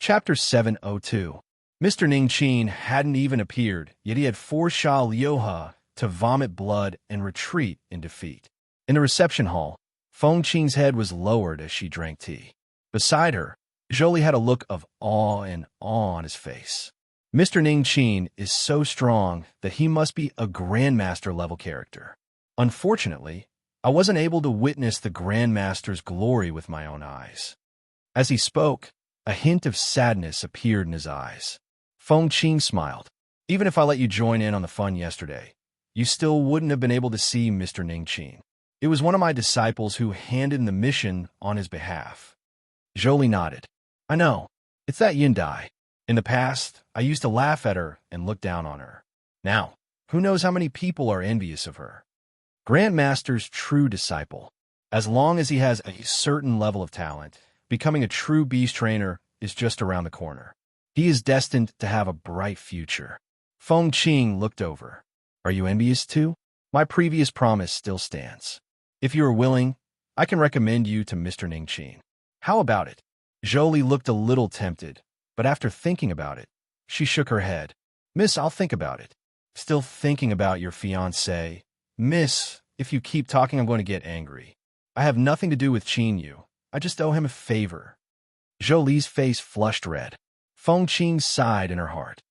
Chapter 702. Mr. Ning Qin hadn't even appeared, yet he had forced Sha Liuhe to vomit blood and retreat in defeat. In the reception hall, Feng Qing's head was lowered as she drank tea. Beside her, Zhou had a look of awe and awe on his face. Mr. Ning Qin is so strong that he must be a Grandmaster-level character. Unfortunately, I wasn't able to witness the Grandmaster's glory with my own eyes. As he spoke, a hint of sadness appeared in his eyes. Feng Qing smiled. Even if I let you join in on the fun yesterday, you still wouldn't have been able to see Mr. Ning Qin. It was one of my disciples who handed in the mission on his behalf. Zhou nodded. I know. It's that Yin Dai. In the past, I used to laugh at her and look down on her. Now, who knows how many people are envious of her? Grandmaster's true disciple. As long as he has a certain level of talent, becoming a true beast trainer is just around the corner. He is destined to have a bright future. Feng Qing looked over. Are you envious too? My previous promise still stands. If you are willing, I can recommend you to Mr. Ning Qin. How about it? Zhou looked a little tempted, but after thinking about it, she shook her head. Miss, I'll think about it. Still thinking about your fiancé. Miss, if you keep talking, I'm going to get angry. I have nothing to do with Qin Yu. I just owe him a favor. Zhou Li's face flushed red. Feng Qing sighed in her heart.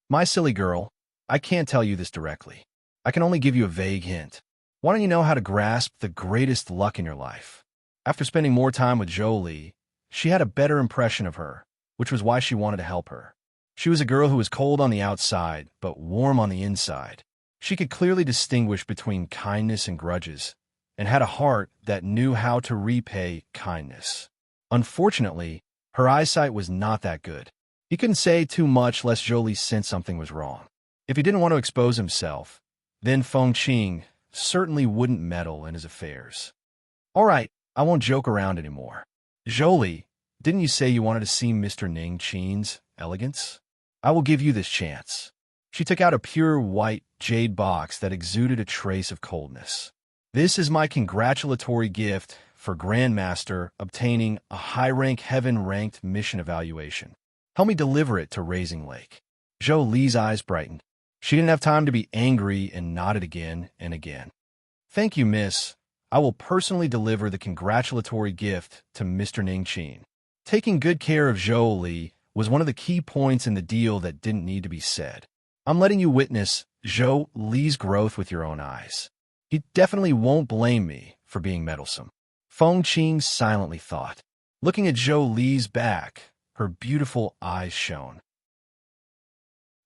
My silly girl, I can't tell you this directly. I can only give you a vague hint. Why don't you know how to grasp the greatest luck in your life? After spending more time with Zhou Li, she had a better impression of her, which was why she wanted to help her. She was a girl who was cold on the outside, but warm on the inside. She could clearly distinguish between kindness and grudges, and had a heart that knew how to repay kindness. Unfortunately, her eyesight was not that good. He couldn't say too much lest Zhou Li sensed something was wrong. If he didn't want to expose himself, then Feng Qing certainly wouldn't meddle in his affairs. All right, I won't joke around anymore. Zhou Li, didn't you say you wanted to see Mr. Ning Qin's elegance? I will give you this chance. She took out a pure white jade box that exuded a trace of coldness. This is my congratulatory gift for Grandmaster obtaining a high-rank heaven-ranked mission evaluation. Help me deliver it to Raising Lake. Zhou Li's eyes brightened. She didn't have time to be angry and nodded again and again. Thank you, miss. I will personally deliver the congratulatory gift to Mr. Ning Qin. Taking good care of Zhou Li was one of the key points in the deal that didn't need to be said. I'm letting you witness Zhou Li's growth with your own eyes. He definitely won't blame me for being meddlesome. Feng Qing silently thought. Looking at Zhou Li's back, her beautiful eyes shone.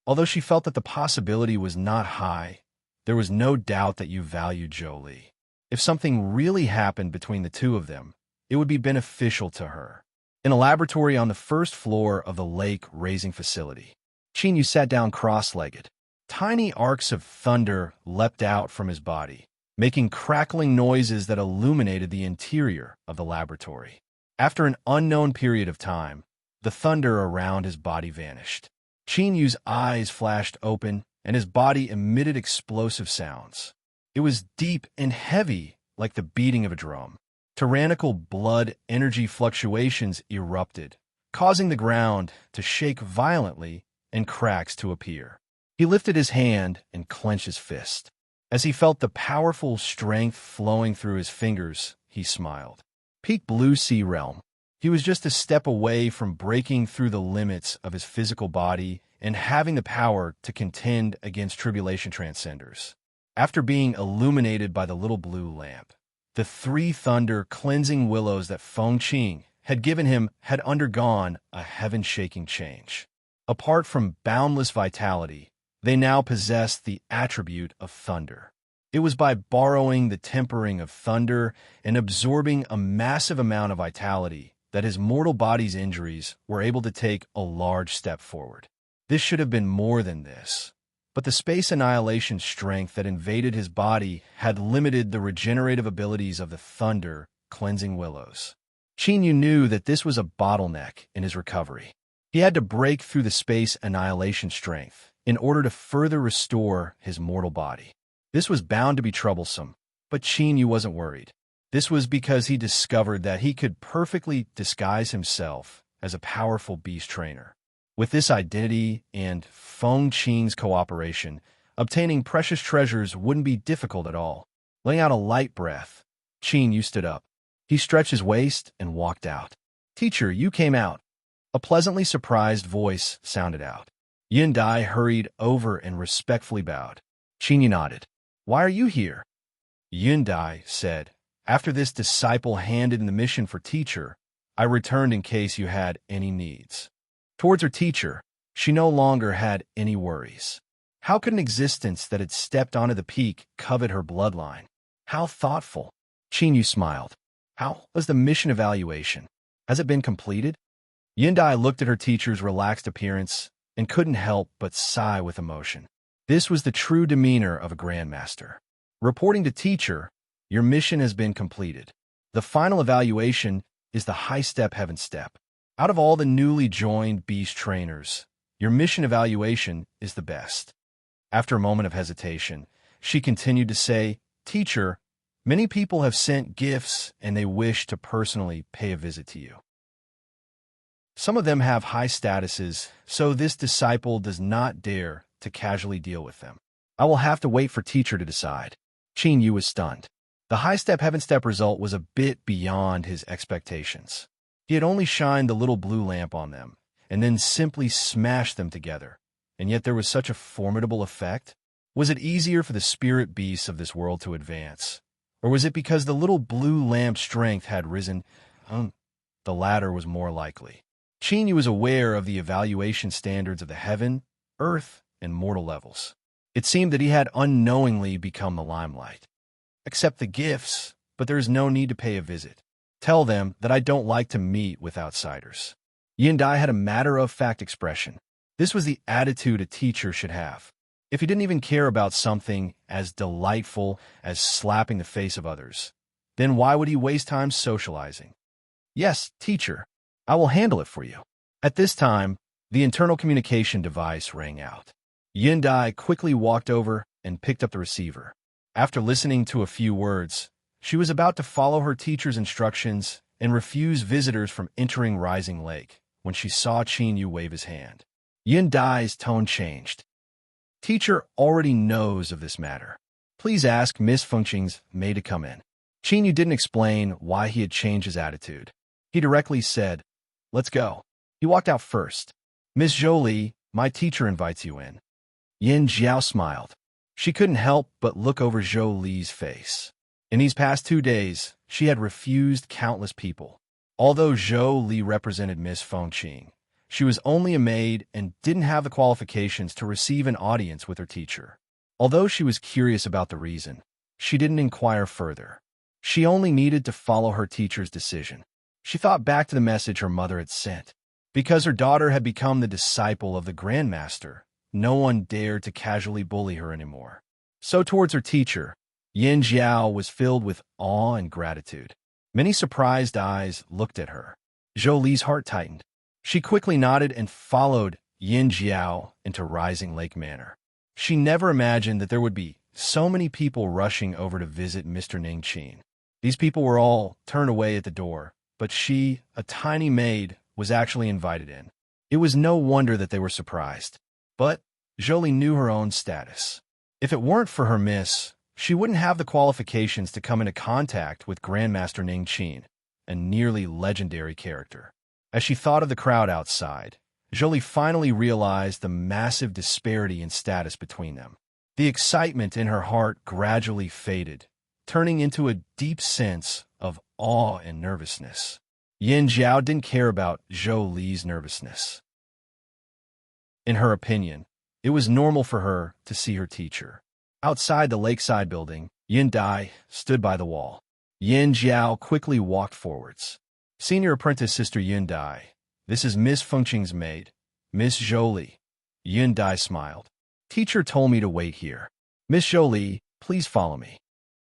Although she felt that the possibility was not high, there was no doubt that you valued Zhou Li. If something really happened between the two of them, it would be beneficial to her. In a laboratory on the first floor of the lake raising facility, Qin Yu sat down cross-legged. Tiny arcs of thunder leapt out from his body, making crackling noises that illuminated the interior of the laboratory. After an unknown period of time, the thunder around his body vanished. Qin Yu's eyes flashed open, and his body emitted explosive sounds. It was deep and heavy, like the beating of a drum. Tyrannical blood energy fluctuations erupted, causing the ground to shake violently and cracks to appear. He lifted his hand and clenched his fist. As he felt the powerful strength flowing through his fingers, he smiled. Peak Blue Sea Realm. He was just a step away from breaking through the limits of his physical body and having the power to contend against tribulation transcenders. After being illuminated by the little blue lamp, the three thunder cleansing willows that Feng Qing had given him had undergone a heaven-shaking change. Apart from boundless vitality, they now possessed the attribute of thunder. It was by borrowing the tempering of thunder and absorbing a massive amount of vitality that his mortal body's injuries were able to take a large step forward. This should have been more than this, but the space annihilation strength that invaded his body had limited the regenerative abilities of the thunder cleansing willows. Qin Yu knew that this was a bottleneck in his recovery. He had to break through the space annihilation strength in order to further restore his mortal body. This was bound to be troublesome, but Qin Yu wasn't worried. This was because he discovered that he could perfectly disguise himself as a powerful beast trainer. With this identity and Feng Qing's cooperation, obtaining precious treasures wouldn't be difficult at all. Laying out a light breath, Qing Yu stood up. He stretched his waist and walked out. "Teacher, you came out." A pleasantly surprised voice sounded out. Yin Dai hurried over and respectfully bowed. Qing Yu nodded. "Why are you here?" Yin Dai said, "After this disciple handed in the mission for teacher, I returned in case you had any needs." Towards her teacher, she no longer had any worries. How could an existence that had stepped onto the peak covet her bloodline? How thoughtful. Qing Yu smiled. "How was the mission evaluation? Has it been completed?" Yin Dai looked at her teacher's relaxed appearance and couldn't help but sigh with emotion. This was the true demeanor of a grandmaster. Reporting to teacher, "Your mission has been completed. The final evaluation is the high-step heaven step. Out of all the newly joined beast trainers, your mission evaluation is the best." After a moment of hesitation, she continued to say, "Teacher, many people have sent gifts and they wish to personally pay a visit to you. Some of them have high statuses, so this disciple does not dare to casually deal with them. I will have to wait for teacher to decide." Qing Yu was stunned. The high-step heaven step result was a bit beyond his expectations. He had only shined the little blue lamp on them, and then simply smashed them together. And yet there was such a formidable effect? Was it easier for the spirit beasts of this world to advance? Or was it because the little blue lamp's strength had risen? The latter was more likely. Qing Yu was aware of the evaluation standards of the heaven, earth, and mortal levels. It seemed that he had unknowingly become the limelight. "Accept the gifts, but there is no need to pay a visit. Tell them that I don't like to meet with outsiders." Yin Dai had a matter-of-fact expression. This was the attitude a teacher should have. If he didn't even care about something as delightful as slapping the face of others, then why would he waste time socializing? "Yes, teacher, I will handle it for you." At this time, the internal communication device rang out. Yin Dai quickly walked over and picked up the receiver. After listening to a few words, she was about to follow her teacher's instructions and refuse visitors from entering Rising Lake when she saw Qing Yu wave his hand. Yin Dai's tone changed. "Teacher already knows of this matter. Please ask Miss Fengqing's maid to come in." Qing Yu didn't explain why he had changed his attitude. He directly said, "Let's go." He walked out first. "Miss Jolie, my teacher invites you in." Yin Jiao smiled. She couldn't help but look over Zhou Li's face. In these past 2 days, she had refused countless people. Although Zhou Li represented Miss Fengqing, she was only a maid and didn't have the qualifications to receive an audience with her teacher. Although she was curious about the reason, she didn't inquire further. She only needed to follow her teacher's decision. She thought back to the message her mother had sent. Because her daughter had become the disciple of the Grandmaster, no one dared to casually bully her anymore. So towards her teacher, Yin Jiao was filled with awe and gratitude. Many surprised eyes looked at her. Zhou Li's heart tightened. She quickly nodded and followed Yin Jiao into Rising Lake Manor. She never imagined that there would be so many people rushing over to visit Mr. Ning Qin. These people were all turned away at the door, but she, a tiny maid, was actually invited in. It was no wonder that they were surprised. But Jolie knew her own status. If it weren't for her miss, she wouldn't have the qualifications to come into contact with Grandmaster Ning Qin, a nearly legendary character. As she thought of the crowd outside, Jolie finally realized the massive disparity in status between them. The excitement in her heart gradually faded, turning into a deep sense of awe and nervousness. Yin Jiao didn't care about Zhou Li's nervousness. In her opinion, it was normal for her to see her teacher. Outside the lakeside building, Yin Dai stood by the wall. Yin Jiao quickly walked forwards. "Senior apprentice Sister Yin Dai, this is Miss Fengqing's maid, Miss Jolie." Yin Dai smiled. "Teacher told me to wait here. Miss Jolie, please follow me."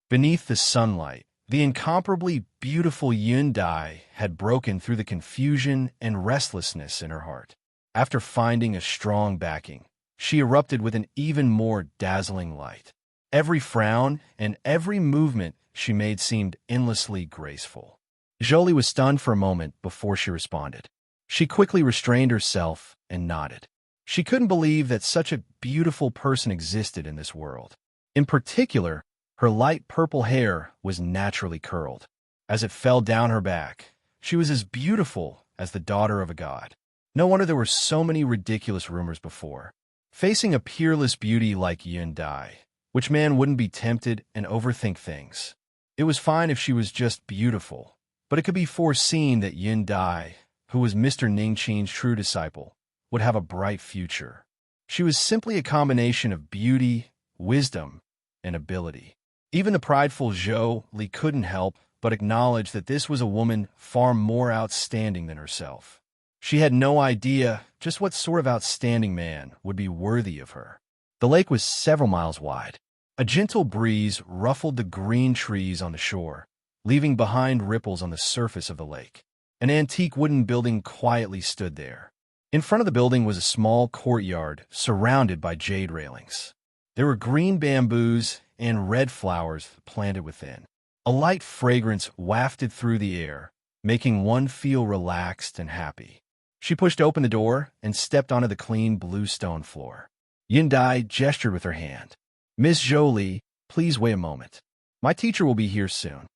Beneath the sunlight, the incomparably beautiful Yin Dai had broken through the confusion and restlessness in her heart. After finding a strong backing, she erupted with an even more dazzling light. Every frown and every movement she made seemed endlessly graceful. Jolie was stunned for a moment before she responded. She quickly restrained herself and nodded. She couldn't believe that such a beautiful person existed in this world. In particular, her light purple hair was naturally curled. As it fell down her back, she was as beautiful as the daughter of a god. No wonder there were so many ridiculous rumors before. Facing a peerless beauty like Yun Dai, which man wouldn't be tempted and overthink things? It was fine if she was just beautiful, but it could be foreseen that Yun Dai, who was Mr. Ningqin's true disciple, would have a bright future. She was simply a combination of beauty, wisdom, and ability. Even the prideful Zhou Li couldn't help but acknowledge that this was a woman far more outstanding than herself. She had no idea just what sort of outstanding man would be worthy of her. The lake was several miles wide. A gentle breeze ruffled the green trees on the shore, leaving behind ripples on the surface of the lake. An antique wooden building quietly stood there. In front of the building was a small courtyard surrounded by jade railings. There were green bamboos and red flowers planted within. A light fragrance wafted through the air, making one feel relaxed and happy. She pushed open the door and stepped onto the clean blue stone floor. Yun Dai gestured with her hand. "Miss Zhou Li, please wait a moment. My teacher will be here soon."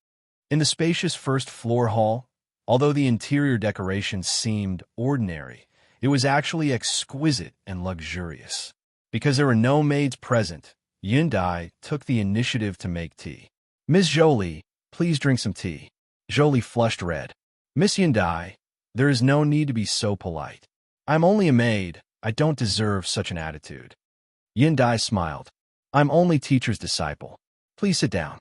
In the spacious first-floor hall, although the interior decorations seemed ordinary, it was actually exquisite and luxurious. Because there were no maids present, Yun Dai took the initiative to make tea. "Miss Zhou Li, please drink some tea." Zhou Li flushed red. "Miss Yun Dai, there is no need to be so polite. I'm only a maid. I don't deserve such an attitude." Yun Dai smiled. "I'm only teacher's disciple. Please sit down."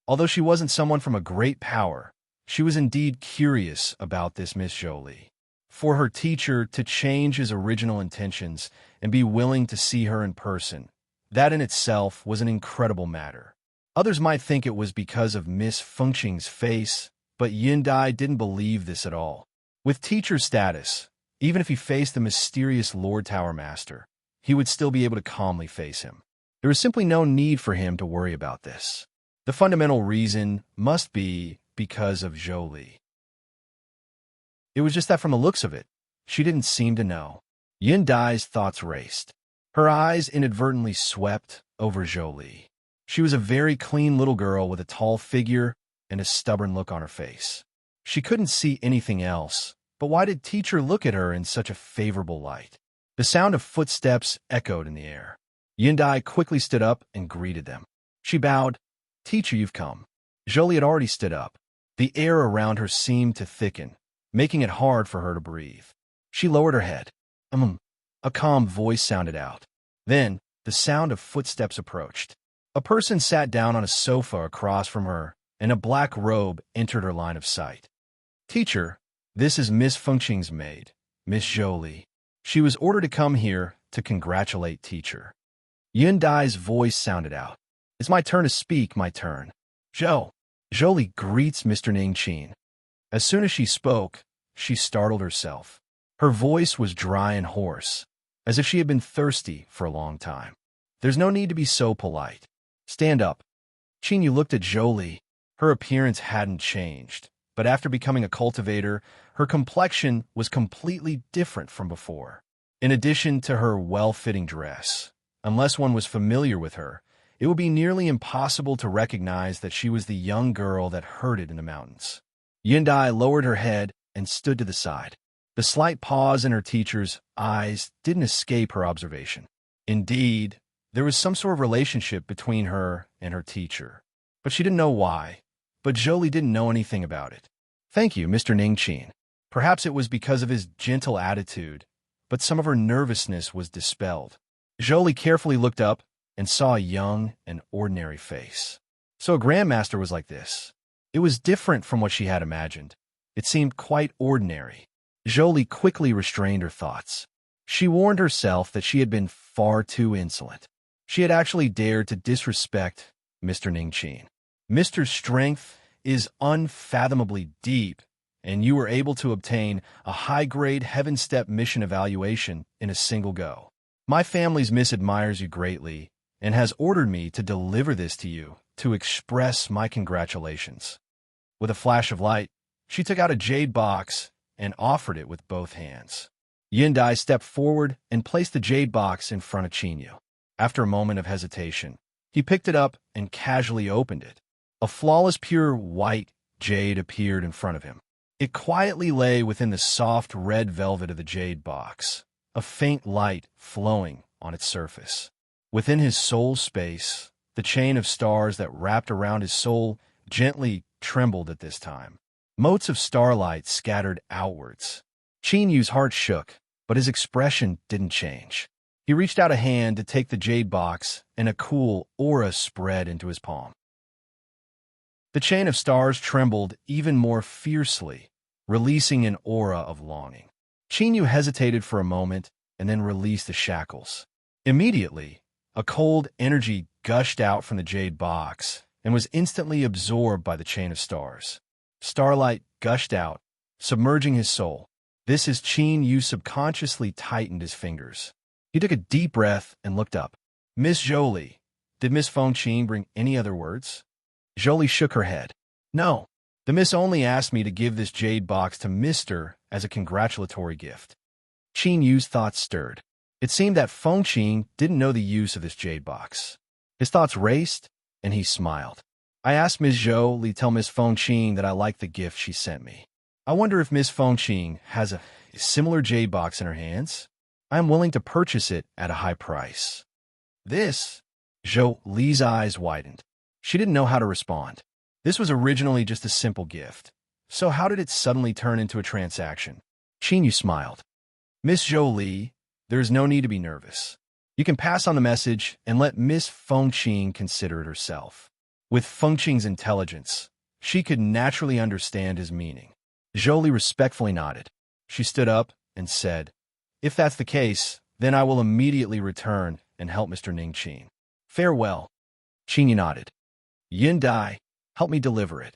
Although she wasn't someone from a great power, she was indeed curious about this Miss Zhou Li. For her teacher to change his original intentions and be willing to see her in person, that in itself was an incredible matter. Others might think it was because of Miss Fengqing's face, but Yun Dai didn't believe this at all. With teacher status, even if he faced the mysterious Lord Tower Master, he would still be able to calmly face him. There was simply no need for him to worry about this. The fundamental reason must be because of Zhou Li. It was just that from the looks of it, she didn't seem to know. Yun Dai's thoughts raced. Her eyes inadvertently swept over Zhou Li. She was a very clean little girl with a tall figure and a stubborn look on her face. She couldn't see anything else, but why did teacher look at her in such a favorable light? The sound of footsteps echoed in the air. Yun Dai quickly stood up and greeted them. She bowed. "Teacher, you've come." Zhou Li had already stood up. The air around her seemed to thicken, making it hard for her to breathe. She lowered her head. A calm voice sounded out. Then, the sound of footsteps approached. A person sat down on a sofa across from her, and a black robe entered her line of sight. "Teacher, this is Miss Fengqing's maid, Miss Zhou Li. She was ordered to come here to congratulate teacher." Yun Dai's voice sounded out. "It's my turn to speak, my turn. Zhou Li greets Mr. Ningqin." As soon as she spoke, she startled herself. Her voice was dry and hoarse, as if she had been thirsty for a long time. "There's no need to be so polite. Stand up." Qin looked at Zhou Li. Her appearance hadn't changed, but after becoming a cultivator, her complexion was completely different from before. In addition to her well-fitting dress, unless one was familiar with her, it would be nearly impossible to recognize that she was the young girl that herded in the mountains. Yun Dai lowered her head and stood to the side. The slight pause in her teacher's eyes didn't escape her observation. Indeed, there was some sort of relationship between her and her teacher, but she didn't know why. But Zhou Li didn't know anything about it. "Thank you, Mr. Ningqin." Perhaps it was because of his gentle attitude, but some of her nervousness was dispelled. Zhou Li carefully looked up and saw a young and ordinary face. So a grandmaster was like this. It was different from what she had imagined. It seemed quite ordinary. Zhou Li quickly restrained her thoughts. She warned herself that she had been far too insolent. She had actually dared to disrespect Mr. Ningqin. "Mr. Strength is unfathomably deep, and you were able to obtain a high-grade Heaven Step mission evaluation in a single go. My family's miss admires you greatly and has ordered me to deliver this to you to express my congratulations." With a flash of light, she took out a jade box and offered it with both hands. Yindai stepped forward and placed the jade box in front of Qinyu. After a moment of hesitation, he picked it up and casually opened it. A flawless pure white jade appeared in front of him. It quietly lay within the soft red velvet of the jade box, a faint light flowing on its surface. Within his soul space, the chain of stars that wrapped around his soul gently trembled at this time. Motes of starlight scattered outwards. Qinyu's heart shook, but his expression didn't change. He reached out a hand to take the jade box, and a cool aura spread into his palm. The chain of stars trembled even more fiercely, releasing an aura of longing. Qinyu hesitated for a moment and then released the shackles. Immediately, a cold energy gushed out from the jade box and was instantly absorbed by the chain of stars. Starlight gushed out, submerging his soul. This as Qinyu subconsciously tightened his fingers. He took a deep breath and looked up. "Miss Jolie, did Miss Fengqin bring any other words?" Jolie shook her head. "No. The miss only asked me to give this jade box to Mr. as a congratulatory gift." Qinyu's thoughts stirred. It seemed that Fengqin didn't know the use of this jade box. His thoughts raced, and he smiled. "I asked Miss Jolie to tell Miss Fengqin that I liked the gift she sent me. I wonder if Miss Fengqin has a similar jade box in her hands. I am willing to purchase it at a high price." This, Jolie's eyes widened. She didn't know how to respond. This was originally just a simple gift. So how did it suddenly turn into a transaction? Qinyu smiled. "Miss Jolie, there is no need to be nervous. You can pass on the message and let Miss Fengqin consider it herself." With Fengqin's intelligence, she could naturally understand his meaning. Jolie respectfully nodded. She stood up and said, "If that's the case, then I will immediately return and help Mr. Ningqin. Farewell." Qinyu nodded. "Yindai, help me deliver it."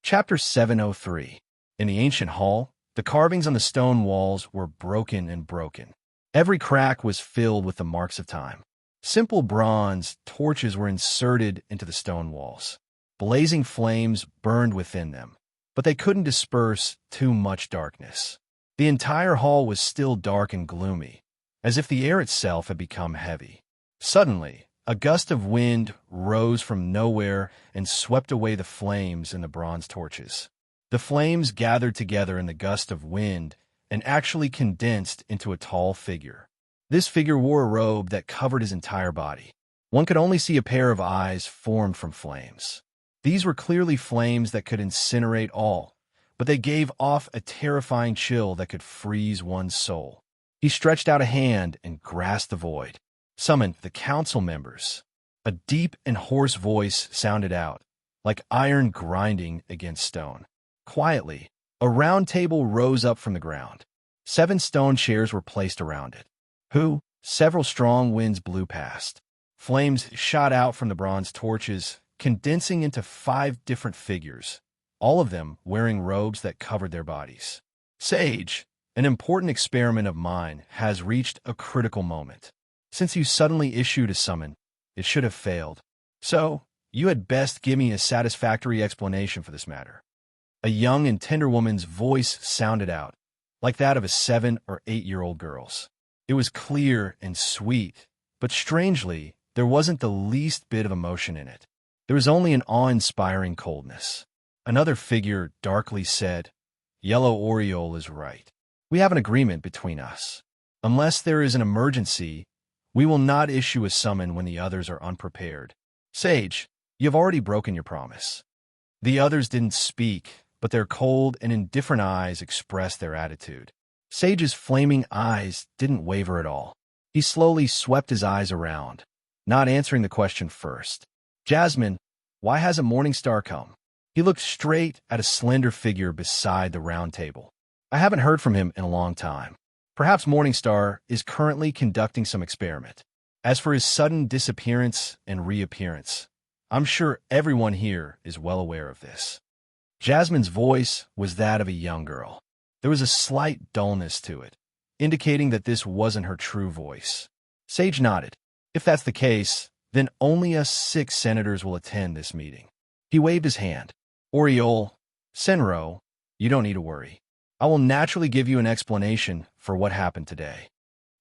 Chapter 703. In the ancient hall, the carvings on the stone walls were broken and broken. Every crack was filled with the marks of time. Simple bronze torches were inserted into the stone walls. Blazing flames burned within them, but they couldn't disperse too much darkness. The entire hall was still dark and gloomy, as if the air itself had become heavy. Suddenly, a gust of wind rose from nowhere and swept away the flames in the bronze torches. The flames gathered together in the gust of wind and actually condensed into a tall figure. This figure wore a robe that covered his entire body. One could only see a pair of eyes formed from flames. These were clearly flames that could incinerate all, but they gave off a terrifying chill that could freeze one's soul. He stretched out a hand and grasped the void. Summoned the council members. A deep and hoarse voice sounded out, like iron grinding against stone. Quietly, a round table rose up from the ground. 7 stone chairs were placed around it. Several strong winds blew past. Flames shot out from the bronze torches, condensing into 5 different figures, all of them wearing robes that covered their bodies. "Sage, an important experiment of mine has reached a critical moment. Since you suddenly issued a summon, it should have failed. So, you had best give me a satisfactory explanation for this matter." A young and tender woman's voice sounded out, like that of a 7 or 8-year-old girl's. It was clear and sweet, but strangely, there wasn't the least bit of emotion in it. There was only an awe-inspiring coldness. Another figure darkly said, "Yellow Oriole is right. We have an agreement between us. Unless there is an emergency, we will not issue a summon when the others are unprepared. Sage, you have already broken your promise." The others didn't speak, but their cold and indifferent eyes expressed their attitude. Sage's flaming eyes didn't waver at all. He slowly swept his eyes around, not answering the question first. "Jasmine, why hasn't Morningstar come?" He looked straight at a slender figure beside the round table. "I haven't heard from him in a long time. Perhaps Morningstar is currently conducting some experiment. As for his sudden disappearance and reappearance, I'm sure everyone here is well aware of this." Jasmine's voice was that of a young girl. There was a slight dullness to it, indicating that this wasn't her true voice. Sage nodded. "If that's the case, then only us 6 senators will attend this meeting." He waved his hand. Oriole, Senro, you don't need to worry. I will naturally give you an explanation for what happened today.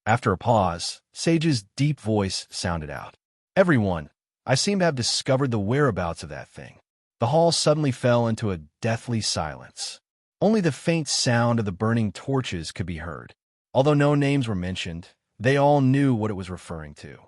After a pause, Sage's deep voice sounded out. Everyone, I seem to have discovered the whereabouts of that thing. The hall suddenly fell into a deathly silence. Only the faint sound of the burning torches could be heard. Although no names were mentioned, they all knew what it was referring to.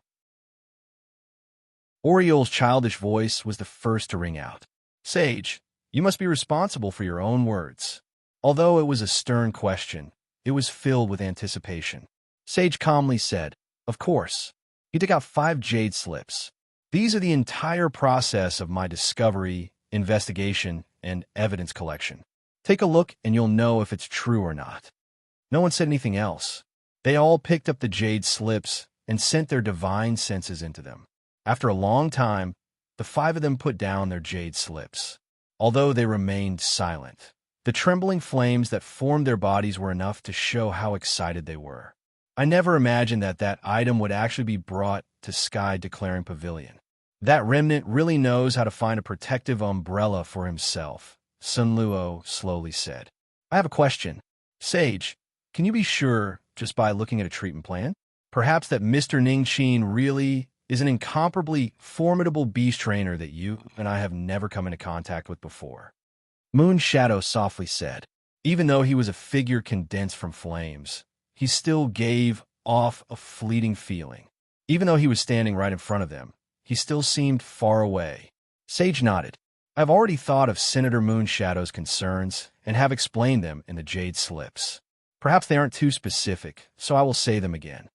Oriole's childish voice was the first to ring out. Sage, you must be responsible for your own words. Although it was a stern question, it was filled with anticipation. Sage calmly said, Of course. He took out 5 jade slips. These are the entire process of my discovery, investigation, and evidence collection. Take a look and you'll know if it's true or not. No one said anything else. They all picked up the jade slips and sent their divine senses into them. After a long time, the 5 of them put down their jade slips. Although they remained silent, the trembling flames that formed their bodies were enough to show how excited they were. I never imagined that item would actually be brought to Sky Declaring Pavilion. That remnant really knows how to find a protective umbrella for himself, Sun Luo slowly said. I have a question. Sage, can you be sure, just by looking at a treatment plan, perhaps that Mr. Ningqin really is an incomparably formidable beast trainer that you and I have never come into contact with before? Moon Shadow softly said. Even though he was a figure condensed from flames, he still gave off a fleeting feeling. Even though he was standing right in front of them, he still seemed far away. Sage nodded. I've already thought of Senator Moon Shadow's concerns and have explained them in the jade slips. Perhaps they aren't too specific, so I will say them again.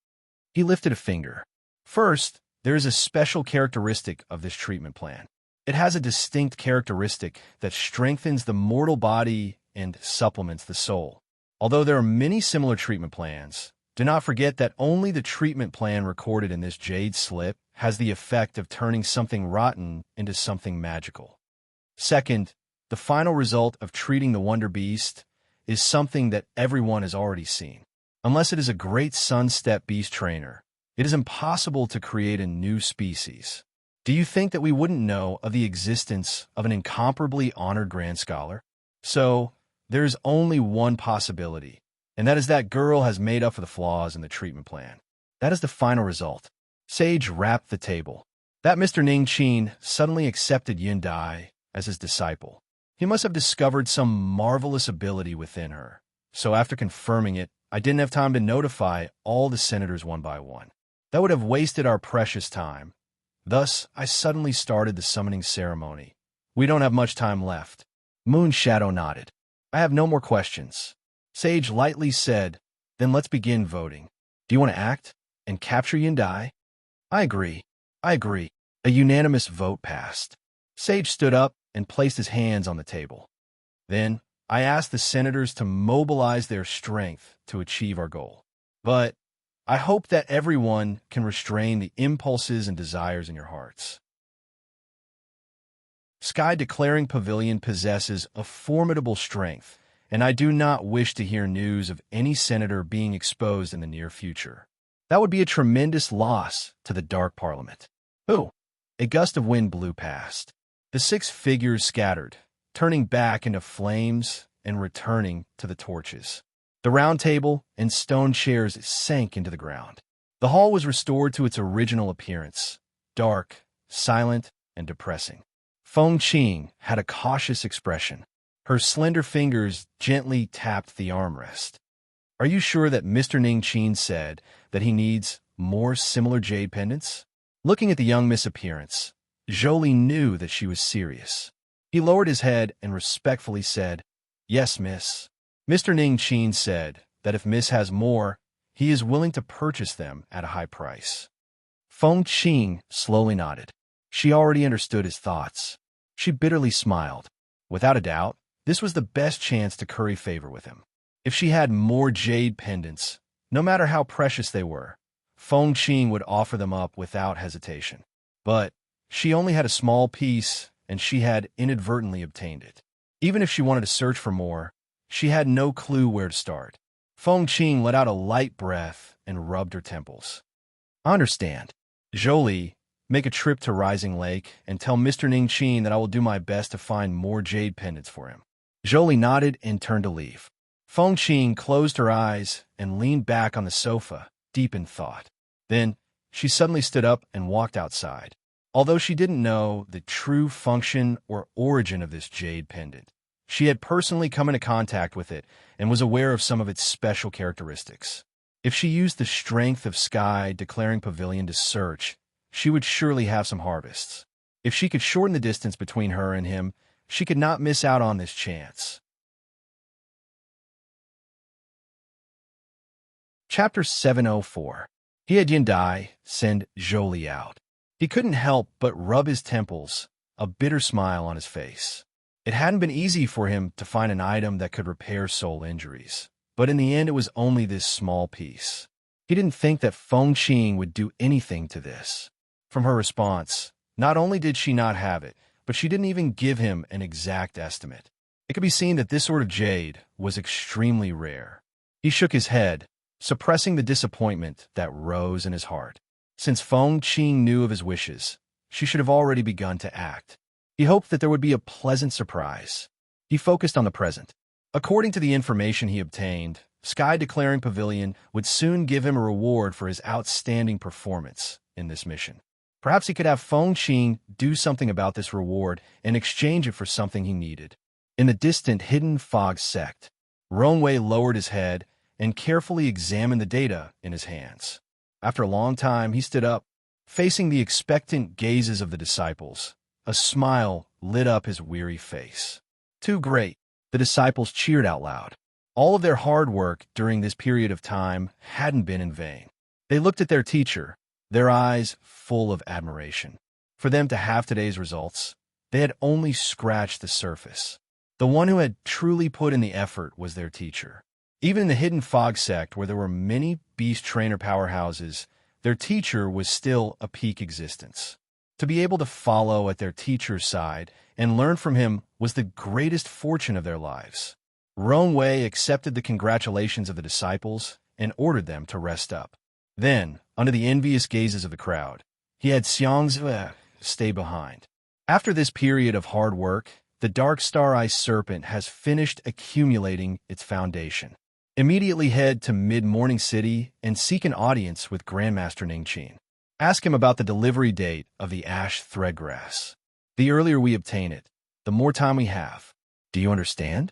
He lifted a finger. First, there is a special characteristic of this treatment plan. It has a distinct characteristic that strengthens the mortal body and supplements the soul. Although there are many similar treatment plans, do not forget that only the treatment plan recorded in this jade slip has the effect of turning something rotten into something magical. Second, the final result of treating the Wonder Beast is something that everyone has already seen. Unless it is a great Sunstep beast trainer, it is impossible to create a new species. Do you think that we wouldn't know of the existence of an incomparably honored Grand Scholar? So, there is only one possibility, and that is that girl has made up for the flaws in the treatment plan. That is the final result. Sage rapped the table. That Mr. Ningqin suddenly accepted Yin Dai as his disciple. He must have discovered some marvelous ability within her. So after confirming it, I didn't have time to notify all the senators one by one. That would have wasted our precious time. Thus, I suddenly started the summoning ceremony. We don't have much time left. Moon Shadow nodded. I have no more questions. Sage lightly said, Then let's begin voting. Do you want to act and capture Yin Dai? I agree. I agree. A unanimous vote passed. Sage stood up and placed his hands on the table. Then, I asked the senators to mobilize their strength to achieve our goal. But I hope that everyone can restrain the impulses and desires in your hearts. Sky Declaring Pavilion possesses a formidable strength, and I do not wish to hear news of any senator being exposed in the near future. That would be a tremendous loss to the Dark Parliament. Ooh, a gust of wind blew past. The 6 figures scattered, turning back into flames and returning to the torches. The round table and stone chairs sank into the ground. The hall was restored to its original appearance, dark, silent, and depressing. Feng Qing had a cautious expression. Her slender fingers gently tapped the armrest. Are you sure that Mr. Ningqin said that he needs more similar jade pendants? Looking at the young Miss appearance, Jolie knew that she was serious. He lowered his head and respectfully said, Yes, miss. Mr. Ningqin said that if miss has more, he is willing to purchase them at a high price. Feng Qing slowly nodded. She already understood his thoughts. She bitterly smiled. Without a doubt, this was the best chance to curry favor with him. If she had more jade pendants, no matter how precious they were, Feng Qing would offer them up without hesitation. But she only had a small piece, and she had inadvertently obtained it. Even if she wanted to search for more, she had no clue where to start. Feng Qing let out a light breath and rubbed her temples. I understand. Jolie, make a trip to Rising Lake, and tell Mr. Ning Qin that I will do my best to find more jade pendants for him." Jolie nodded and turned to leave. Feng Qing closed her eyes and leaned back on the sofa, deep in thought. Then, she suddenly stood up and walked outside. Although she didn't know the true function or origin of this jade pendant, she had personally come into contact with it and was aware of some of its special characteristics. If she used the strength of Sky Declaring Pavilion to search, she would surely have some harvests. If she could shorten the distance between her and him, she could not miss out on this chance. Chapter 704. He had Yindai send Jolie out. He couldn't help but rub his temples, a bitter smile on his face. It hadn't been easy for him to find an item that could repair soul injuries, but in the end it was only this small piece. He didn't think that Feng Qing would do anything to this. From her response, not only did she not have it, but she didn't even give him an exact estimate. It could be seen that this sort of jade was extremely rare. He shook his head, suppressing the disappointment that rose in his heart. Since Feng Qing knew of his wishes, she should have already begun to act. He hoped that there would be a pleasant surprise. He focused on the present. According to the information he obtained, Sky Declaring Pavilion would soon give him a reward for his outstanding performance in this mission. Perhaps he could have Feng Qing do something about this reward and exchange it for something he needed. In the distant hidden fog sect, Rongwei lowered his head and carefully examined the data in his hands. After a long time, he stood up, facing the expectant gazes of the disciples. A smile lit up his weary face. "Too great," the disciples cheered out loud. All of their hard work during this period of time hadn't been in vain. They looked at their teacher, their eyes full of admiration. For them to have today's results, they had only scratched the surface. The one who had truly put in the effort was their teacher. Even in the hidden fog sect, where there were many beast trainer powerhouses, their teacher was still a peak existence. To be able to follow at their teacher's side and learn from him was the greatest fortune of their lives. Rongwei accepted the congratulations of the disciples and ordered them to rest up. Then, under the envious gazes of the crowd, he had Xiangzi stay behind. After this period of hard work, the Dark Star-Eye Serpent has finished accumulating its foundation. Immediately head to Mid-Morning City and seek an audience with Grandmaster Ning Qin. Ask him about the delivery date of the ash threadgrass. The earlier we obtain it, the more time we have. Do you understand?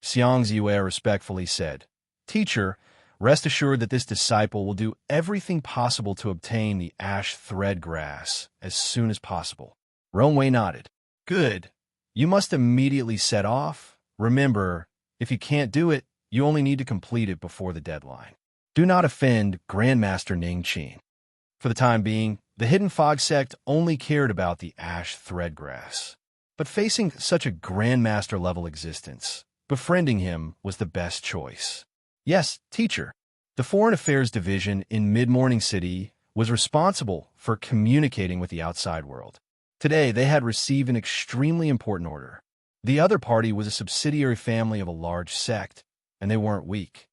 Xiangzi respectfully said, "Teacher, rest assured that this disciple will do everything possible to obtain the ash threadgrass as soon as possible." Rongwei nodded. "Good. You must immediately set off. Remember, if you can't do it, you only need to complete it before the deadline. Do not offend Grandmaster Ning Qin." For the time being, the Hidden Fog sect only cared about the ash threadgrass. But facing such a Grandmaster-level existence, befriending him was the best choice. Yes, teacher. The Foreign Affairs Division in Mid-Morning City was responsible for communicating with the outside world. Today, they had received an extremely important order. The other party was a subsidiary family of a large sect, and they weren't weak.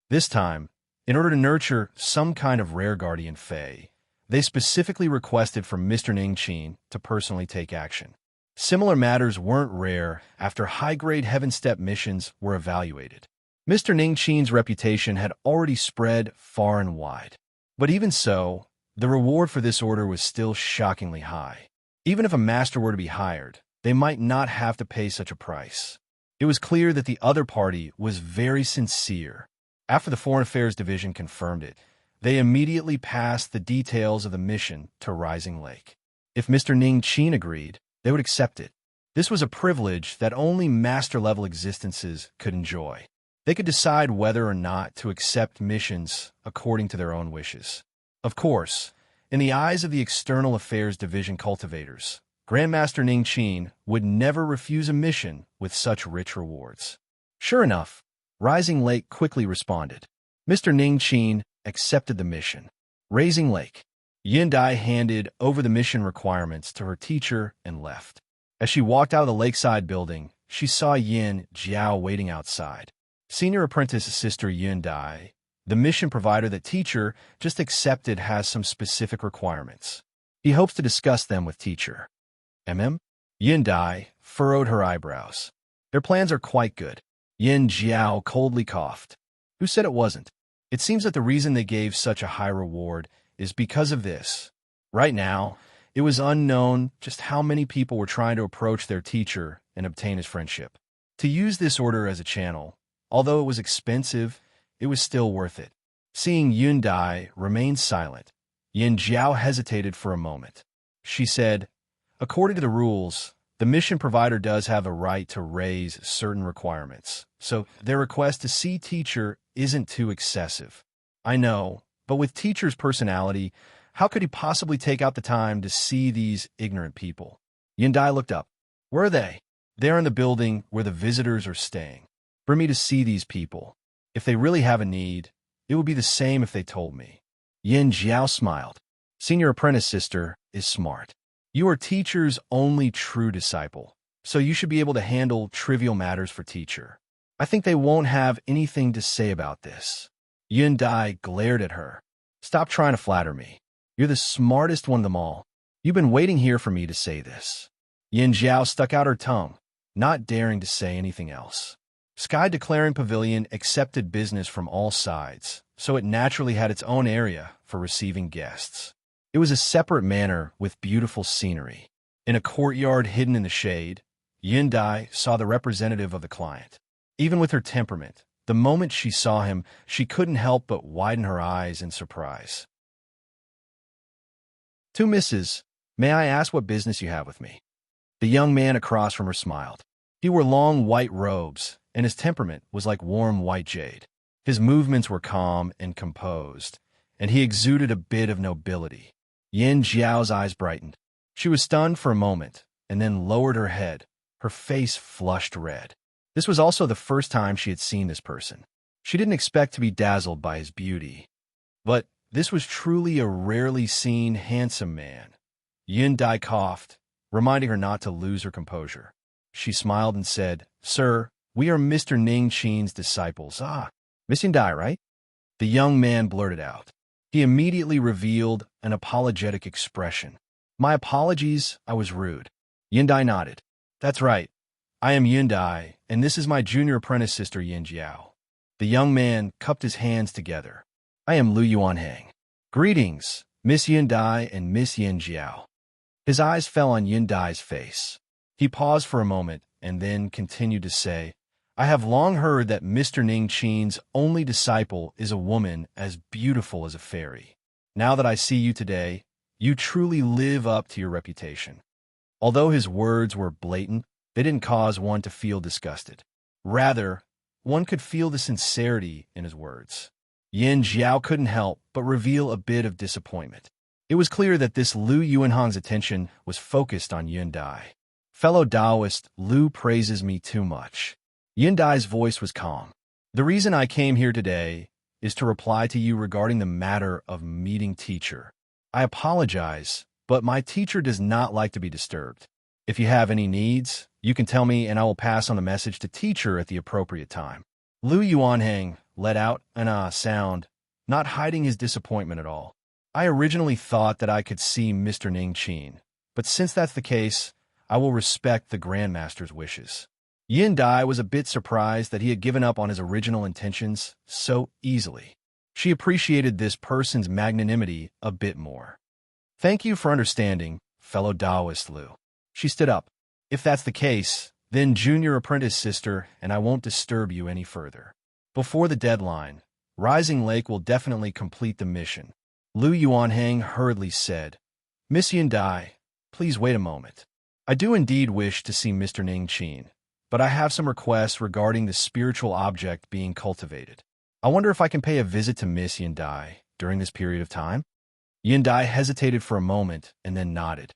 This time, in order to nurture some kind of rare guardian fae, they specifically requested from Mr. Ning Qin to personally take action. Similar matters weren't rare after high-grade Heaven Step missions were evaluated. Mr. Ning Qin's reputation had already spread far and wide. But even so, the reward for this order was still shockingly high. Even if a master were to be hired, they might not have to pay such a price. It was clear that the other party was very sincere. After the Foreign Affairs Division confirmed it, they immediately passed the details of the mission to Rising Lake. If Mr. Ning Qin agreed, they would accept it. This was a privilege that only master-level existences could enjoy. They could decide whether or not to accept missions according to their own wishes. Of course, in the eyes of the External Affairs Division cultivators, Grandmaster Ning Qin would never refuse a mission with such rich rewards. Sure enough, Rising Lake quickly responded. Mr. Ning Qin accepted the mission. Rising Lake. Yindai handed over the mission requirements to her teacher and left. As she walked out of the lakeside building, she saw Yin Jiao waiting outside. Senior apprentice sister Yindai, The mission provider that teacher just accepted has some specific requirements. He hopes to discuss them with teacher. Yin Dai furrowed her eyebrows. Their plans are quite good. Yin Jiao coldly coughed. Who said it wasn't? It seems that the reason they gave such a high reward is because of this. Right now, it was unknown just how many people were trying to approach their teacher and obtain his friendship. To use this order as a channel, although it was expensive, it was still worth it. Seeing Yun Dai remain silent, Yin Jiao hesitated for a moment. She said, according to the rules, the mission provider does have a right to raise certain requirements, so their request to see teacher isn't too excessive. I know, but with teacher's personality, how could he possibly take out the time to see these ignorant people? Yin Dai looked up. Where are they? They're in the building where the visitors are staying. For me to see these people, if they really have a need, it would be the same if they told me. Yin Jiao smiled. Senior apprentice sister is smart. You are teacher's only true disciple, so you should be able to handle trivial matters for teacher. I think they won't have anything to say about this. Yin Dai glared at her. Stop trying to flatter me. You're the smartest one of them all. You've been waiting here for me to say this. Yin Jiao stuck out her tongue, not daring to say anything else. Sky Declaring Pavilion accepted business from all sides, so it naturally had its own area for receiving guests. It was a separate manor with beautiful scenery. In a courtyard hidden in the shade, Yin Dai saw the representative of the client. Even with her temperament, the moment she saw him, she couldn't help but widen her eyes in surprise. To Mrs., may I ask what business you have with me? The young man across from her smiled. He wore long white robes, and his temperament was like warm white jade. His movements were calm and composed, and he exuded a bit of nobility. Yin Jiao's eyes brightened. She was stunned for a moment, and then lowered her head, her face flushed red. This was also the first time she had seen this person. She didn't expect to be dazzled by his beauty. But this was truly a rarely seen, handsome man. Yin Dai coughed, reminding her not to lose her composure. She smiled and said, Sir, we are Mr. Ning Qin's disciples. Ah, Miss Yin Dai, right? The young man blurted out. He immediately revealed an apologetic expression. My apologies, I was rude. Yin Dai nodded. That's right. I am Yin Dai, and this is my junior apprentice sister Yin Jiao. The young man cupped his hands together. I am Lu Yuanhang. Greetings, Miss Yin Dai and Miss Yin Jiao. His eyes fell on Yin Dai's face. He paused for a moment and then continued to say, I have long heard that Mr. Ning Qin's only disciple is a woman as beautiful as a fairy. Now that I see you today, you truly live up to your reputation. Although his words were blatant, they didn't cause one to feel disgusted. Rather, one could feel the sincerity in his words. Yin Jiao couldn't help but reveal a bit of disappointment. It was clear that this Lu Yuanhang's attention was focused on Yin Dai. Fellow Taoist, Lu praises me too much. Yin Dai's voice was calm. The reason I came here today is to reply to you regarding the matter of meeting teacher. I apologize, but my teacher does not like to be disturbed. If you have any needs, you can tell me and I will pass on the message to teacher at the appropriate time. Lu Yuanhang let out an ah sound, not hiding his disappointment at all. I originally thought that I could see Mr. Ning Qin, but since that's the case, I will respect the Grandmaster's wishes. Yin Dai was a bit surprised that he had given up on his original intentions so easily. She appreciated this person's magnanimity a bit more. Thank you for understanding, fellow Taoist Lu. She stood up. If that's the case, then junior apprentice sister, and I won't disturb you any further. Before the deadline, Rising Lake will definitely complete the mission. Lu Yuanhang hurriedly said, Miss Yin Dai, please wait a moment. I do indeed wish to see Mr. Ning Qin, but I have some requests regarding the spiritual object being cultivated. I wonder if I can pay a visit to Miss Yin Dai during this period of time? Yin Dai hesitated for a moment and then nodded.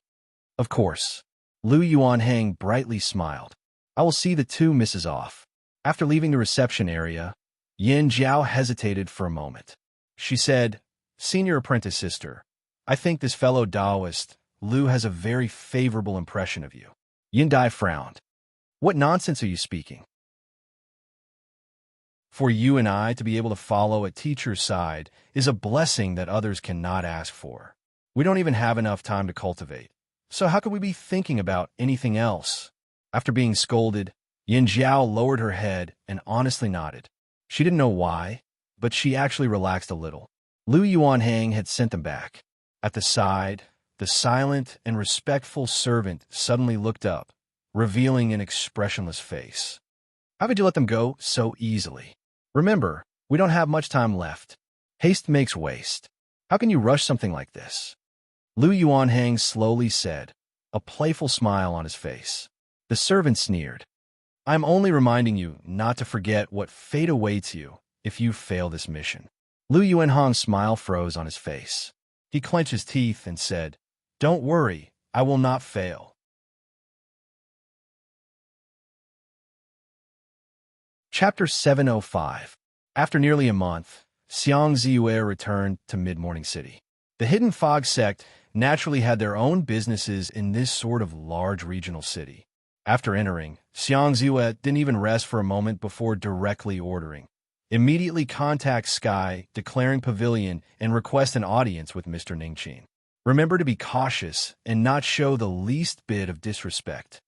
Of course. Lu Yuanhang brightly smiled. I will see the two misses off. After leaving the reception area, Yin Jiao hesitated for a moment. She said, Senior apprentice sister, I think this fellow Taoist, Lu, has a very favorable impression of you. Yin Dai frowned. What nonsense are you speaking? For you and I to be able to follow a teacher's side is a blessing that others cannot ask for. We don't even have enough time to cultivate. So how could we be thinking about anything else? After being scolded, Yin Jiao lowered her head and honestly nodded. She didn't know why, but she actually relaxed a little. Lu Yuanhang had sent them back. At the side, the silent and respectful servant suddenly looked up, revealing an expressionless face. How could you let them go so easily? Remember, we don't have much time left. Haste makes waste. How can you rush something like this? Lu Yuanhang slowly said, a playful smile on his face. The servant sneered. I'm only reminding you not to forget what fate awaits you if you fail this mission. Lu Yuanhang's smile froze on his face. He clenched his teeth and said, Don't worry, I will not fail. Chapter 705. After nearly a month, Xiang Ziyue returned to Mid-Morning City. The Hidden Fog sect naturally had their own businesses in this sort of large regional city. After entering, Xiang Ziyue didn't even rest for a moment before directly ordering. Immediately contact Sky, declaring pavilion, and request an audience with Mr. Ningqin. Remember to be cautious and not show the least bit of disrespect.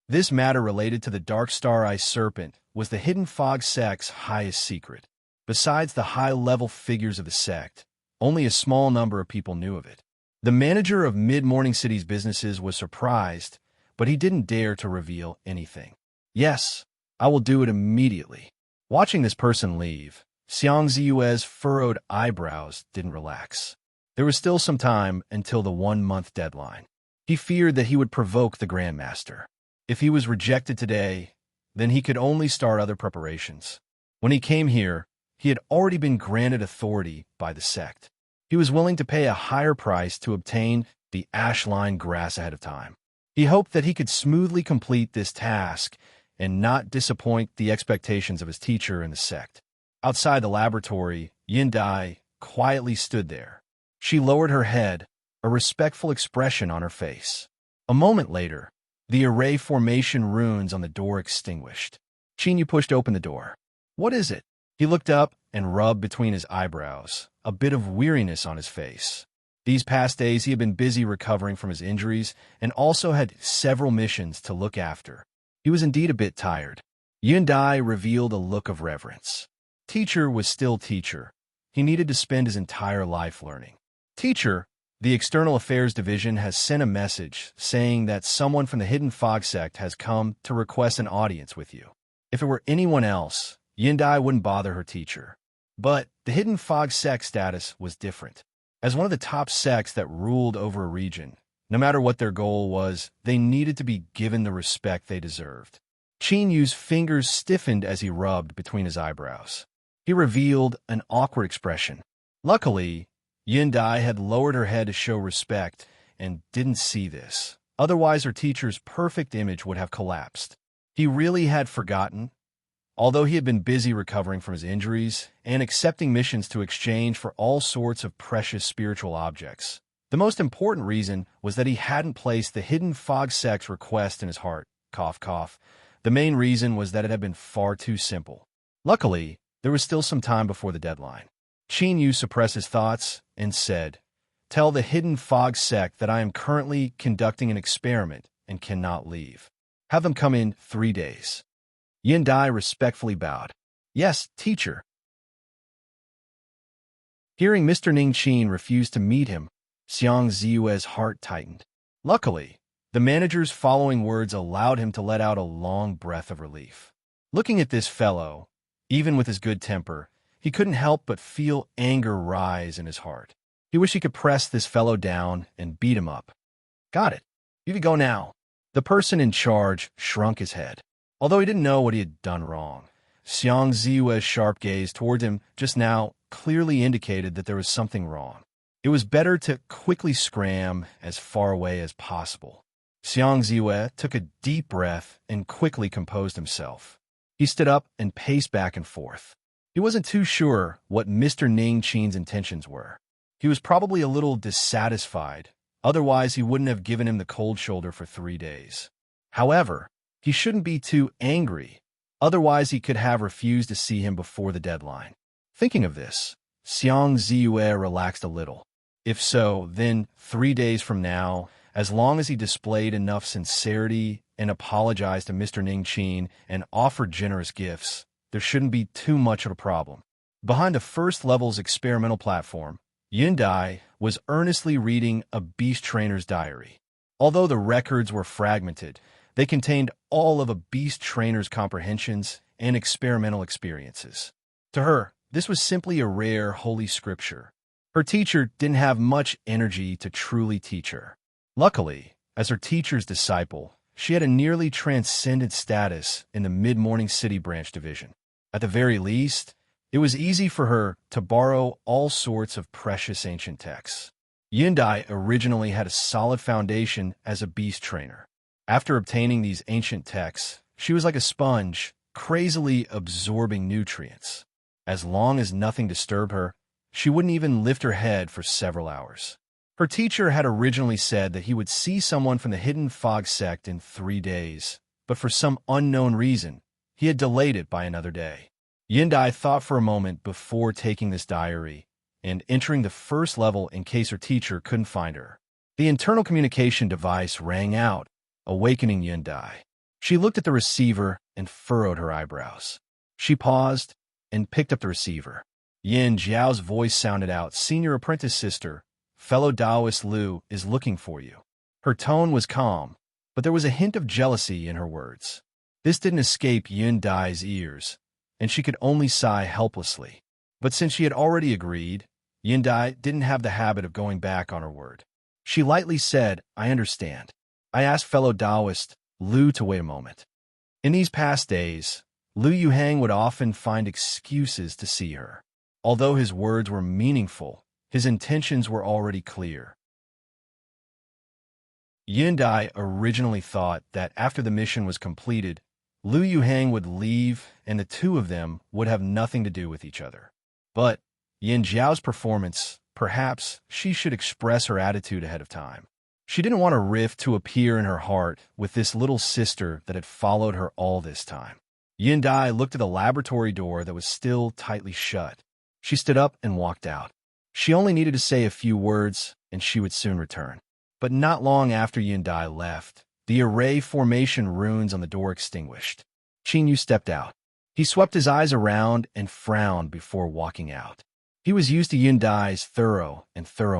This matter related to the Dark Star Eye Serpent was the Hidden Fog sect's highest secret. Besides the high-level figures of the sect, only a small number of people knew of it. The manager of Mid-Morning City's businesses was surprised, but he didn't dare to reveal anything. Yes, I will do it immediately. Watching this person leave, Xiang Ziyue's furrowed eyebrows didn't relax. There was still some time until the 1-month deadline. He feared that he would provoke the Grandmaster. If he was rejected today, then he could only start other preparations. When he came here, he had already been granted authority by the sect. He was willing to pay a higher price to obtain the ash-lined grass ahead of time. He hoped that he could smoothly complete this task and not disappoint the expectations of his teacher and the sect. Outside the laboratory, Yin Dai quietly stood there. She lowered her head, a respectful expression on her face. A moment later, the array formation runes on the door extinguished. Qin Yu pushed open the door. What is it? He looked up and rubbed between his eyebrows, a bit of weariness on his face. These past days he had been busy recovering from his injuries and also had several missions to look after. He was indeed a bit tired. Yin Dai revealed a look of reverence. Teacher was still teacher. He needed to spend his entire life learning. Teacher, the External Affairs Division has sent a message saying that someone from the Hidden Fog sect has come to request an audience with you. If it were anyone else, Yin Dai wouldn't bother her teacher. But the Hidden Fog sect status was different. As one of the top sects that ruled over a region, no matter what their goal was, they needed to be given the respect they deserved. Qin Yu's fingers stiffened as he rubbed between his eyebrows. He revealed an awkward expression. Luckily, Yin Dai had lowered her head to show respect and didn't see this. Otherwise, her teacher's perfect image would have collapsed. He really had forgotten. Although he had been busy recovering from his injuries and accepting missions to exchange for all sorts of precious spiritual objects, the most important reason was that he hadn't placed the Hidden Fog sect's request in his heart. Cough, cough. The main reason was that it had been far too simple. Luckily, there was still some time before the deadline. Qin Yu suppressed his thoughts and said, Tell the Hidden Fog sect that I am currently conducting an experiment and cannot leave. Have them come in 3 days. Yin Dai respectfully bowed. Yes, teacher. Hearing Mr. Ningqin refuse to meet him, Xiang Ziyue's heart tightened. Luckily, the manager's following words allowed him to let out a long breath of relief. Looking at this fellow, even with his good temper, he couldn't help but feel anger rise in his heart. He wished he could press this fellow down and beat him up. Got it. You can go now. The person in charge shrunk his head. Although he didn't know what he had done wrong, Xiang Ziyue's sharp gaze toward him just now clearly indicated that there was something wrong. It was better to quickly scram as far away as possible. Xiang Ziyue took a deep breath and quickly composed himself. He stood up and paced back and forth. He wasn't too sure what Mr. Ningqin's intentions were. He was probably a little dissatisfied, otherwise he wouldn't have given him the cold shoulder for 3 days. However, he shouldn't be too angry. Otherwise, he could have refused to see him before the deadline. Thinking of this, Xiang Ziyue relaxed a little. If so, then 3 days from now, as long as he displayed enough sincerity and apologized to Mr. Ningqin and offered generous gifts, there shouldn't be too much of a problem. Behind the first level's experimental platform, Yundai was earnestly reading a beast trainer's diary. Although the records were fragmented, they contained all of a beast trainer's comprehensions and experimental experiences. To her, this was simply a rare holy scripture. Her teacher didn't have much energy to truly teach her. Luckily, as her teacher's disciple, she had a nearly transcendent status in the mid-morning city branch division. At the very least, it was easy for her to borrow all sorts of precious ancient texts. Yundai originally had a solid foundation as a beast trainer. After obtaining these ancient texts, she was like a sponge, crazily absorbing nutrients. As long as nothing disturbed her, she wouldn't even lift her head for several hours. Her teacher had originally said that he would see someone from the Hidden Fog sect in 3 days, but for some unknown reason, he had delayed it by another day. Yundai thought for a moment before taking this diary and entering the first level in case her teacher couldn't find her. The internal communication device rang out, awakening Yundai. She looked at the receiver and furrowed her eyebrows. She paused and picked up the receiver. Yin Jiao's voice sounded out, "Senior apprentice sister, fellow Taoist Liu is looking for you." Her tone was calm, but there was a hint of jealousy in her words. This didn't escape Yundai's ears, and she could only sigh helplessly. But since she had already agreed, Yundai didn't have the habit of going back on her word. She lightly said, "I understand. I asked fellow Taoist Liu to wait a moment." In these past days, Liu Yuhang would often find excuses to see her. Although his words were meaningful, his intentions were already clear. Yundai originally thought that after the mission was completed, Liu Yuhang would leave and the two of them would have nothing to do with each other. But Yin Jiao's performance, perhaps she should express her attitude ahead of time. She didn't want a rift to appear in her heart with this little sister that had followed her all this time. Yundai looked at the laboratory door that was still tightly shut. She stood up and walked out. She only needed to say a few words, and she would soon return. But not long after Yundai left, the array formation runes on the door extinguished. Qin Yu stepped out. He swept his eyes around and frowned before walking out. He was used to Yundai's thorough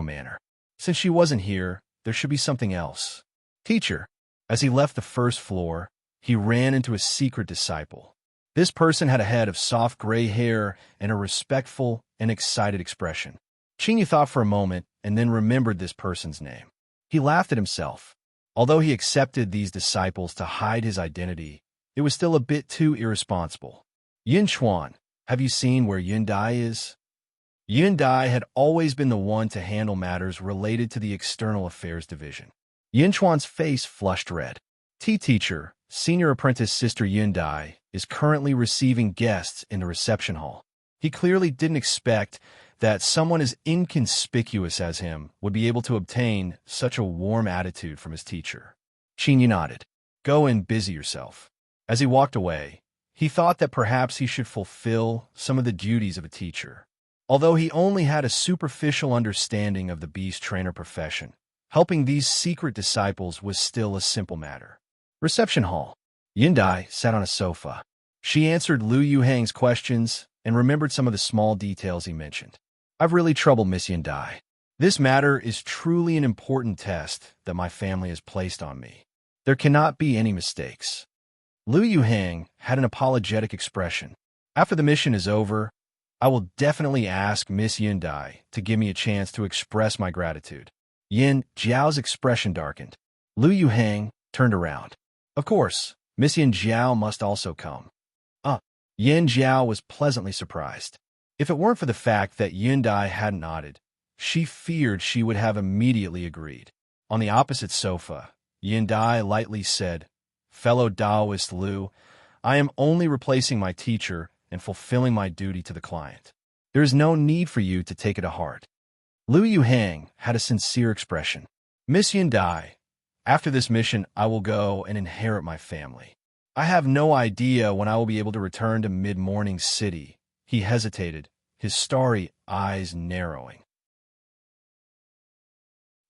manner. Since she wasn't here, there should be something else. "Teacher." As he left the first floor, he ran into his secret disciple. This person had a head of soft gray hair and a respectful and excited expression. Qin Yu thought for a moment and then remembered this person's name. He laughed at himself. Although he accepted these disciples to hide his identity, it was still a bit too irresponsible. "Yin Chuan, have you seen where Yundai is?" Yundai had always been the one to handle matters related to the External Affairs Division. Yin Chuan's face flushed red. "Teacher, Senior Apprentice Sister Yundai is currently receiving guests in the reception hall." He clearly didn't expect that someone as inconspicuous as him would be able to obtain such a warm attitude from his teacher. Qin Yu nodded. "Go and busy yourself." As he walked away, he thought that perhaps he should fulfill some of the duties of a teacher. Although he only had a superficial understanding of the beast trainer profession, helping these secret disciples was still a simple matter. Reception hall. Yundai sat on a sofa. She answered Liu Yuhang's questions and remembered some of the small details he mentioned. "I've really troubled Miss Yundai. This matter is truly an important test that my family has placed on me. There cannot be any mistakes." Liu Yuhang had an apologetic expression. "After the mission is over, I will definitely ask Miss Yundai to give me a chance to express my gratitude." Yin Jiao's expression darkened. Liu Yuhang turned around. "Of course, Miss Yin Jiao must also come." Yin Jiao was pleasantly surprised. If it weren't for the fact that Yundai hadn't nodded, she feared she would have immediately agreed. On the opposite sofa, Yundai lightly said, "Fellow Taoist Liu, I am only replacing my teacher and fulfilling my duty to the client. There is no need for you to take it to heart." Liu Yuhang had a sincere expression. "Miss Yundai, after this mission I will go and inherit my family. I have no idea when I will be able to return to mid-morning city. He hesitated, his starry eyes narrowing.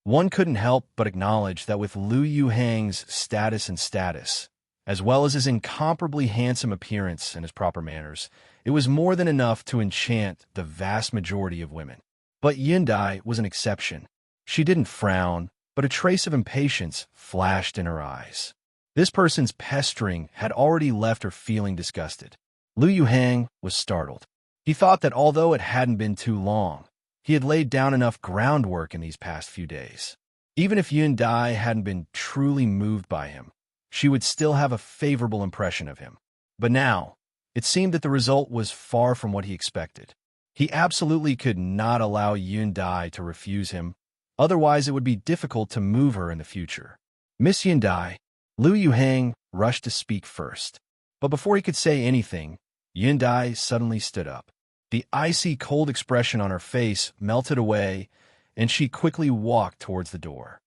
One couldn't help but acknowledge that with Liu Yuhang's status, as well as his incomparably handsome appearance and his proper manners, it was more than enough to enchant the vast majority of women. But Yundai was an exception. She didn't frown, but a trace of impatience flashed in her eyes. This person's pestering had already left her feeling disgusted. Liu Yuhang was startled. He thought that although it hadn't been too long, he had laid down enough groundwork in these past few days. Even if Yundai hadn't been truly moved by him, she would still have a favorable impression of him. But now, it seemed that the result was far from what he expected. He absolutely could not allow Yundai to refuse him, otherwise it would be difficult to move her in the future. Miss Yundai, Liu Yuhang rushed to speak first. But before he could say anything, Yundai suddenly stood up. The icy cold expression on her face melted away, and she quickly walked towards the door.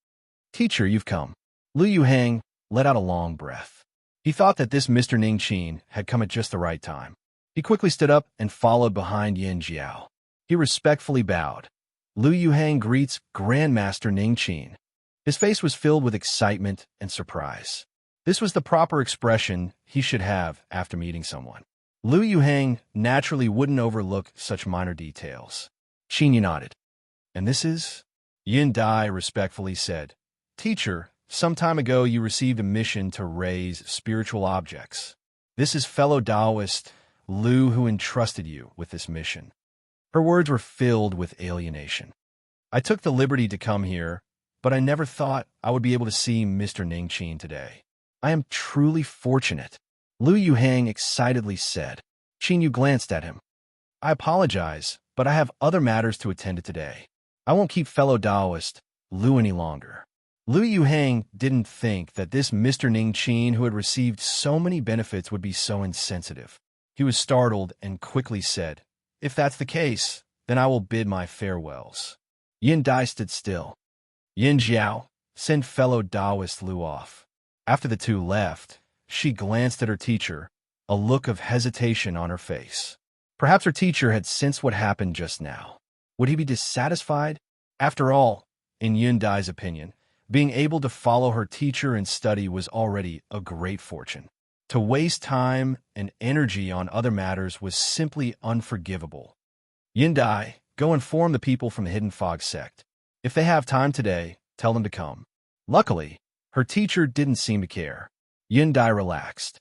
"Teacher, you've come." Liu Yuhang let out a long breath. He thought that this Mr. Ningqin had come at just the right time. He quickly stood up and followed behind Yin Jiao. He respectfully bowed. Liu Yuhang greets Grandmaster Ningqin. His face was filled with excitement and surprise. This was the proper expression he should have after meeting someone. Liu Yuhang naturally wouldn't overlook such minor details. Qin nodded. "And this is?" Yin Dai respectfully said, "Teacher, some time ago you received a mission to raise spiritual objects. This is fellow Taoist Liu who entrusted you with this mission." Her words were filled with alienation. "I took the liberty to come here, but I never thought I would be able to see Mr. Ningqin today. I am truly fortunate," Liu Yuhang excitedly said. Qin Yu glanced at him. "I apologize, but I have other matters to attend to today. I won't keep fellow Taoist Liu any longer." Liu Yuhang didn't think that this Mr. Ningqin who had received so many benefits would be so insensitive. He was startled and quickly said, "If that's the case, then I will bid my farewells." Yin Dai stood still. "Yin Jiao, send fellow Taoist Liu off." After the two left, she glanced at her teacher, a look of hesitation on her face. Perhaps her teacher had sensed what happened just now. Would he be dissatisfied? After all, in Yin Dai's opinion, being able to follow her teacher and study was already a great fortune. To waste time and energy on other matters was simply unforgivable. "Yin Dai, go inform the people from the Hidden Fog sect. If they have time today, tell them to come." Luckily, her teacher didn't seem to care. Yin Dai relaxed.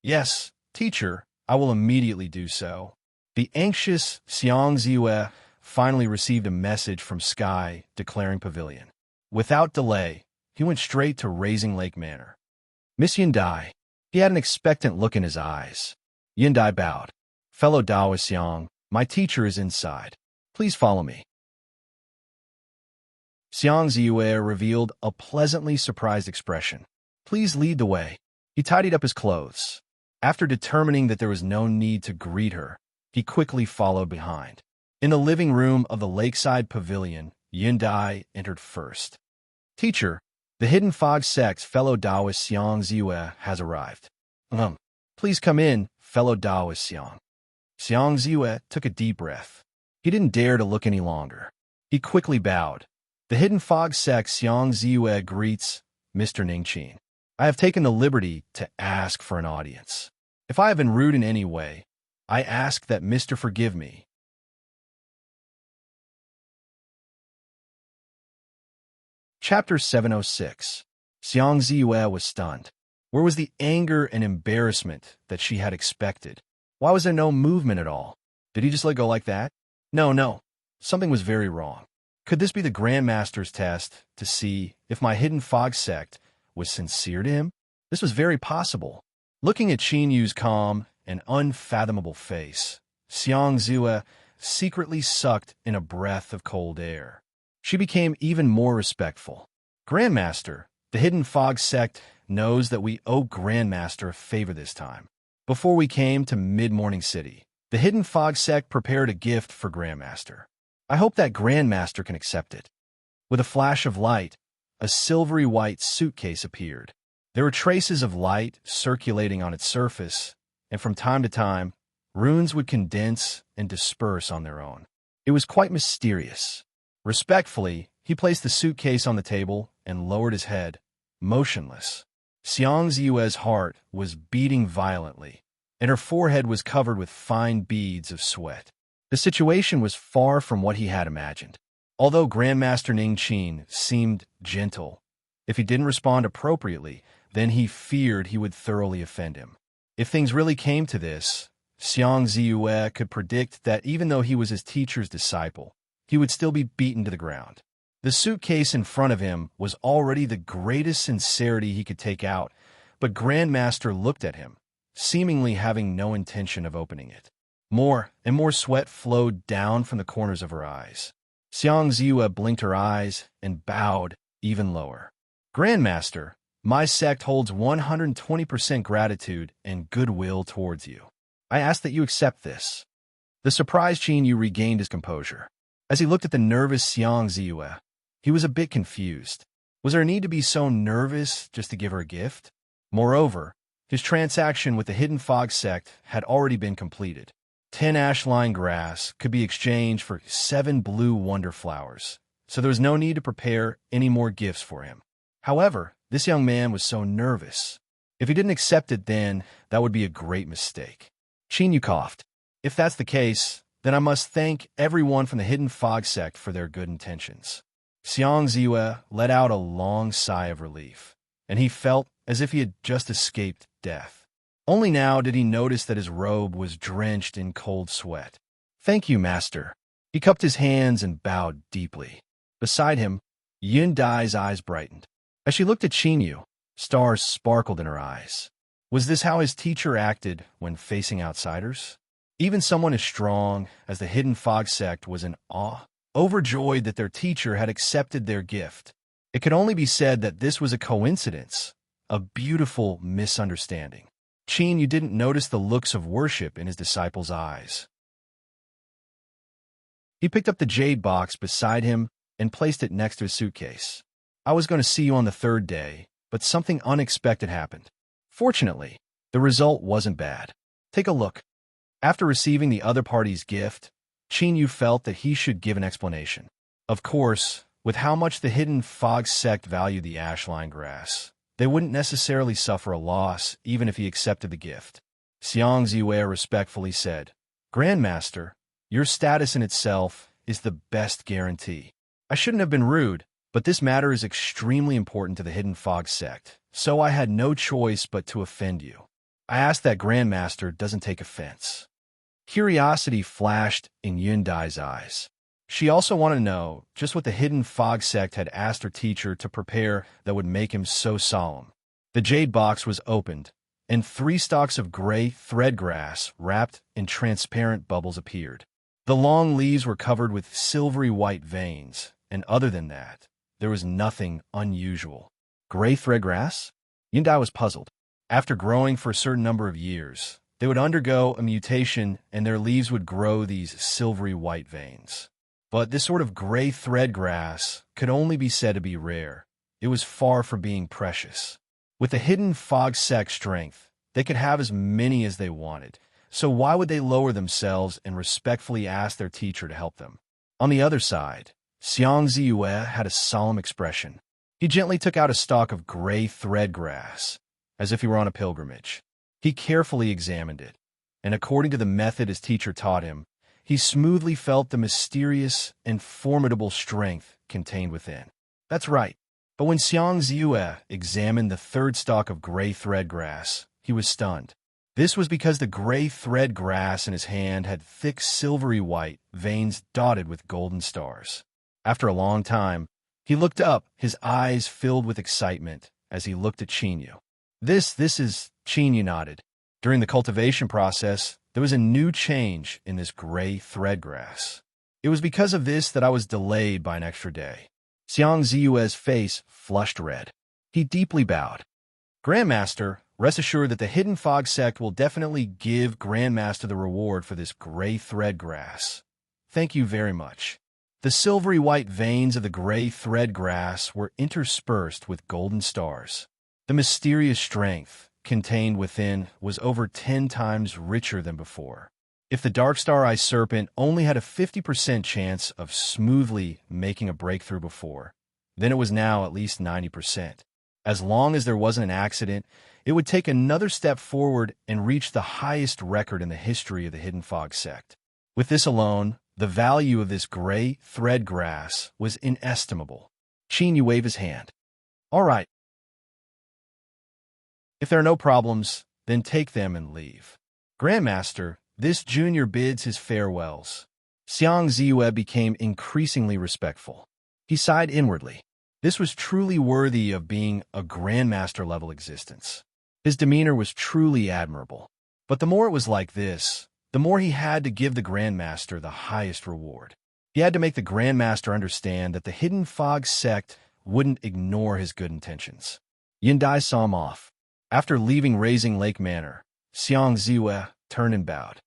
"Yes, teacher, I will immediately do so." The anxious Xiang Ziwe finally received a message from Sky declaring pavilion. Without delay, he went straight to Raising Lake Manor. "Miss Yin Dai." He had an expectant look in his eyes. Yin Dai bowed. "Fellow Taoist Xiang, my teacher is inside. Please follow me." Xiang Ziwe revealed a pleasantly surprised expression. "Please lead the way." He tidied up his clothes. After determining that there was no need to greet her, he quickly followed behind. In the living room of the lakeside pavilion, Yin Dai entered first. "Teacher, the Hidden Fog sect's fellow Taoist Xiang Ziwe has arrived." Please come in, fellow Taoist Xiang." Xiang Ziwe took a deep breath. He didn't dare to look any longer. He quickly bowed. "The Hidden Fog sect Xiang Ziwe greets Mr. Ningqin. I have taken the liberty to ask for an audience. If I have been rude in any way, I ask that Mr. forgive me." Chapter 706. Xiang Ziwe was stunned. Where was the anger and embarrassment that she had expected? Why was there no movement at all? Did he just let go like that? No. Something was very wrong. Could this be the Grandmaster's test to see if my Hidden Fog sect was sincere to him? This was very possible. Looking at Qin Yu's calm and unfathomable face, Xiang Ziwe secretly sucked in a breath of cold air. She became even more respectful. "Grandmaster, the Hidden Fog sect knows that we owe Grandmaster a favor this time. Before we came to Mid-Morning City, the Hidden Fog sect prepared a gift for Grandmaster. I hope that Grandmaster can accept it." With a flash of light, a silvery white suitcase appeared. There were traces of light circulating on its surface, and from time to time, runes would condense and disperse on their own. It was quite mysterious. Respectfully, he placed the suitcase on the table and lowered his head, motionless. Xiang Ziyue's heart was beating violently, and her forehead was covered with fine beads of sweat. The situation was far from what he had imagined. Although Grandmaster Ning Qin seemed gentle, if he didn't respond appropriately, then he feared he would thoroughly offend him. If things really came to this, Xiang Ziyue could predict that even though he was his teacher's disciple, he would still be beaten to the ground. The suitcase in front of him was already the greatest sincerity he could take out, but Grandmaster looked at him, seemingly having no intention of opening it. More and more sweat flowed down from the corners of her eyes. Xiang Ziyue blinked her eyes and bowed even lower. Grandmaster, my sect holds 120% gratitude and goodwill towards you. I ask that you accept this. The surprised Qin Yu regained his composure. As he looked at the nervous Xiang Ziyue, he was a bit confused. Was there a need to be so nervous just to give her a gift? Moreover, his transaction with the Hidden Fog sect had already been completed. 10 ashline grass could be exchanged for 7 blue wonder flowers, so there was no need to prepare any more gifts for him. However, this young man was so nervous. If he didn't accept it then, that would be a great mistake. Qin Yu coughed. If that's the case, then I must thank everyone from the Hidden Fog sect for their good intentions. Xiang Ziyue let out a long sigh of relief, and he felt as if he had just escaped death. Only now did he notice that his robe was drenched in cold sweat. Thank you, master. He cupped his hands and bowed deeply. Beside him, Yun Dai's eyes brightened. As she looked at Qin Yu, stars sparkled in her eyes. Was this how his teacher acted when facing outsiders? Even someone as strong as the Hidden Fog sect was in awe, overjoyed that their teacher had accepted their gift. It could only be said that this was a coincidence, a beautiful misunderstanding. Qin Yu didn't notice the looks of worship in his disciple's eyes. He picked up the jade box beside him and placed it next to his suitcase. I was going to see you on the 3rd day, but something unexpected happened. Fortunately, the result wasn't bad. Take a look. After receiving the other party's gift, Qin Yu felt that he should give an explanation. Of course, with how much the Hidden Fog sect valued the ashline grass, they wouldn't necessarily suffer a loss even if he accepted the gift. Xiang Ziyue respectfully said, Grandmaster, your status in itself is the best guarantee. I shouldn't have been rude, but this matter is extremely important to the Hidden Fog sect, so I had no choice but to offend you. I ask that Grandmaster doesn't take offense. Curiosity flashed in Yun Dai's eyes. She also wanted to know just what the Hidden Fog sect had asked her teacher to prepare that would make him so solemn. The jade box was opened, and 3 stalks of gray thread grass wrapped in transparent bubbles appeared. The long leaves were covered with silvery white veins, and other than that, there was nothing unusual. Gray thread grass? Yun Dai was puzzled. After growing for a certain number of years, they would undergo a mutation and their leaves would grow these silvery white veins. But this sort of gray thread grass could only be said to be rare. It was far from being precious. With the Hidden Fog sect strength, they could have as many as they wanted, so why would they lower themselves and respectfully ask their teacher to help them? On the other side, Xiang Ziyue had a solemn expression. He gently took out a stalk of gray thread grass, as if he were on a pilgrimage. He carefully examined it, and according to the method his teacher taught him, he smoothly felt the mysterious and formidable strength contained within. That's right. But when Xiang Ziyue examined the 3rd stalk of gray thread grass, he was stunned. This was because the gray thread grass in his hand had thick silvery white veins dotted with golden stars. After a long time, he looked up, his eyes filled with excitement as he looked at Qin Yu. This is, Qin Yu nodded. During the cultivation process, there was a new change in this gray thread grass. It was because of this that I was delayed by an extra day. Xiang Ziyue's face flushed red. He deeply bowed. Grandmaster, rest assured that the Hidden Fog sect will definitely give Grandmaster the reward for this gray thread grass. Thank you very much. The silvery white veins of the gray thread grass were interspersed with golden stars. The mysterious strength contained within was over 10 times richer than before. If the dark star-eyed serpent only had a 50% chance of smoothly making a breakthrough before, then it was now at least 90%. As long as there wasn't an accident, it would take another step forward and reach the highest record in the history of the Hidden Fog sect. With this alone, the value of this gray thread grass was inestimable. Qin Yu waved his hand. All right. If there are no problems, then take them and leave. Grandmaster, this junior bids his farewells. Xiang Ziyue became increasingly respectful. He sighed inwardly. This was truly worthy of being a grandmaster-level existence. His demeanor was truly admirable. But the more it was like this, the more he had to give the grandmaster the highest reward. He had to make the grandmaster understand that the Hidden Fog sect wouldn't ignore his good intentions. Yin Dai saw him off. After leaving Raising Lake Manor, Xiang Ziyue turned and bowed.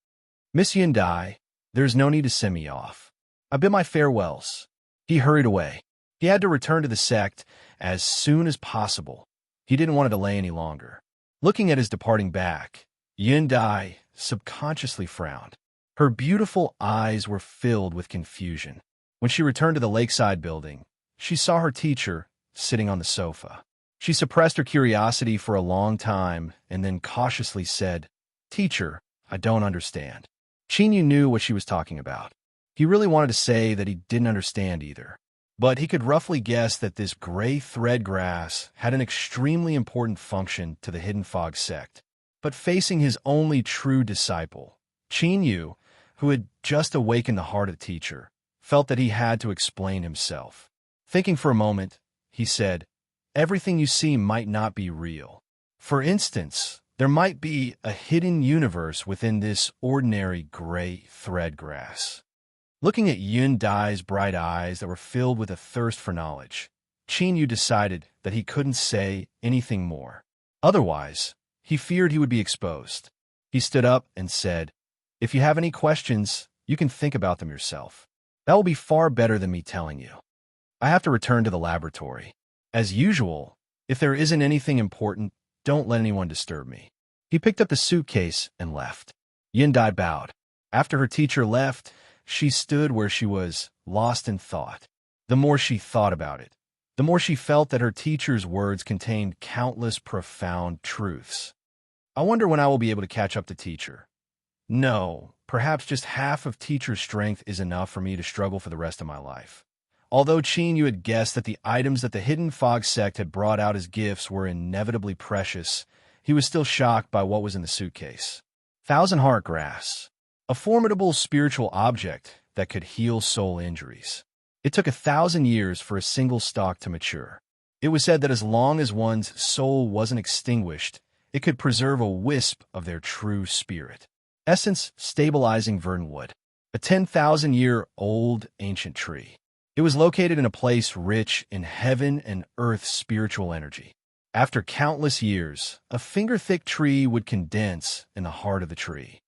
Miss Yin Dai, there's no need to send me off. I bid my farewells. He hurried away. He had to return to the sect as soon as possible. He didn't want to delay any longer. Looking at his departing back, Yin Dai subconsciously frowned. Her beautiful eyes were filled with confusion. When she returned to the lakeside building, she saw her teacher sitting on the sofa. She suppressed her curiosity for a long time and then cautiously said, "Teacher, I don't understand." Qin Yu knew what she was talking about. He really wanted to say that he didn't understand either. But he could roughly guess that this gray thread grass had an extremely important function to the Hidden Fog sect. But facing his only true disciple, Qin Yu, who had just awakened the heart of the teacher, felt that he had to explain himself. Thinking for a moment, he said, "Everything you see might not be real. For instance, there might be a hidden universe within this ordinary gray thread grass." Looking at Yun Dai's bright eyes that were filled with a thirst for knowledge, Qin Yu decided that he couldn't say anything more. Otherwise, he feared he would be exposed. He stood up and said, "If you have any questions, you can think about them yourself. That will be far better than me telling you. I have to return to the laboratory. As usual, if there isn't anything important, don't let anyone disturb me." He picked up the suitcase and left. Yin Dai bowed. After her teacher left, she stood where she was, lost in thought. The more she thought about it, the more she felt that her teacher's words contained countless profound truths. I wonder when I will be able to catch up to teacher. No, perhaps just half of teacher's strength is enough for me to struggle for the rest of my life. Although Qin Yu had guessed that the items that the Hidden Fog sect had brought out as gifts were inevitably precious, he was still shocked by what was in the suitcase. Thousand Heart Grass, a formidable spiritual object that could heal soul injuries. It took 1,000 years for a single stalk to mature. It was said that as long as one's soul wasn't extinguished, it could preserve a wisp of their true spirit. Essence Stabilizing Verdantwood, a 10,000-year-old ancient tree. It was located in a place rich in heaven and earth spiritual energy. After countless years, a finger-thick tree would condense in the heart of the tree.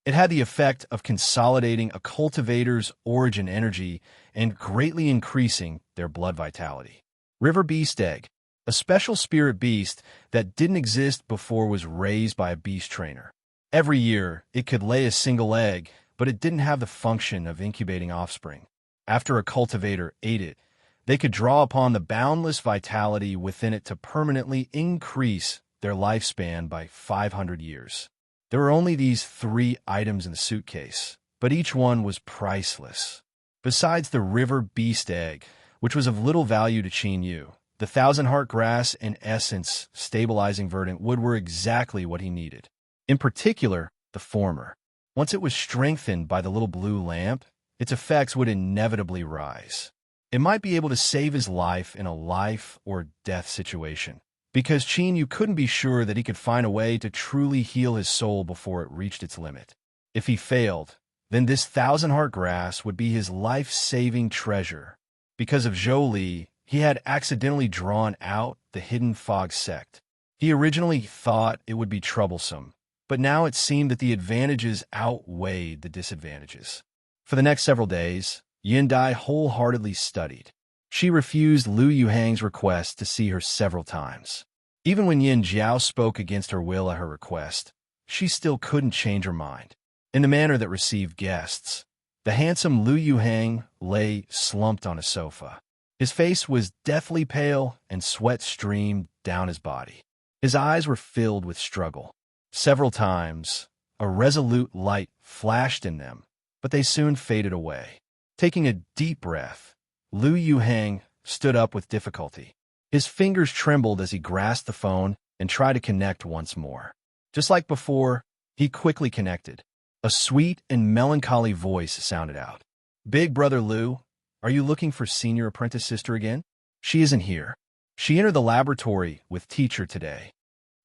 It had the effect of consolidating a cultivator's origin energy and greatly increasing their blood vitality. River Beast Egg, a special spirit beast that didn't exist before, was raised by a beast trainer. Every year, it could lay a single egg, but it didn't have the function of incubating offspring. After a cultivator ate it, they could draw upon the boundless vitality within it to permanently increase their lifespan by 500 years. There were only these 3 items in the suitcase, but each one was priceless. Besides the river beast egg, which was of little value to Qin Yu, the Thousand Heart Grass and Essence Stabilizing Verdant Wood were exactly what he needed. In particular, the former. Once it was strengthened by the little blue lamp, its effects would inevitably rise. It might be able to save his life in a life or death situation, because Qin Yu couldn't be sure that he could find a way to truly heal his soul before it reached its limit. If he failed, then this Thousand Heart Grass would be his life-saving treasure. Because of Zhou Li, he had accidentally drawn out the Hidden Fog sect. He originally thought it would be troublesome, but now it seemed that the advantages outweighed the disadvantages. For the next several days, Yin Dai wholeheartedly studied. She refused Lu Yuhang's request to see her several times. Even when Yin Jiao spoke against her will at her request, she still couldn't change her mind. In the manner that received guests, the handsome Lu Yuhang lay slumped on a sofa. His face was deathly pale and sweat streamed down his body. His eyes were filled with struggle. Several times, a resolute light flashed in them, but they soon faded away. Taking a deep breath, Lu Yuhang stood up with difficulty. His fingers trembled as he grasped the phone and tried to connect once more. Just like before, he quickly connected. A sweet and melancholy voice sounded out. "Big brother Lu, are you looking for senior apprentice sister again? She isn't here. She entered the laboratory with teacher today."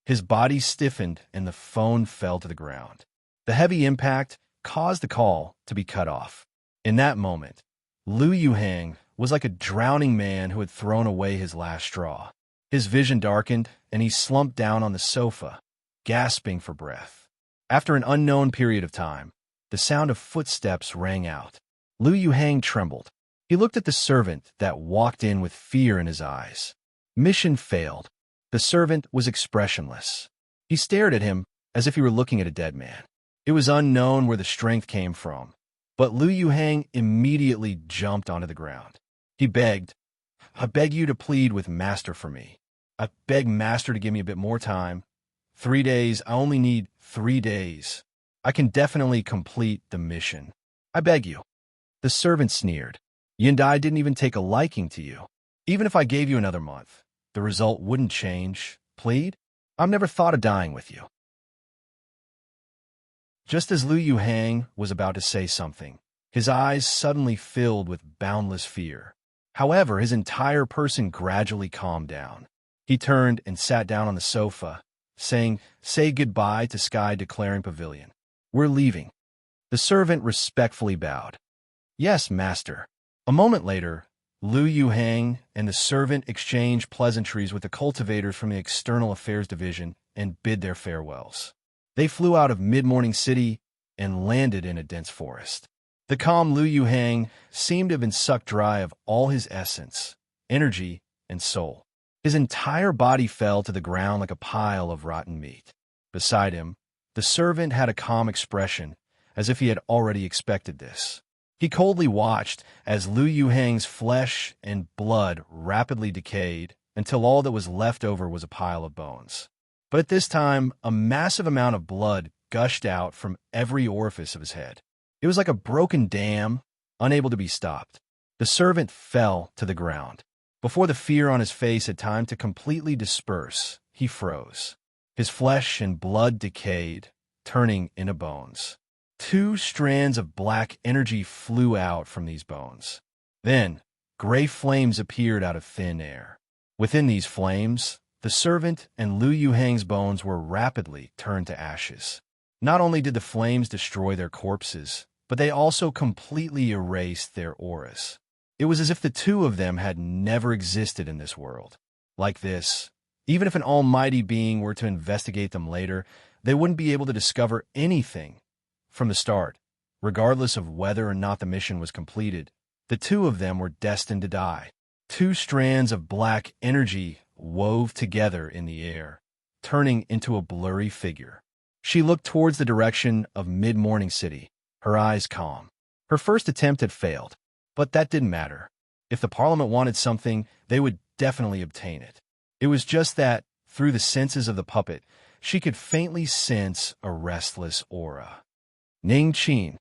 His body stiffened and the phone fell to the ground. The heavy impact caused the call to be cut off. In that moment, Lu Yuhang was like a drowning man who had thrown away his last straw. His vision darkened, and he slumped down on the sofa, gasping for breath. After an unknown period of time, the sound of footsteps rang out. Lu Yuhang trembled. He looked at the servant that walked in with fear in his eyes. Mission failed. The servant was expressionless. He stared at him as if he were looking at a dead man. It was unknown where the strength came from, but Lu Yuhang immediately jumped onto the ground. He begged, "I beg you to plead with Master for me. I beg Master to give me a bit more time. 3 days, I only need 3 days. I can definitely complete the mission. I beg you." The servant sneered. "Yindai didn't even take a liking to you. Even if I gave you another month, the result wouldn't change. Plead? I've never thought of dying with you." Just as Lu Yuhang was about to say something, his eyes suddenly filled with boundless fear. However, his entire person gradually calmed down. He turned and sat down on the sofa, saying, "Say goodbye to Sky Declaring Pavilion. We're leaving." The servant respectfully bowed. "Yes, master." A moment later, Lu Yuhang and the servant exchanged pleasantries with the cultivators from the External Affairs Division and bid their farewells. They flew out of Mid-Morning City and landed in a dense forest. The calm Lu Yuhang seemed to have been sucked dry of all his essence, energy, and soul. His entire body fell to the ground like a pile of rotten meat. Beside him, the servant had a calm expression, as if he had already expected this. He coldly watched as Lu Yuhang's flesh and blood rapidly decayed until all that was left over was a pile of bones. But at this time, a massive amount of blood gushed out from every orifice of his head. It was like a broken dam, unable to be stopped. The servant fell to the ground. Before the fear on his face had time to completely disperse, he froze. His flesh and blood decayed, turning into bones. 2 strands of black energy flew out from these bones. Then, gray flames appeared out of thin air. Within these flames, the servant and Lu Yuhang's bones were rapidly turned to ashes. Not only did the flames destroy their corpses, but they also completely erased their auras. It was as if the two of them had never existed in this world. Like this, even if an almighty being were to investigate them later, they wouldn't be able to discover anything from the start. Regardless of whether or not the mission was completed, the two of them were destined to die. 2 strands of black energy wove together in the air, turning into a blurry figure. She looked towards the direction of Mid-Morning City, her eyes calm. Her first attempt had failed, but that didn't matter. If the Parliament wanted something, they would definitely obtain it. It was just that, through the senses of the puppet, she could faintly sense a restless aura. Ning Qin.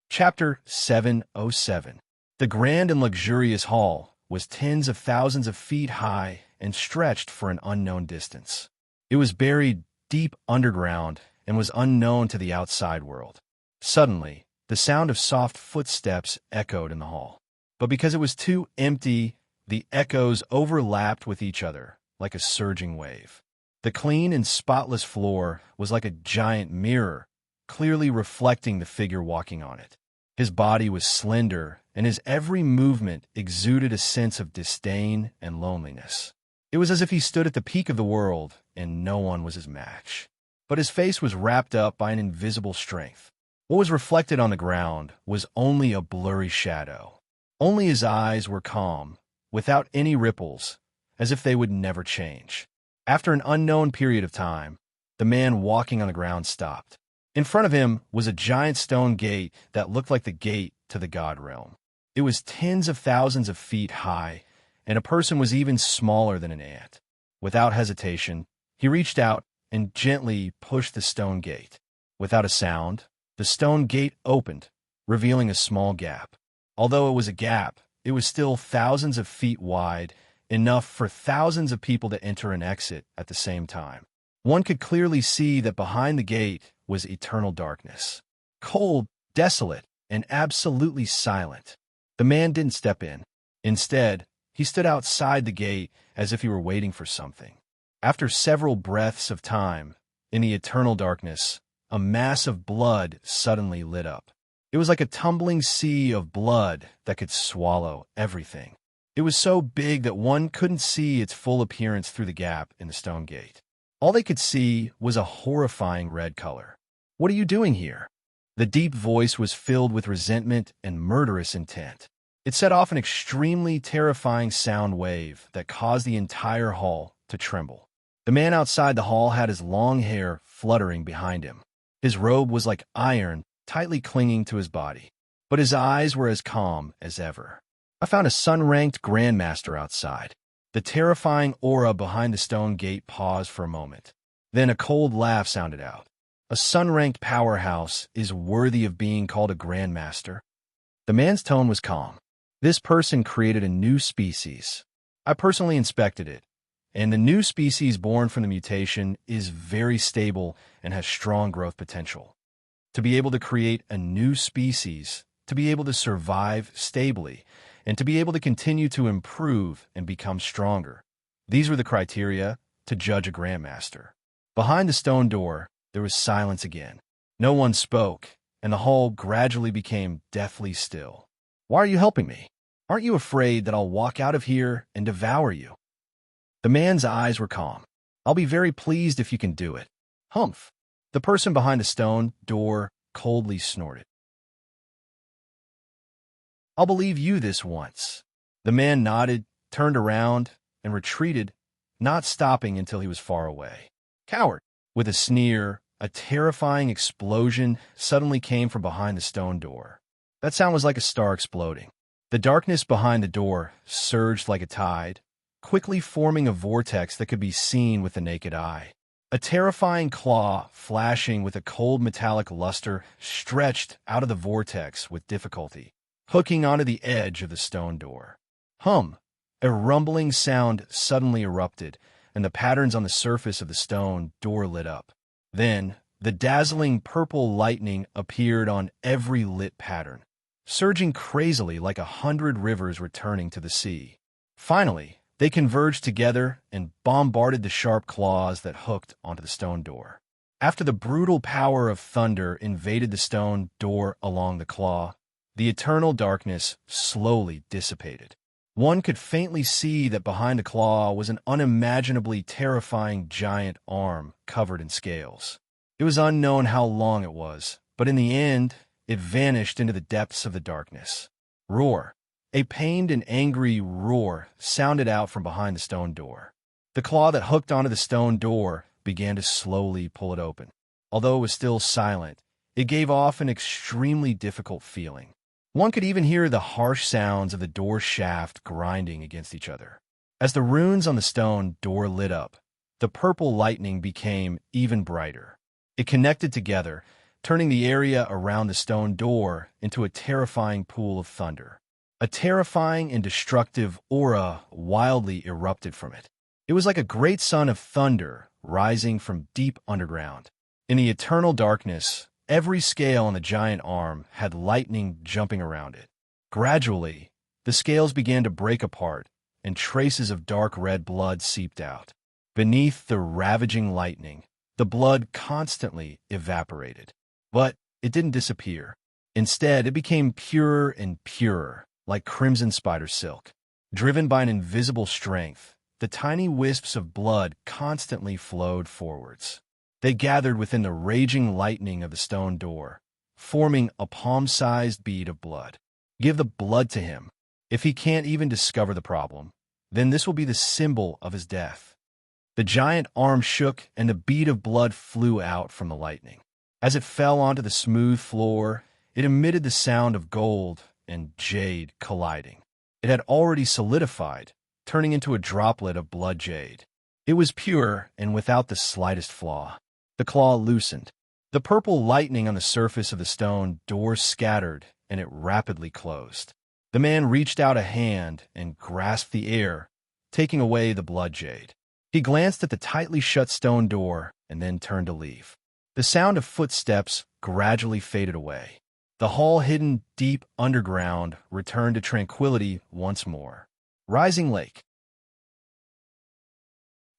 Chapter 707. The grand and luxurious hall was tens of thousands of feet high and stretched for an unknown distance. It was buried deep underground and was unknown to the outside world. Suddenly, the sound of soft footsteps echoed in the hall. But because it was too empty, the echoes overlapped with each other like a surging wave. The clean and spotless floor was like a giant mirror, clearly reflecting the figure walking on it. His body was slender, and his every movement exuded a sense of disdain and loneliness. It was as if he stood at the peak of the world, and no one was his match. But his face was wrapped up by an invisible strength. What was reflected on the ground was only a blurry shadow. Only his eyes were calm, without any ripples, as if they would never change. After an unknown period of time, the man walking on the ground stopped. In front of him was a giant stone gate that looked like the gate to the god realm. It was tens of thousands of feet high, and a person was even smaller than an ant. Without hesitation, he reached out and gently pushed the stone gate. Without a sound, the stone gate opened, revealing a small gap. Although it was a gap, it was still thousands of feet wide, enough for thousands of people to enter and exit at the same time. One could clearly see that behind the gate was eternal darkness. Cold, desolate, and absolutely silent. The man didn't step in. Instead, he stood outside the gate as if he were waiting for something. After several breaths of time, in the eternal darkness, a mass of blood suddenly lit up. It was like a tumbling sea of blood that could swallow everything. It was so big that one couldn't see its full appearance through the gap in the stone gate. All they could see was a horrifying red color. "What are you doing here?" The deep voice was filled with resentment and murderous intent. It set off an extremely terrifying sound wave that caused the entire hall to tremble. The man outside the hall had his long hair fluttering behind him. His robe was like iron, tightly clinging to his body, but his eyes were as calm as ever. I found a sun-ranked grandmaster outside. The terrifying aura behind the stone gate paused for a moment. Then a cold laugh sounded out. A sun-ranked powerhouse is worthy of being called a grandmaster. The man's tone was calm. This person created a new species. I personally inspected it, and the new species born from the mutation is very stable and has strong growth potential. To be able to create a new species, to be able to survive stably, and to be able to continue to improve and become stronger. These were the criteria to judge a grandmaster. Behind the stone door, there was silence again. No one spoke, and the hall gradually became deathly still. "Why are you helping me? Aren't you afraid that I'll walk out of here and devour you?" The man's eyes were calm. "I'll be very pleased if you can do it." "Humph." The person behind the stone door coldly snorted. "I'll believe you this once." The man nodded, turned around, and retreated, not stopping until he was far away. "Coward!" With a sneer, a terrifying explosion suddenly came from behind the stone door. That sound was like a star exploding. The darkness behind the door surged like a tide, quickly forming a vortex that could be seen with the naked eye. A terrifying claw, flashing with a cold metallic luster, stretched out of the vortex with difficulty, hooking onto the edge of the stone door. Hum! A rumbling sound suddenly erupted, and the patterns on the surface of the stone door lit up. Then, the dazzling purple lightning appeared on every lit pattern, surging crazily like 100 rivers returning to the sea. Finally, they converged together and bombarded the sharp claws that hooked onto the stone door. After the brutal power of thunder invaded the stone door along the claw, the eternal darkness slowly dissipated. One could faintly see that behind the claw was an unimaginably terrifying giant arm covered in scales. It was unknown how long it was, but in the end, it vanished into the depths of the darkness. Roar! A pained and angry roar sounded out from behind the stone door. The claw that hooked onto the stone door began to slowly pull it open. Although it was still silent, it gave off an extremely difficult feeling. One could even hear the harsh sounds of the door shaft grinding against each other. As the runes on the stone door lit up, the purple lightning became even brighter. It connected together, turning the area around the stone door into a terrifying pool of thunder. A terrifying and destructive aura wildly erupted from it. It was like a great sun of thunder rising from deep underground. In the eternal darkness, every scale on the giant arm had lightning jumping around it. Gradually, the scales began to break apart, and traces of dark red blood seeped out. Beneath the ravaging lightning, the blood constantly evaporated. But it didn't disappear. Instead, it became purer and purer, like crimson spider silk. Driven by an invisible strength, the tiny wisps of blood constantly flowed forwards. They gathered within the raging lightning of the stone door, forming a palm-sized bead of blood. Give the blood to him. If he can't even discover the problem, then this will be the symbol of his death. The giant arm shook, and a bead of blood flew out from the lightning. As it fell onto the smooth floor, it emitted the sound of gold and jade colliding. It had already solidified, turning into a droplet of blood jade. It was pure and without the slightest flaw. The claw loosened. The purple lightning on the surface of the stone door scattered, and it rapidly closed. The man reached out a hand and grasped the air, taking away the blood jade. He glanced at the tightly shut stone door and then turned to leave. The sound of footsteps gradually faded away. The hall hidden deep underground returned to tranquility once more. Rising Lake.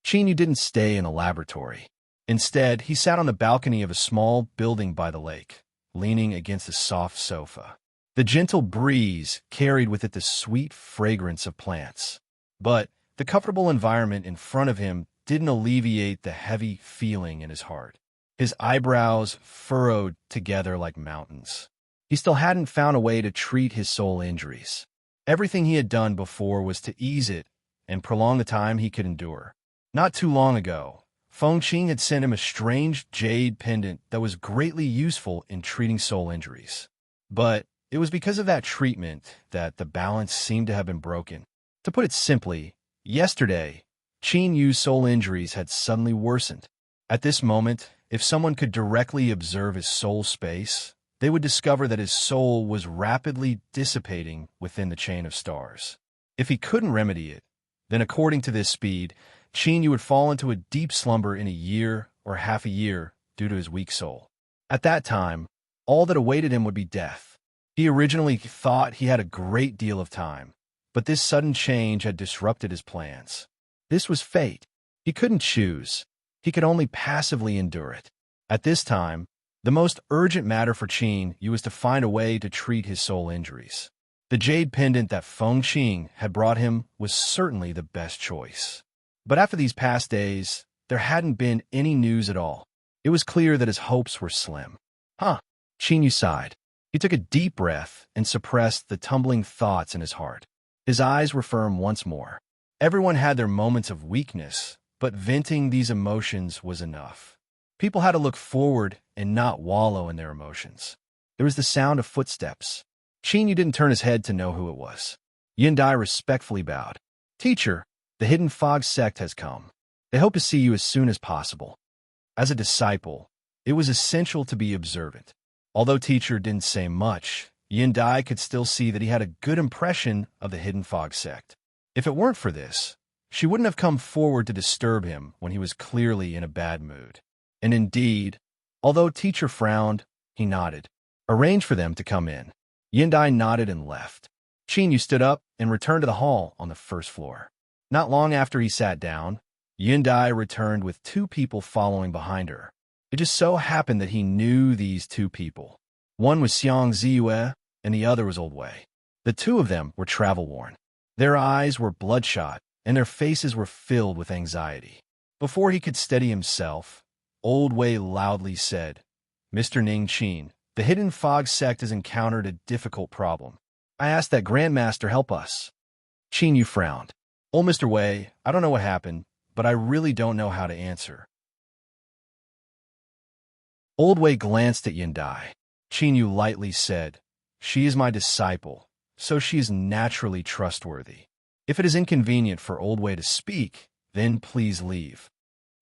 Chinyu didn't stay in a laboratory. Instead, he sat on the balcony of a small building by the lake, leaning against a soft sofa. The gentle breeze carried with it the sweet fragrance of plants. But the comfortable environment in front of him didn't alleviate the heavy feeling in his heart. His eyebrows furrowed together like mountains. He still hadn't found a way to treat his soul injuries. Everything he had done before was to ease it and prolong the time he could endure. Not too long ago, Fengqing had sent him a strange jade pendant that was greatly useful in treating soul injuries. But it was because of that treatment that the balance seemed to have been broken. To put it simply, yesterday, Qin Yu's soul injuries had suddenly worsened. At this moment, if someone could directly observe his soul space, they would discover that his soul was rapidly dissipating within the chain of stars. If he couldn't remedy it, then according to this speed, Qin Yu would fall into a deep slumber in a year or half a year due to his weak soul. At that time, all that awaited him would be death. He originally thought he had a great deal of time, but this sudden change had disrupted his plans. This was fate. He couldn't choose. He could only passively endure it. At this time, the most urgent matter for Qin Yu was to find a way to treat his soul injuries. The jade pendant that Fengqing had brought him was certainly the best choice. But after these past days, there hadn't been any news at all. It was clear that his hopes were slim. Qin Yu sighed. He took a deep breath and suppressed the tumbling thoughts in his heart. His eyes were firm once more. Everyone had their moments of weakness, but venting these emotions was enough. People had to look forward and not wallow in their emotions. There was the sound of footsteps. Qin Yu didn't turn his head to know who it was. Yindai respectfully bowed. "Teacher, the Hidden Fog sect has come. They hope to see you as soon as possible." As a disciple, it was essential to be observant. Although teacher didn't say much, Yindai could still see that he had a good impression of the Hidden Fog sect. If it weren't for this, she wouldn't have come forward to disturb him when he was clearly in a bad mood. And indeed, although teacher frowned, he nodded. Arrange for them to come in. Yindai nodded and left. Qin Yu stood up and returned to the hall on the first floor. Not long after he sat down, Yindai returned with two people following behind her. It just so happened that he knew these two people. One was Xiang Ziyue, and the other was Old Wei. The two of them were travel-worn. Their eyes were bloodshot, and their faces were filled with anxiety. Before he could steady himself, Old Wei loudly said, "Mr. Ning Qin, the Hidden Fog sect has encountered a difficult problem. I asked that Grandmaster help us." Qin Yu frowned. "Oh, Mr. Wei, I don't know what happened, but I really don't know how to answer." Old Wei glanced at Yindai. Qin Yu lightly said, "She is my disciple, so she is naturally trustworthy. If it is inconvenient for Old Wei to speak, then please leave."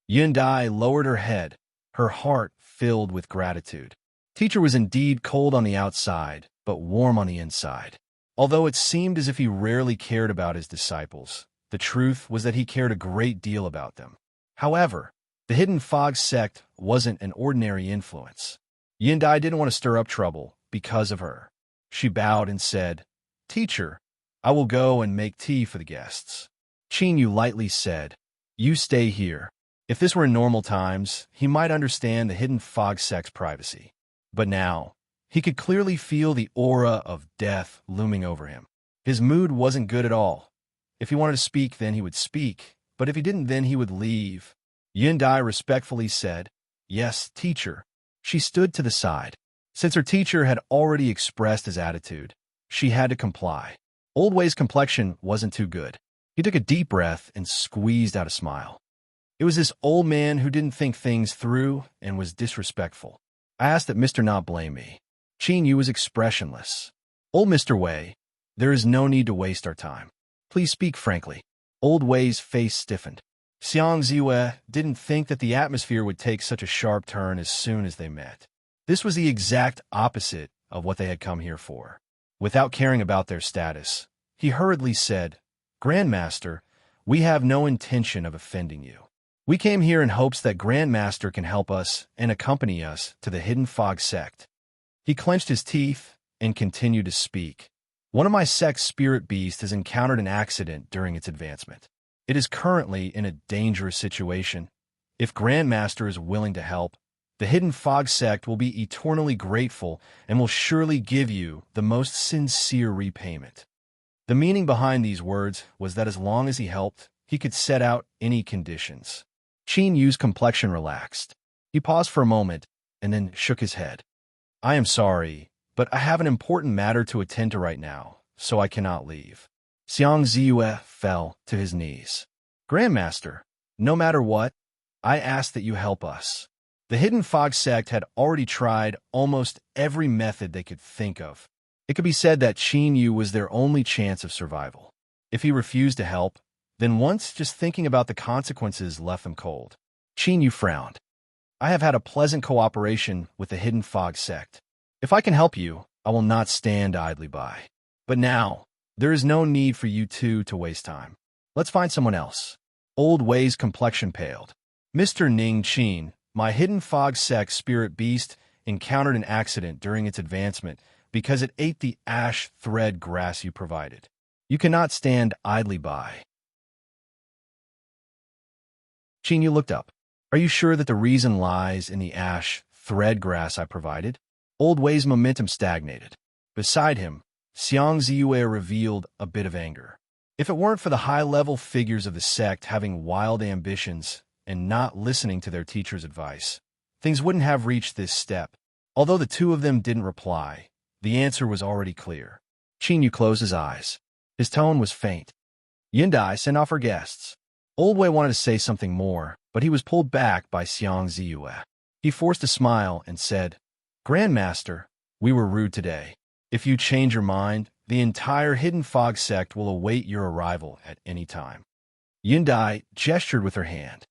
Yindai lowered her head, her heart filled with gratitude. Teacher was indeed cold on the outside, but warm on the inside. Although it seemed as if he rarely cared about his disciples, the truth was that he cared a great deal about them. However, the Hidden Fog sect wasn't an ordinary influence. Yindai didn't want to stir up trouble because of her. She bowed and said, "Teacher, I will go and make tea for the guests." Qin Yu lightly said, "You stay here." If this were in normal times, he might understand the Hidden Fog sect's privacy. But now, he could clearly feel the aura of death looming over him. His mood wasn't good at all. If he wanted to speak, then he would speak, but if he didn't, then he would leave. Yindai respectfully said, "Yes, teacher." She stood to the side. Since her teacher had already expressed his attitude, she had to comply. Old Wei's complexion wasn't too good. He took a deep breath and squeezed out a smile. It was this old man who didn't think things through and was disrespectful. I asked that Mr. not blame me. Qin Yu was expressionless. Old Mr. Wei, there is no need to waste our time. Please speak frankly. Old Wei's face stiffened. Xiang Ziwei didn't think that the atmosphere would take such a sharp turn as soon as they met. This was the exact opposite of what they had come here for. Without caring about their status, he hurriedly said, Grandmaster, we have no intention of offending you. We came here in hopes that Grandmaster can help us and accompany us to the Hidden Fog sect. He clenched his teeth and continued to speak. One of my sect's spirit beasts has encountered an accident during its advancement. It is currently in a dangerous situation. If Grandmaster is willing to help, the Hidden Fog sect will be eternally grateful and will surely give you the most sincere repayment. The meaning behind these words was that as long as he helped, he could set out any conditions. Qin Yu's complexion relaxed. He paused for a moment and then shook his head. I am sorry, but I have an important matter to attend to right now, so I cannot leave. Xiang Ziwei fell to his knees. Grandmaster, no matter what, I ask that you help us. The Hidden Fog sect had already tried almost every method they could think of. It could be said that Qin Yu was their only chance of survival. If he refused to help, then once just thinking about the consequences left them cold. Qin Yu frowned. I have had a pleasant cooperation with the Hidden Fog sect. If I can help you, I will not stand idly by. But now, there is no need for you two to waste time. Let's find someone else. Old Wei's complexion paled. Mr. Ning Qin, my Hidden Fog sect spirit beast encountered an accident during its advancement because it ate the ash thread grass you provided. You cannot stand idly by. Qin Yu looked up. Are you sure that the reason lies in the ash thread grass I provided? Old Wei's momentum stagnated. Beside him, Xiang Ziwei revealed a bit of anger. If it weren't for the high-level figures of the sect having wild ambitions and not listening to their teacher's advice, things wouldn't have reached this step. Although the two of them didn't reply, the answer was already clear. Qin Yu closed his eyes. His tone was faint. Yindai, send off her guests. Old Wei wanted to say something more, but he was pulled back by Xiang Ziwei. He forced a smile and said, Grandmaster, we were rude today. If you change your mind, the entire Hidden Fog sect will await your arrival at any time. Yindai gestured with her hand.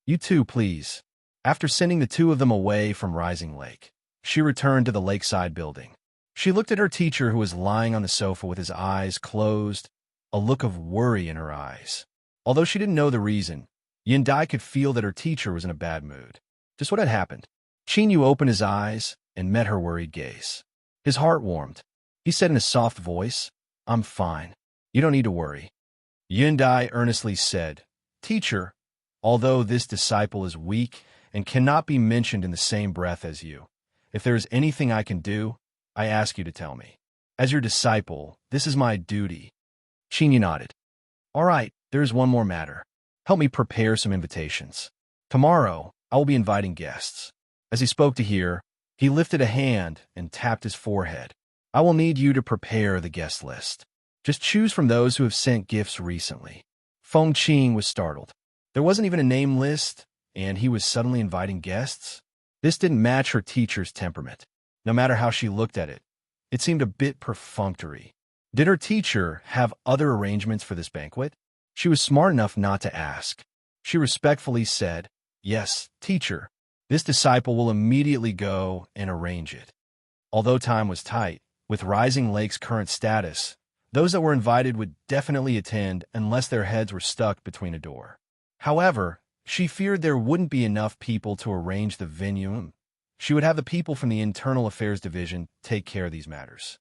You too, please. After sending the two of them away from Rising Lake, she returned to the lakeside building. She looked at her teacher who was lying on the sofa with his eyes closed, a look of worry in her eyes. Although she didn't know the reason, Yindai could feel that her teacher was in a bad mood. Just what had happened? Qin Yu opened his eyes and met her worried gaze. His heart warmed. He said in a soft voice, I'm fine. You don't need to worry. Yindai earnestly said, Teacher, although this disciple is weak and cannot be mentioned in the same breath as you, if there is anything I can do, I ask you to tell me. As your disciple, this is my duty. Qin Yu nodded. All right, there is one more matter. Help me prepare some invitations. Tomorrow, I will be inviting guests. As he spoke to her, he lifted a hand and tapped his forehead. I will need you to prepare the guest list. Just choose from those who have sent gifts recently. Feng Qing was startled. There wasn't even a name list, and he was suddenly inviting guests? This didn't match her teacher's temperament. No matter how she looked at it, it seemed a bit perfunctory. Did her teacher have other arrangements for this banquet? She was smart enough not to ask. She respectfully said, Yes, teacher. This disciple will immediately go and arrange it. Although time was tight, with Rising Lake's current status, those that were invited would definitely attend unless their heads were stuck between a door. However, she feared there wouldn't be enough people to arrange the venue. She would have the people from the Internal Affairs Division take care of these matters.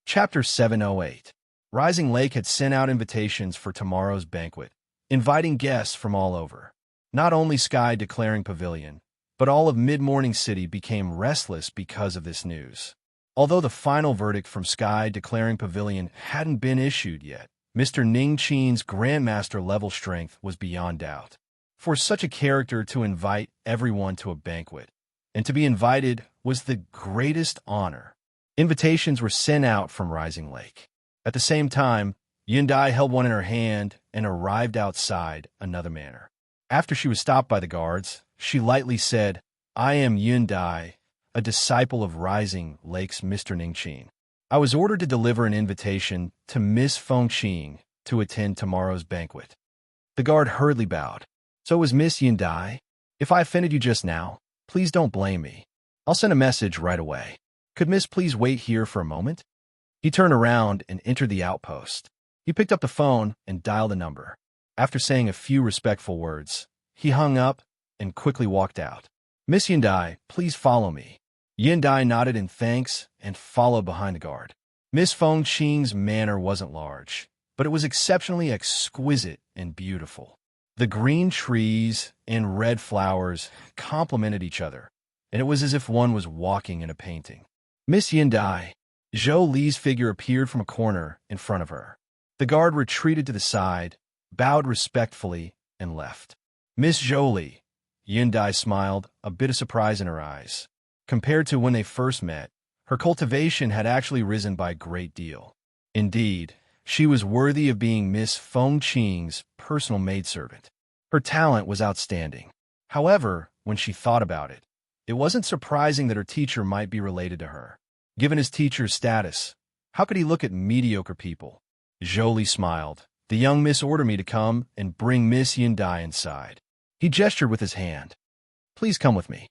Chapter 708. Rising Lake had sent out invitations for tomorrow's banquet, inviting guests from all over. Not only Sky Declaring Pavilion, but all of Mid-Morning City became restless because of this news. Although the final verdict from Sky Declaring Pavilion hadn't been issued yet, Mr. Ning Qin's Grandmaster level strength was beyond doubt. for such a character to invite everyone to a banquet, and to be invited was the greatest honor. Invitations were sent out from Rising Lake. At the same time, Yundai held one in her hand and arrived outside another manor. After she was stopped by the guards, she lightly said, "I am Yundai, a disciple of Rising Lake's Mr. Ningqin. I was ordered to deliver an invitation to Miss Fengqing to attend tomorrow's banquet." The guard hurriedly bowed. "So was Miss Yundai. If I offended you just now, please don't blame me. I'll send a message right away. Could Miss please wait here for a moment?" He turned around and entered the outpost. He picked up the phone and dialed a number. After saying a few respectful words, he hung up and quickly walked out. "Miss Yundai, please follow me." Yundai nodded in thanks and followed behind the guard. Miss Fengqing's manor wasn't large, but it was exceptionally exquisite and beautiful. The green trees and red flowers complemented each other, and it was as if one was walking in a painting. "Miss Yundai." Zhou Li's figure appeared from a corner in front of her. The guard retreated to the side, bowed respectfully, and left. "Miss Zhou Li." Yundai smiled, a bit of surprise in her eyes. Compared to when they first met, her cultivation had actually risen by a great deal. Indeed, she was worthy of being Miss Fengqing's personal maidservant. Her talent was outstanding. However, when she thought about it, it wasn't surprising that her teacher might be related to her. Given his teacher's status, how could he look at mediocre people? Zhou Li smiled. "The young miss ordered me to come and bring Miss Yundai inside." He gestured with his hand. "Please come with me."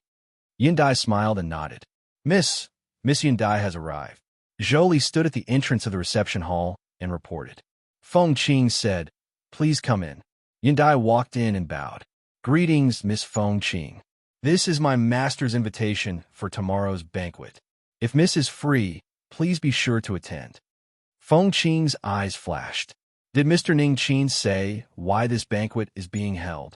Yundai smiled and nodded. Miss Yundai has arrived." Zhou Li stood at the entrance of the reception hall and reported. Fengqing said, "Please come in." Yundai walked in and bowed. "Greetings, Miss Fengqing. This is my master's invitation for tomorrow's banquet. If Miss is free, please be sure to attend." Fengqing's eyes flashed. "Did Mr. Ningqin say why this banquet is being held?"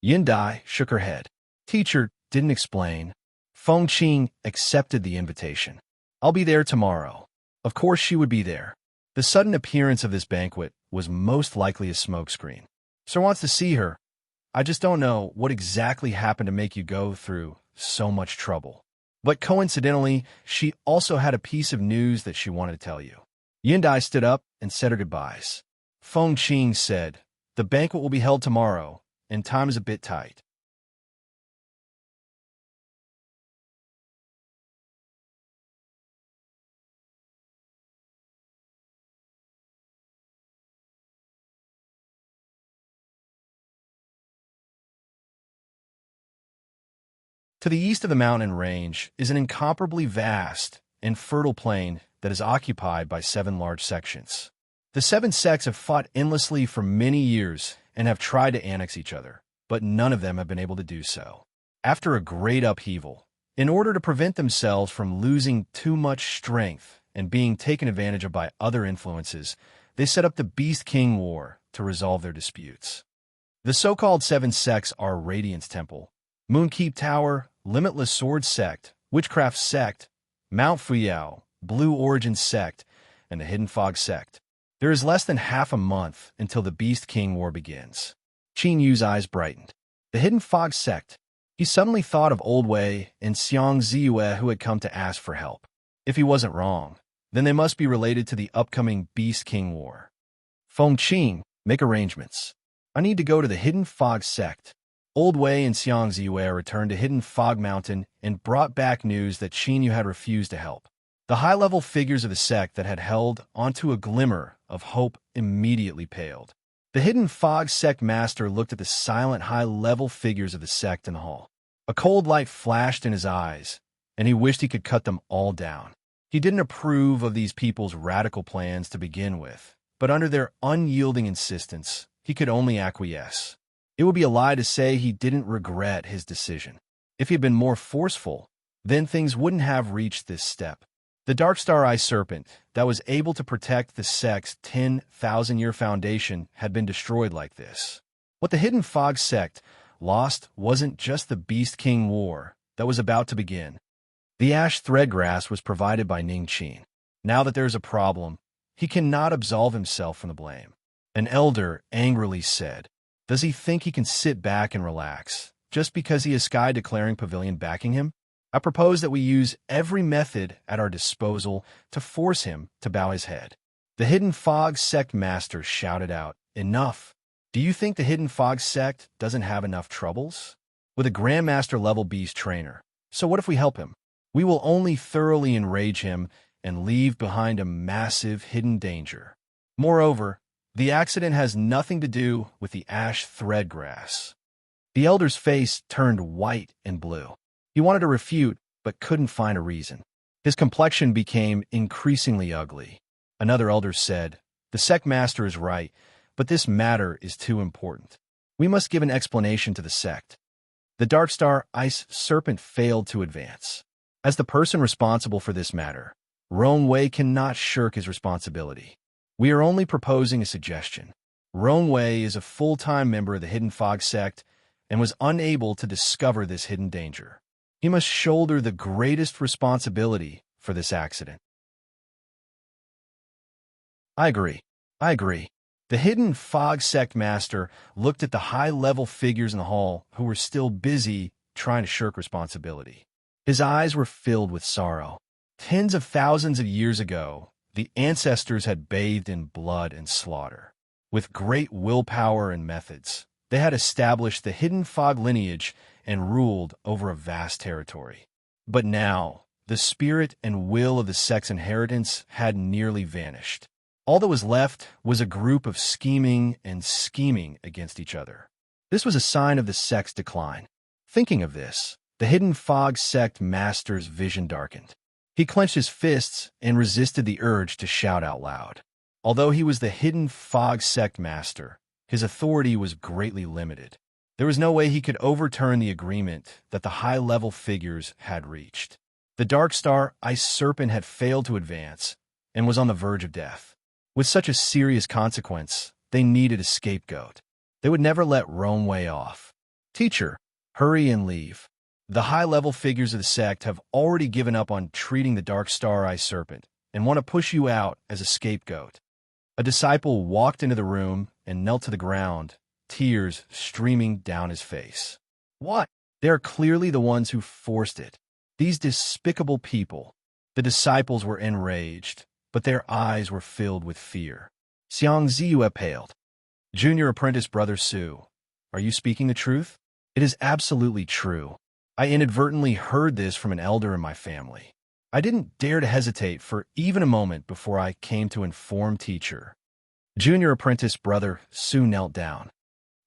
Yundai shook her head. "Teacher didn't explain." Fengqing accepted the invitation. "I'll be there tomorrow." Of course she would be there. The sudden appearance of this banquet was most likely a smokescreen. "Sir wants to see her. I just don't know what exactly happened to make you go through so much trouble. But coincidentally, she also had a piece of news that she wanted to tell you." Yundai stood up and said her goodbyes. Fengqing said, "The banquet will be held tomorrow, and time is a bit tight." To the east of the mountain range is an incomparably vast and fertile plain that is occupied by 7 large sections. The 7 sects have fought endlessly for many years and have tried to annex each other, but none of them have been able to do so. After a great upheaval, in order to prevent themselves from losing too much strength and being taken advantage of by other influences, they set up the Beast King War to resolve their disputes. The so-called 7 sects are Radiance Temple, Moonkeep Tower, Limitless Sword Sect, Witchcraft Sect, Mount Fuyao, Blue Origin Sect, and the Hidden Fog Sect. There is less than half a month until the Beast King War begins. Qin Yu's eyes brightened. The Hidden Fog Sect. He suddenly thought of Old Wei and Xiang Ziyue who had come to ask for help. If he wasn't wrong, then they must be related to the upcoming Beast King War. Fengqing, make arrangements. I need to go to the Hidden Fog Sect. Old Wei and Xiang Ziyue returned to Hidden Fog Mountain and brought back news that Qin Yu had refused to help. The high-level figures of the sect that had held onto a glimmer of hope immediately paled. The Hidden Fog Sect master looked at the silent high-level figures of the sect in the hall. A cold light flashed in his eyes, and he wished he could cut them all down. He didn't approve of these people's radical plans to begin with, but under their unyielding insistence, he could only acquiesce. It would be a lie to say he didn't regret his decision. If he had been more forceful, then things wouldn't have reached this step. The Dark Star Eye Serpent that was able to protect the sect's 10,000-year foundation had been destroyed like this. What the Hidden Fog Sect lost wasn't just the Beast King War that was about to begin. The ash threadgrass was provided by Ningqin. Now that there's a problem, he cannot absolve himself from the blame. An elder angrily said, Does he think he can sit back and relax, just because he has Sky Declaring Pavilion backing him? I propose that we use every method at our disposal to force him to bow his head. The Hidden Fog Sect Master shouted out, "Enough! Do you think the Hidden Fog Sect doesn't have enough troubles? With a Grandmaster level beast trainer. So what if we help him? We will only thoroughly enrage him and leave behind a massive hidden danger. Moreover, the accident has nothing to do with the ash threadgrass." The elder's face turned white and blue. He wanted to refute, but couldn't find a reason. His complexion became increasingly ugly. Another elder said, "The sect master is right, but this matter is too important. We must give an explanation to the sect." The Darkstar Ice Serpent failed to advance. As the person responsible for this matter, Roan Wei cannot shirk his responsibility. We are only proposing a suggestion. Roan Wei is a full-time member of the Hidden Fog Sect and was unable to discover this hidden danger. He must shoulder the greatest responsibility for this accident. I agree. The Hidden Fog Sect Master looked at the high-level figures in the hall who were still busy trying to shirk responsibility. His eyes were filled with sorrow. Tens of thousands of years ago, the ancestors had bathed in blood and slaughter. With great willpower and methods, they had established the Hidden Fog lineage and ruled over a vast territory. But now, the spirit and will of the sect's inheritance had nearly vanished. All that was left was a group of scheming against each other. This was a sign of the sect's decline. Thinking of this, the Hidden Fog Sect Master's vision darkened. He clenched his fists and resisted the urge to shout out loud. Although he was the Hidden Fog Sect Master, his authority was greatly limited. There was no way he could overturn the agreement that the high-level figures had reached. The Darkstar Ice Serpent had failed to advance and was on the verge of death. With such a serious consequence, they needed a scapegoat. They would never let Roan Wei off. "Teacher, hurry and leave. The high-level figures of the sect have already given up on treating the Darkstar Ice Serpent and want to push you out as a scapegoat." A disciple walked into the room and knelt to the ground, tears streaming down his face. "What? They are clearly the ones who forced it. These despicable people." The disciples were enraged, but their eyes were filled with fear. Xiang Ziyue paled. "Junior apprentice Brother Su, are you speaking the truth?" "It is absolutely true. I inadvertently heard this from an elder in my family. I didn't dare to hesitate for even a moment before I came to inform teacher." Junior apprentice Brother Su knelt down.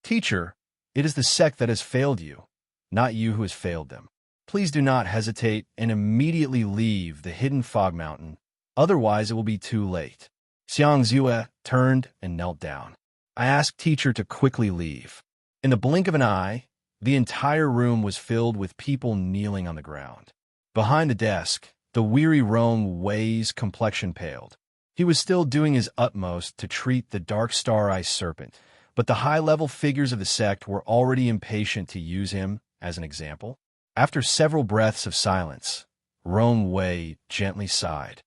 "Teacher, it is the sect that has failed you, not you who has failed them. Please do not hesitate and immediately leave the Hidden Fog Mountain. Otherwise, it will be too late." Xiang Ziyue turned and knelt down. I asked teacher to quickly leave. In the blink of an eye, the entire room was filled with people kneeling on the ground. Behind the desk, the weary Roan Wei's complexion paled. He was still doing his utmost to treat the Darkstar Ice Serpent, but the high-level figures of the sect were already impatient to use him as an example. After several breaths of silence, Roan Wei gently sighed.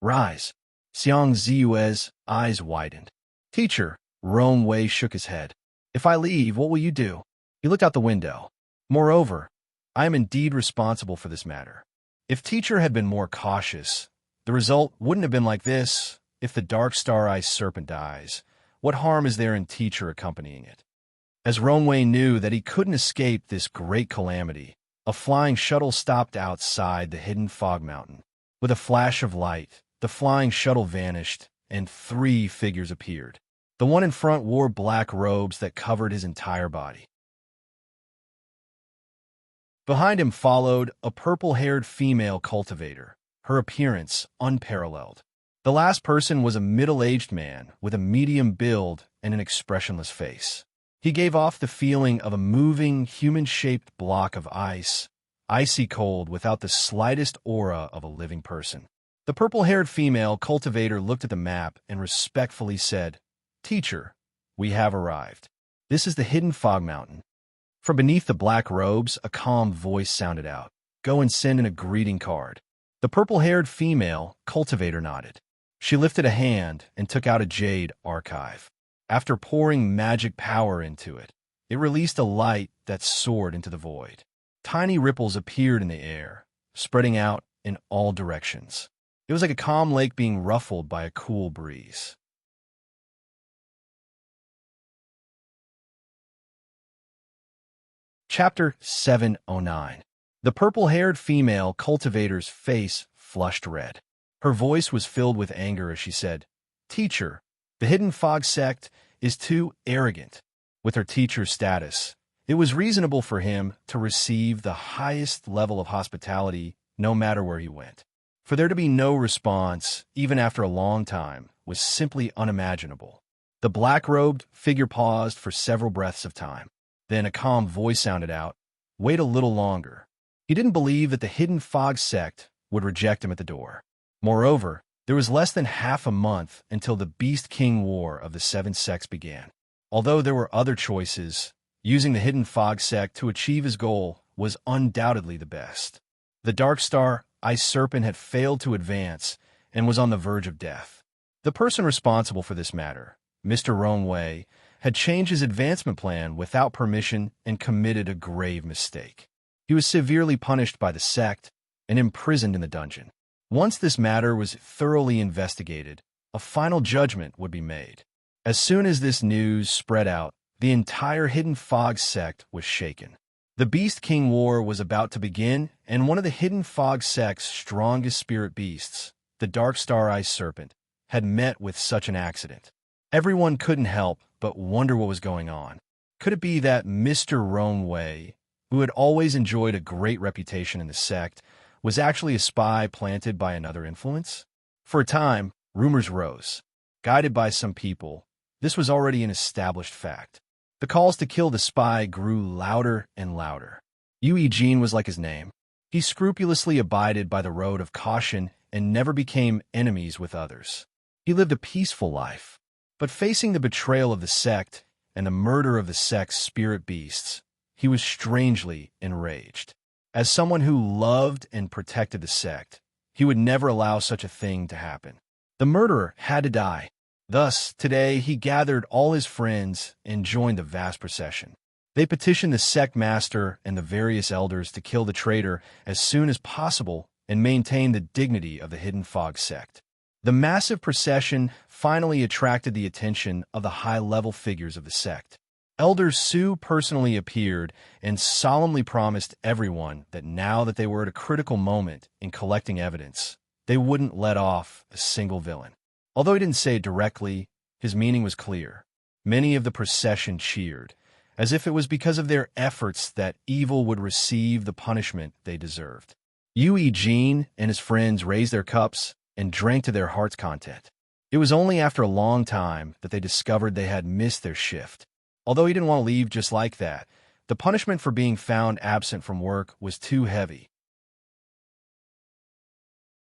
"Rise." Xiang Ziyue's eyes widened. "Teacher," Roan Wei shook his head. "If I leave, what will you do?" He looked out the window. "Moreover, I am indeed responsible for this matter. If teacher had been more cautious, the result wouldn't have been like this. If the Darkstar Ice Serpent dies, what harm is there in teacher accompanying it?" As Roan Wei knew that he couldn't escape this great calamity, a flying shuttle stopped outside the Hidden Fog Mountain. With a flash of light, the flying shuttle vanished, and 3 figures appeared. The one in front wore black robes that covered his entire body. Behind him followed a purple-haired female cultivator, her appearance unparalleled. The last person was a middle-aged man with a medium build and an expressionless face. He gave off the feeling of a moving, human-shaped block of ice, icy cold without the slightest aura of a living person. The purple-haired female cultivator looked at the map and respectfully said, "Teacher, we have arrived. This is the Hidden Fog Mountain." From beneath the black robes, a calm voice sounded out. "Go and send in a greeting card." The purple-haired female cultivator nodded. She lifted a hand and took out a jade archive. After pouring magic power into it, it released a light that soared into the void. Tiny ripples appeared in the air, spreading out in all directions. It was like a calm lake being ruffled by a cool breeze. Chapter 709. The purple-haired female cultivator's face flushed red. Her voice was filled with anger as she said, "Teacher, the Hidden Fog sect is too arrogant." With her teacher's status, it was reasonable for him to receive the highest level of hospitality no matter where he went. For there to be no response, even after a long time, was simply unimaginable. The black-robed figure paused for several breaths of time. Then a calm voice sounded out, "Wait a little longer." He didn't believe that the Hidden Fog sect would reject him at the door. Moreover, there was less than half a month until the Beast King War of the Seven Sects began. Although there were other choices, using the Hidden Fog sect to achieve his goal was undoubtedly the best. The Dark Star Ice Serpent had failed to advance and was on the verge of death. The person responsible for this matter, Mr. Roanway, had changed his advancement plan without permission and committed a grave mistake. He was severely punished by the sect and imprisoned in the dungeon. Once this matter was thoroughly investigated, a final judgment would be made. As soon as this news spread out, the entire Hidden Fog sect was shaken. The Beast King War was about to begin, and one of the Hidden Fog sect's strongest spirit beasts, the Dark Star Ice Serpent, had met with such an accident. Everyone couldn't help but wonder what was going on. Could it be that Mr. Roanway, who had always enjoyed a great reputation in the sect, was actually a spy planted by another influence? For a time, rumors rose. Guided by some people, this was already an established fact. The calls to kill the spy grew louder and louder. Eugene was like his name. He scrupulously abided by the road of caution and never became enemies with others. He lived a peaceful life. But facing the betrayal of the sect and the murder of the sect's spirit beasts, he was strangely enraged. As someone who loved and protected the sect, he would never allow such a thing to happen. The murderer had to die. Thus, today he gathered all his friends and joined the vast procession. They petitioned the sect master and the various elders to kill the traitor as soon as possible and maintain the dignity of the Hidden Fog sect. The massive procession finally attracted the attention of the high-level figures of the sect. Elder Sue personally appeared and solemnly promised everyone that now that they were at a critical moment in collecting evidence, they wouldn't let off a single villain. Although he didn't say it directly, his meaning was clear. Many of the procession cheered, as if it was because of their efforts that evil would receive the punishment they deserved. Eugene and his friends raised their cups and drank to their heart's content. It was only after a long time that they discovered they had missed their shift. Although he didn't want to leave just like that, the punishment for being found absent from work was too heavy.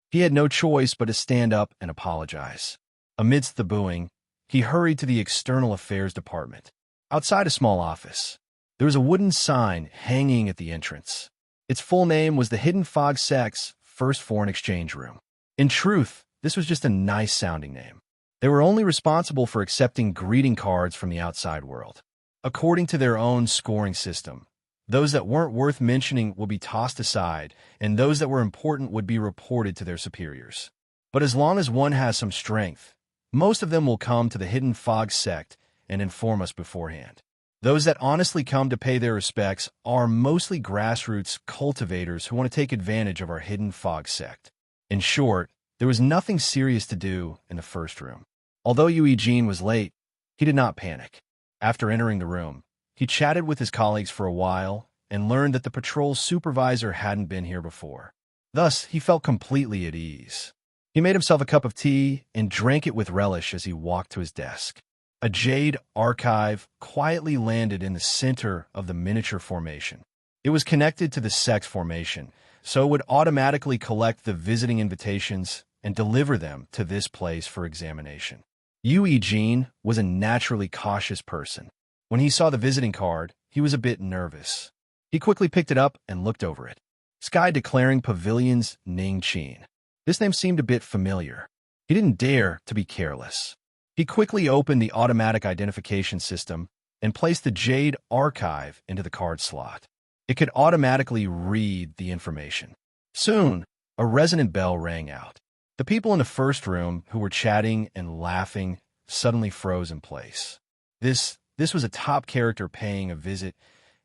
He had no choice but to stand up and apologize. Amidst the booing, he hurried to the External Affairs Department. Outside a small office, there was a wooden sign hanging at the entrance. Its full name was the Hidden Fog sect's First Foreign Exchange Room. In truth, this was just a nice-sounding name. They were only responsible for accepting greeting cards from the outside world. According to their own scoring system, those that weren't worth mentioning would be tossed aside, and those that were important would be reported to their superiors. But as long as one has some strength, most of them will come to the Hidden Fog sect and inform us beforehand. Those that honestly come to pay their respects are mostly grassroots cultivators who want to take advantage of our Hidden Fog sect. In short, there was nothing serious to do in the first room. Although Eugene was late, he did not panic. After entering the room, he chatted with his colleagues for a while and learned that the patrol supervisor hadn't been here before. Thus, he felt completely at ease. He made himself a cup of tea and drank it with relish as he walked to his desk. A jade archive quietly landed in the center of the miniature formation. It was connected to the sect's formation, so it would automatically collect the visiting invitations and deliver them to this place for examination. Eugene was a naturally cautious person. When he saw the visiting card, he was a bit nervous. He quickly picked it up and looked over it. Sky Declaring Pavilion's Ningqin. This name seemed a bit familiar. He didn't dare to be careless. He quickly opened the automatic identification system and placed the Jade archive into the card slot. It could automatically read the information. Soon, a resonant bell rang out. The people in the first room who were chatting and laughing suddenly froze in place. This was a top character paying a visit.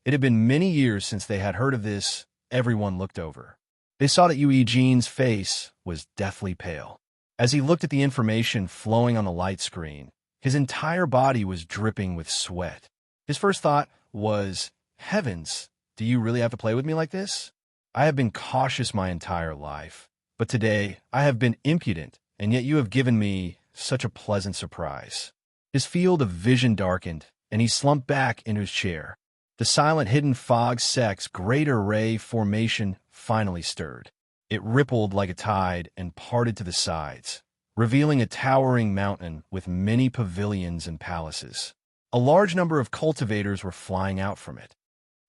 It had been many years since they had heard of this. Everyone looked over. They saw that Eugene's face was deathly pale. As he looked at the information flowing on the light screen, his entire body was dripping with sweat. His first thought was, "Heavens, do you really have to play with me like this? I have been cautious my entire life, but today I have been impudent, and yet you have given me such a pleasant surprise." His field of vision darkened, and he slumped back into his chair. The silent hidden fog sect's great array formation finally stirred. It rippled like a tide and parted to the sides, revealing a towering mountain with many pavilions and palaces. A large number of cultivators were flying out from it.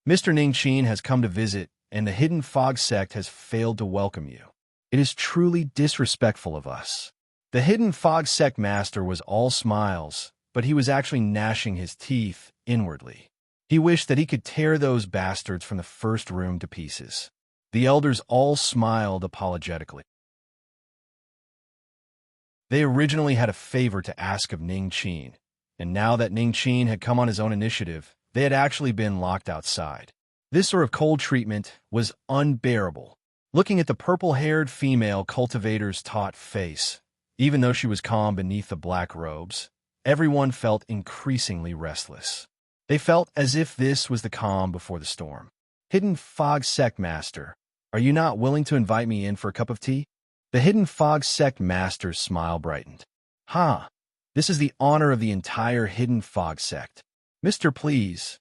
"Mr. Ningqin has come to visit, and the hidden fog sect has failed to welcome you. It is truly disrespectful of us." The hidden fog sect master was all smiles, but he was actually gnashing his teeth inwardly. He wished that he could tear those bastards from the first room to pieces. The elders all smiled apologetically. They originally had a favor to ask of Ningqin, and now that Ningqin had come on his own initiative, they had actually been locked outside. This sort of cold treatment was unbearable. Looking at the purple-haired female cultivator's taut face, even though she was calm beneath the black robes, everyone felt increasingly restless. They felt as if this was the calm before the storm. "Hidden Fog Sect Master, are you not willing to invite me in for a cup of tea?" The Hidden Fog Sect Master's smile brightened. "Ha! This is the honor of the entire Hidden Fog Sect. Mr. Please."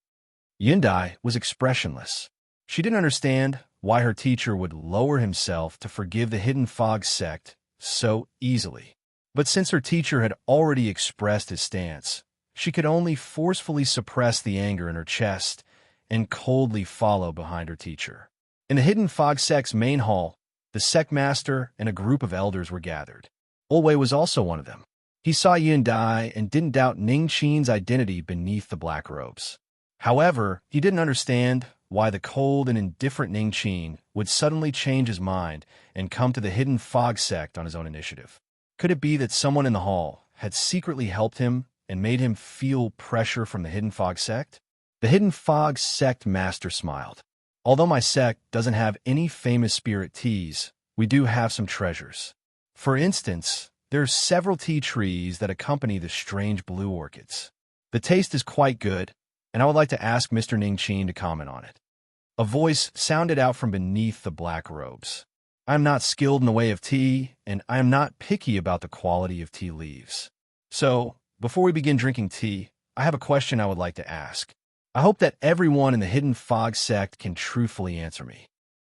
Yundai was expressionless. She didn't understand why her teacher would lower himself to forgive the Hidden Fog Sect so easily. But since her teacher had already expressed his stance, she could only forcefully suppress the anger in her chest and coldly follow behind her teacher. In the Hidden Fog Sect's main hall, the sect master and a group of elders were gathered. Olwei was also one of them. He saw Yundai and didn't doubt Ningqin's identity beneath the black robes. However, he didn't understand why the cold and indifferent Ningqin would suddenly change his mind and come to the Hidden Fog Sect on his own initiative. Could it be that someone in the hall had secretly helped him and made him feel pressure from the Hidden Fog Sect? The Hidden Fog Sect master smiled. "Although my sect doesn't have any famous spirit teas, we do have some treasures. For instance, there are several tea trees that accompany the strange blue orchids. The taste is quite good, and I would like to ask Mr. Ningqin to comment on it." A voice sounded out from beneath the black robes. "I am not skilled in the way of tea, and I am not picky about the quality of tea leaves. So, before we begin drinking tea, I have a question I would like to ask. I hope that everyone in the Hidden Fog Sect can truthfully answer me."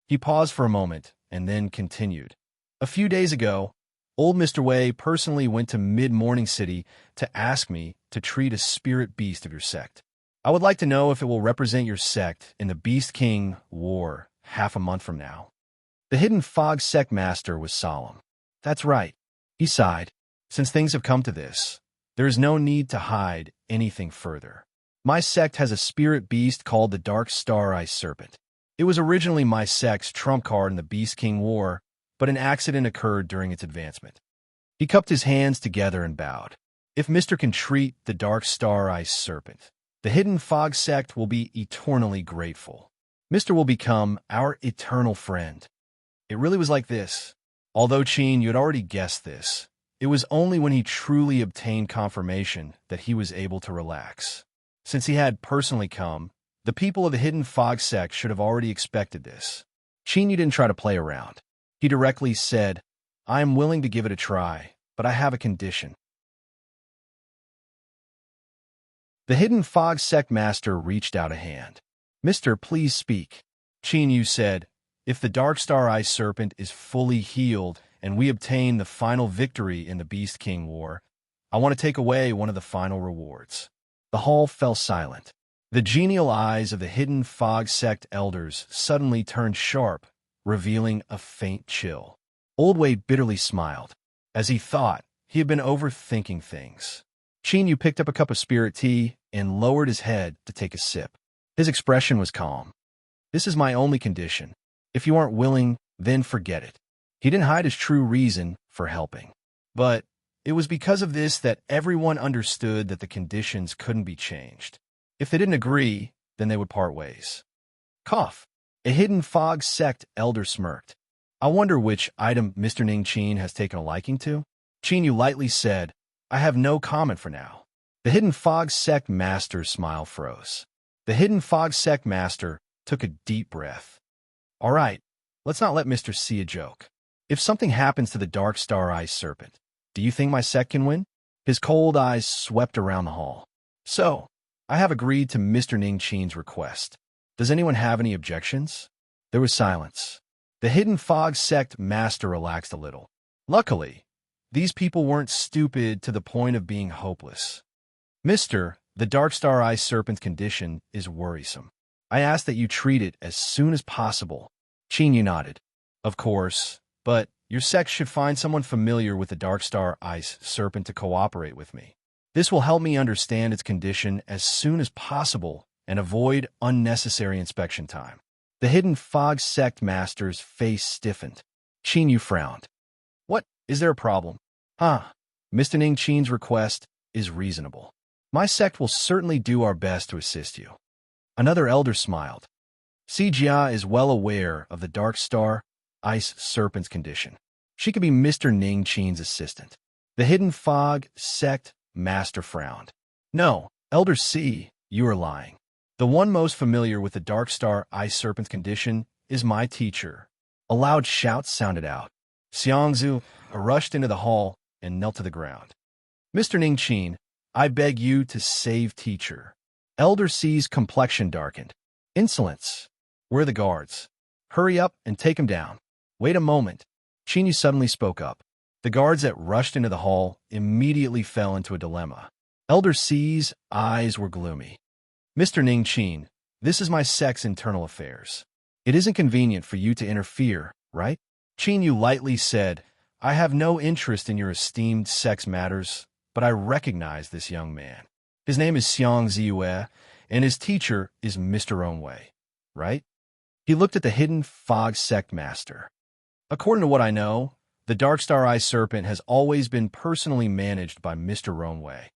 He paused for a moment and then continued. "A few days ago, old Mr. Wei personally went to Mid-Morning City to ask me to treat a spirit beast of your sect. I would like to know if it will represent your sect in the Beast King War half a month from now." The Hidden Fog Sect Master was solemn. "That's right." He sighed. "Since things have come to this, there is no need to hide anything further. My sect has a spirit beast called the Dark Star Ice Serpent. It was originally my sect's trump card in the Beast King War, but an accident occurred during its advancement." He cupped his hands together and bowed. "If Mr. can treat the Dark Star Ice Serpent, the Hidden Fog Sect will be eternally grateful. Mr. will become our eternal friend." It really was like this. Although Qin, you had already guessed this, it was only when he truly obtained confirmation that he was able to relax. Since he had personally come, the people of the Hidden Fog Sect should have already expected this. Qin didn't try to play around. He directly said, "I am willing to give it a try, but I have a condition." The Hidden Fog Sect Master reached out a hand. "Mister, please speak." Qin Yu said, "If the Dark Star Ice Serpent is fully healed and we obtain the final victory in the Beast King War, I want to take away one of the final rewards." The hall fell silent. The genial eyes of the Hidden Fog Sect elders suddenly turned sharp, revealing a faint chill. Old Wei bitterly smiled. As he thought, he had been overthinking things. Qin Yu picked up a cup of spirit tea and lowered his head to take a sip. His expression was calm. This is my only condition. If you aren't willing, then forget it. He didn't hide his true reason for helping. But it was because of this that everyone understood that the conditions couldn't be changed. If they didn't agree, then they would part ways. Cough. A hidden fog sect elder smirked. I wonder which item Mr. Ning Qin has taken a liking to? Qin Yu lightly said, I have no comment for now. The hidden fog sect master's smile froze. The hidden fog sect master took a deep breath. All right, let's not let Mr. see a joke. If something happens to the dark star ice serpent, do you think my sect can win? His cold eyes swept around the hall. So, I have agreed to Mr. Ning Qin's request. Does anyone have any objections? There was silence. The hidden fog sect master relaxed a little. Luckily, these people weren't stupid to the point of being hopeless. Mister, the dark star ice serpent's condition is worrisome. I ask that you treat it as soon as possible. Qin Yu nodded. Of course, but your sect should find someone familiar with the dark star ice serpent to cooperate with me. This will help me understand its condition as soon as possible and avoid unnecessary inspection time. The hidden fog sect master's face stiffened. Qin Yu frowned. What? Is there a problem? Mr. Ning Qin's request is reasonable. My sect will certainly do our best to assist you. Another elder smiled. Jia is well aware of the dark star ice serpent's condition. She could be Mr. Ning Qin's assistant. The hidden fog sect master frowned. No, Elder C, you are lying. The one most familiar with the dark star ice serpent's condition is my teacher. A loud shout sounded out. Xiangzu rushed into the hall and knelt to the ground. Mr. Ning Qin, I beg you to save teacher. Elder C's complexion darkened. Insolence. Where are the guards? Hurry up and take him down. Wait a moment. Qin Yu suddenly spoke up. The guards that rushed into the hall immediately fell into a dilemma. Elder C's eyes were gloomy. Mr. Ning Qin, this is my sect's internal affairs. It isn't convenient for you to interfere, right? Qin Yu lightly said, I have no interest in your esteemed sect's matters, but I recognize this young man. His name is Xiang Ziyue, and his teacher is Mr. Onwei, right? He looked at the hidden fog sect master. According to what I know, the Dark Star Eye Serpent has always been personally managed by Mr. Onwei.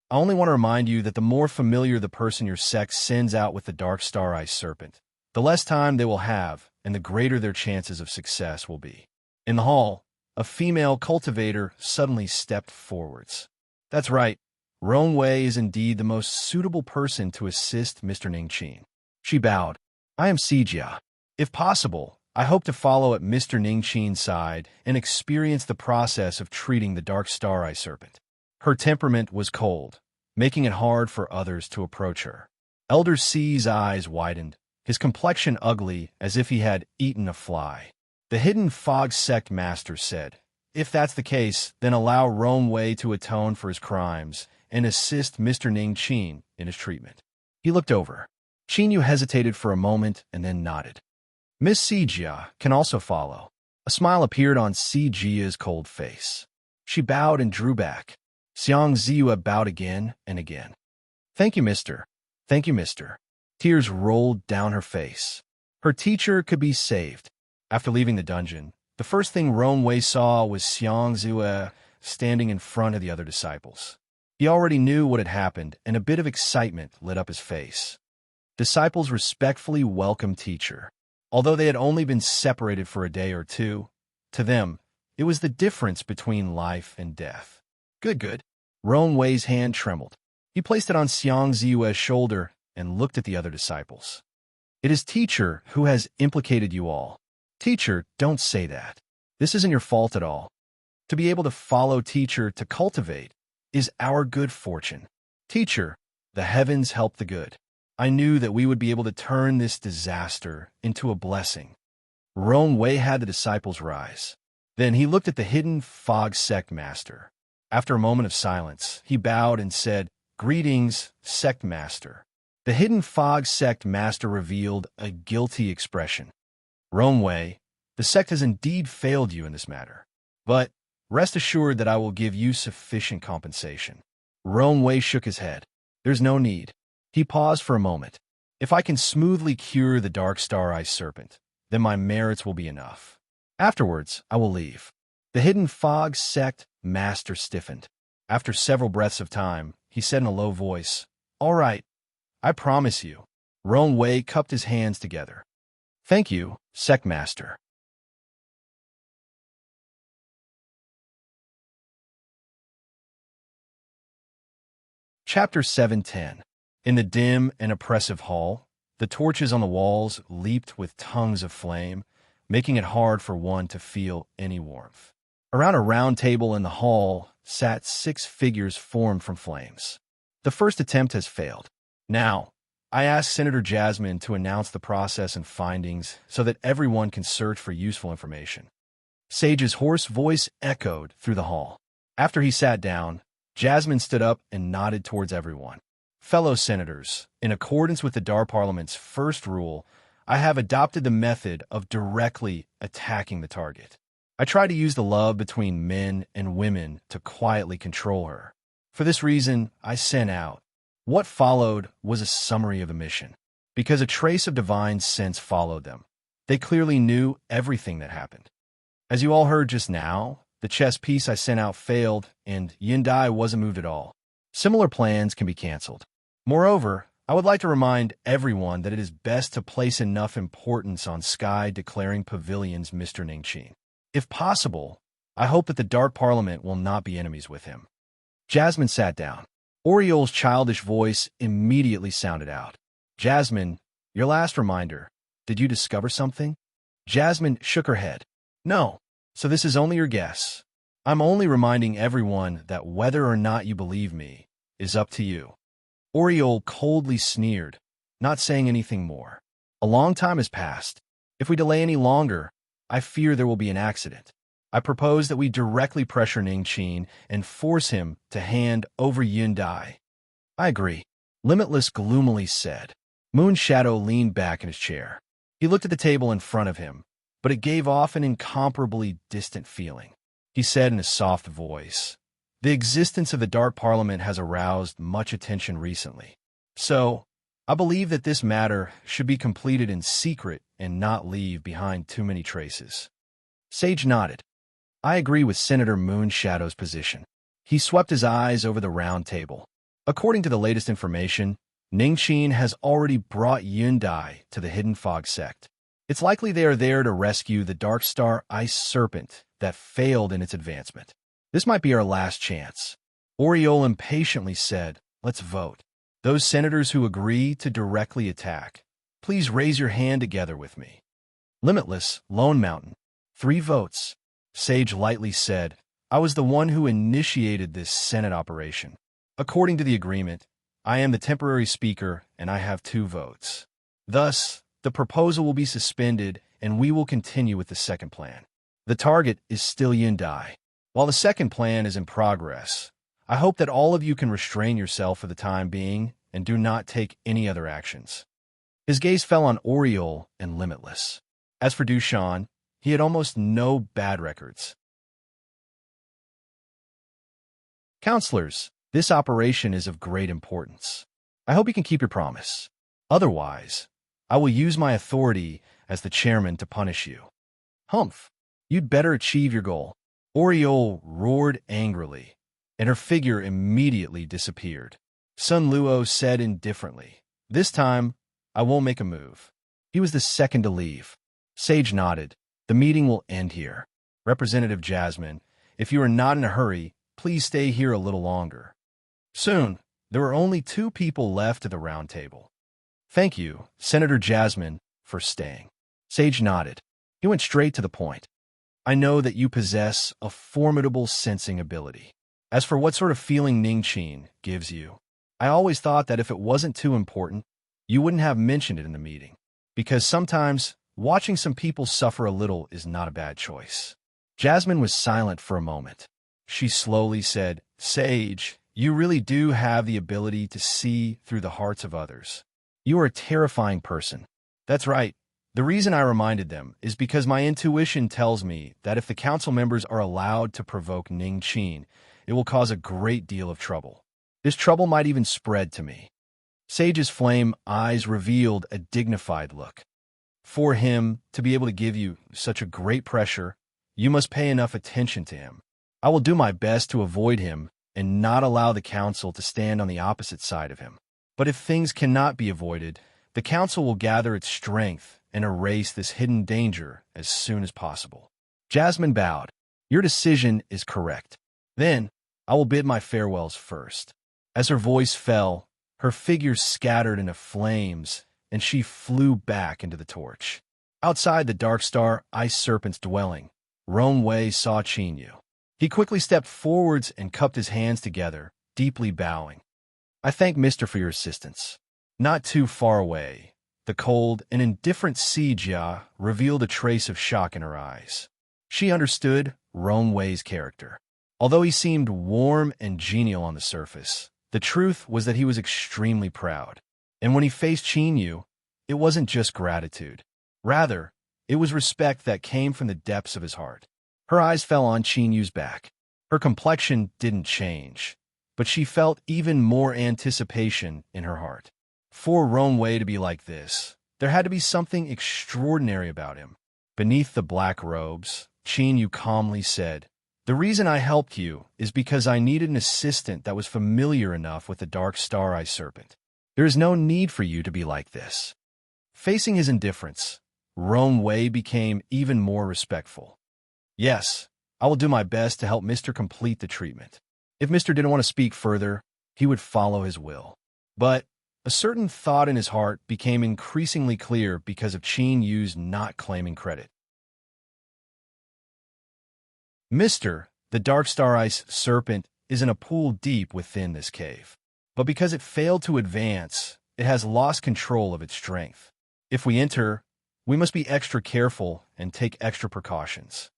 I only want to remind you that the more familiar the person your sect sends out with the Dark Star Eye Serpent, the less time they will have and the greater their chances of success will be. In the hall, a female cultivator suddenly stepped forwards. That's right, Wei is indeed the most suitable person to assist Mr. Ning Qin. She bowed. I am Jia. If possible, I hope to follow at Mr. Ning Qin's side and experience the process of treating the Dark Star Eye Serpent. Her temperament was cold, making it hard for others to approach her. Elder C's eyes widened, his complexion ugly as if he had eaten a fly. The hidden fog sect master said, if that's the case, then allow Wei to atone for his crimes and assist Mr. Ning Qin in his treatment. He looked over. Qin Yu hesitated for a moment and then nodded. Miss Jia can also follow. A smile appeared on Jia's cold face. She bowed and drew back. Xiang Ziyue bowed again and again. Thank you, mister. Thank you, mister. Tears rolled down her face. Her teacher could be saved. After leaving the dungeon, the first thing Wei saw was Xiang Ziyue standing in front of the other disciples. He already knew what had happened, and a bit of excitement lit up his face. Disciples respectfully welcomed teacher. Although they had only been separated for a day or two, to them, it was the difference between life and death. Good. Wei's hand trembled. He placed it on Xiang Ziyue's shoulder and looked at the other disciples. It is teacher who has implicated you all. Teacher, don't say that. This isn't your fault at all. To be able to follow teacher to cultivate is our good fortune. Teacher, the heavens help the good. I knew that we would be able to turn this disaster into a blessing. Wei had the disciples rise. Then he looked at the hidden fog sect master. After a moment of silence, he bowed and said, Greetings, sect master. The hidden fog sect master revealed a guilty expression. Wei, the sect has indeed failed you in this matter. But Rest assured that I will give you sufficient compensation. Roan Wei shook his head. There's no need. He paused for a moment. If I can smoothly cure the Dark Star Ice Serpent, then my merits will be enough. Afterwards, I will leave. The hidden fog sect master stiffened. After several breaths of time, he said in a low voice, All right, I promise you. Roan Wei cupped his hands together. Thank you, sect master. Chapter 710. In the dim and oppressive hall, the torches on the walls leaped with tongues of flame, making it hard for one to feel any warmth. Around a round table in the hall sat 6 figures formed from flames. The first attempt has failed. Now, I ask Senator Jasmine to announce the process and findings so that everyone can search for useful information. Sage's hoarse voice echoed through the hall. After he sat down, Jasmine stood up and nodded towards everyone. Fellow senators, in accordance with the Dar Parliament's first rule, I have adopted the method of directly attacking the target. I try to use the love between men and women to quietly control her. For this reason, I sent out. What followed was a summary of the mission, because a trace of divine sense followed them. They clearly knew everything that happened. As you all heard just now, the chess piece I sent out failed, and Yindai wasn't moved at all. Similar plans can be canceled. Moreover, I would like to remind everyone that it is best to place enough importance on Sky declaring Pavilion's Mr. Ningqin. If possible, I hope that the Dark Parliament will not be enemies with him. Jasmine sat down. Oriol's childish voice immediately sounded out. Jasmine, your last reminder. Did you discover something? Jasmine shook her head. No, so this is only your guess. I'm only reminding everyone that whether or not you believe me is up to you. Oriol coldly sneered, not saying anything more. A long time has passed. If we delay any longer, I fear there will be an accident. I propose that we directly pressure Ningqin and force him to hand over Yundai. I agree. Limitless gloomily said. Moonshadow leaned back in his chair. He looked at the table in front of him, but it gave off an incomparably distant feeling. He said in a soft voice, The existence of the Dark Parliament has aroused much attention recently. So, I believe that this matter should be completed in secret and not leave behind too many traces. Sage nodded. I agree with Senator Moonshadow's position. He swept his eyes over the round table. According to the latest information, Ningqin has already brought Yundai to the Hidden Fog sect. It's likely they are there to rescue the Dark Star Ice Serpent that failed in its advancement. This might be our last chance. Oriol impatiently said, Let's vote. Those senators who agree to directly attack, please raise your hand together with me. Limitless, Lone Mountain. 3 votes. Sage lightly said, I was the one who initiated this Senate operation. According to the agreement, I am the temporary speaker and I have 2 votes. Thus, the proposal will be suspended and we will continue with the second plan. The target is still Yundai. While the second plan is in progress, I hope that all of you can restrain yourself for the time being and do not take any other actions. His gaze fell on Oriol and Limitless. As for Dushan, he had almost no bad records. Counselors, this operation is of great importance. I hope you can keep your promise. Otherwise, I will use my authority as the chairman to punish you. Humph, you'd better achieve your goal. Oriol roared angrily, and her figure immediately disappeared. Sun Luo said indifferently, This time, I won't make a move. He was the second to leave. Sage nodded. The meeting will end here. Representative Jasmine, if you are not in a hurry, please stay here a little longer. Soon, there were only 2 people left at the round table. Thank you, Senator Jasmine, for staying. Sage nodded. He went straight to the point. I know that you possess a formidable sensing ability. As for what sort of feeling Ningqin gives you, I always thought that if it wasn't too important, you wouldn't have mentioned it in the meeting. Because sometimes, watching some people suffer a little is not a bad choice. Jasmine was silent for a moment. She slowly said, Sage, you really do have the ability to see through the hearts of others. You are a terrifying person. That's right. The reason I reminded them is because my intuition tells me that if the council members are allowed to provoke Ning Qin, it will cause a great deal of trouble. This trouble might even spread to me. Sage's flame eyes revealed a dignified look. For him to be able to give you such a great pressure, you must pay enough attention to him. I will do my best to avoid him and not allow the council to stand on the opposite side of him. But if things cannot be avoided, the council will gather its strength and erase this hidden danger as soon as possible. Jasmine bowed. Your decision is correct. Then, I will bid my farewells first. As her voice fell, her figure scattered into flames, and she flew back into the torch. Outside the Dark Star Ice Serpent's dwelling, Roan Wei saw Qin Yu. He quickly stepped forwards and cupped his hands together, deeply bowing. I thank Mister for your assistance. Not too far away, the cold and indifferent Si Jia revealed a trace of shock in her eyes. She understood Roan Wei's character. Although he seemed warm and genial on the surface, the truth was that he was extremely proud. And when he faced Qin Yu, it wasn't just gratitude. Rather, it was respect that came from the depths of his heart. Her eyes fell on Qin Yu's back. Her complexion didn't change, but she felt even more anticipation in her heart. For Roan Wei to be like this, there had to be something extraordinary about him. Beneath the black robes, Qin Yu calmly said, "The reason I helped you is because I needed an assistant that was familiar enough with the Dark Star Eye Serpent. There is no need for you to be like this." Facing his indifference, Roan Wei became even more respectful. Yes, I will do my best to help Mr. complete the treatment. If Mr. didn't want to speak further, he would follow his will. But a certain thought in his heart became increasingly clear because of Qin Yu's not claiming credit. Mr. The Dark Star Ice Serpent is in a pool deep within this cave. But because it failed to advance, it has lost control of its strength. If we enter, we must be extra careful and take extra precautions.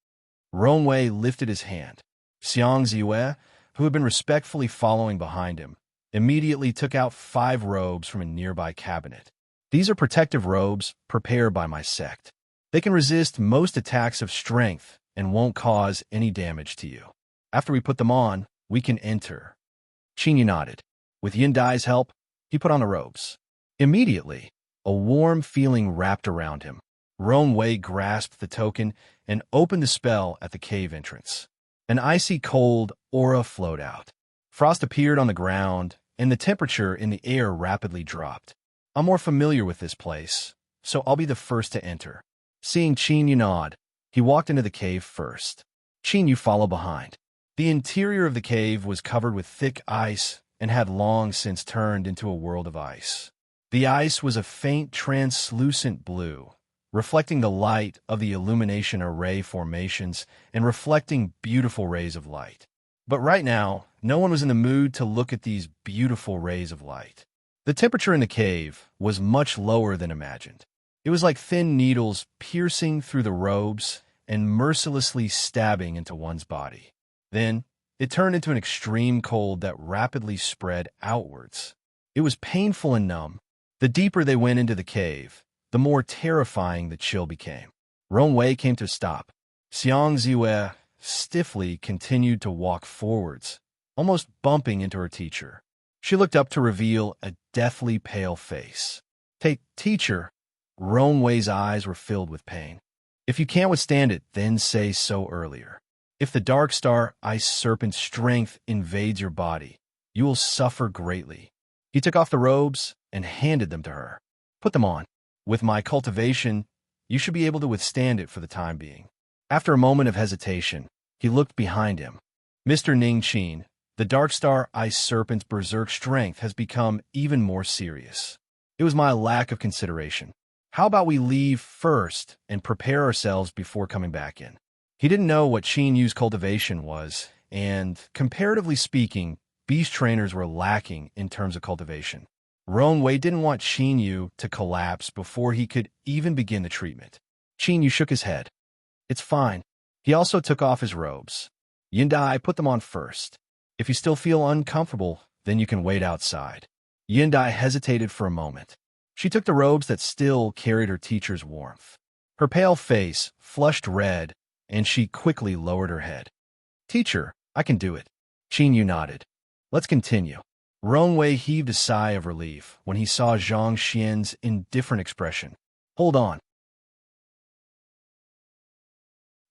Roan Wei lifted his hand. Xiang Ziyue, who had been respectfully following behind him, immediately took out 5 robes from a nearby cabinet. These are protective robes prepared by my sect. They can resist most attacks of strength and won't cause any damage to you. After we put them on, we can enter. Qin Yu nodded. With Yin Dai's help, he put on the robes. Immediately, a warm feeling wrapped around him. Roan Wei grasped the token and opened the spell at the cave entrance. An icy cold aura flowed out. Frost appeared on the ground, and the temperature in the air rapidly dropped. I'm more familiar with this place, so I'll be the first to enter. Seeing Qin Yu nod, he walked into the cave first. Qin Yu followed behind. The interior of the cave was covered with thick ice and had long since turned into a world of ice. The ice was a faint translucent blue, reflecting the light of the illumination array formations and reflecting beautiful rays of light. But right now, no one was in the mood to look at these beautiful rays of light. The temperature in the cave was much lower than imagined. It was like thin needles piercing through the robes and mercilessly stabbing into one's body. Then, it turned into an extreme cold that rapidly spread outwards. It was painful and numb. The deeper they went into the cave, the more terrifying the chill became. Roan Wei came to a stop. Xiang Ziyue stiffly continued to walk forwards, almost bumping into her teacher. She looked up to reveal a deathly pale face. Teacher, Roan Wei's eyes were filled with pain. If you can't withstand it, then say so earlier. If the Dark Star Ice Serpent's strength invades your body, you will suffer greatly. He took off the robes and handed them to her. Put them on. With my cultivation, you should be able to withstand it for the time being. After a moment of hesitation, he looked behind him. Mr. Ning Qin, the Dark Star Ice Serpent's berserk strength has become even more serious. It was my lack of consideration. How about we leave first and prepare ourselves before coming back in? He didn't know what Qin Yu's cultivation was, and, comparatively speaking, beast trainers were lacking in terms of cultivation. Roan Wei didn't want Qin Yu to collapse before he could even begin the treatment. Qin Yu shook his head. It's fine. He also took off his robes. Yin Dai put them on first. If you still feel uncomfortable, then you can wait outside. Yin Dai hesitated for a moment. She took the robes that still carried her teacher's warmth. Her pale face flushed red, and she quickly lowered her head. Teacher, I can do it. Qin Yu nodded. Let's continue. Rongwei heaved a sigh of relief when he saw Zhang Xian's indifferent expression. Hold on.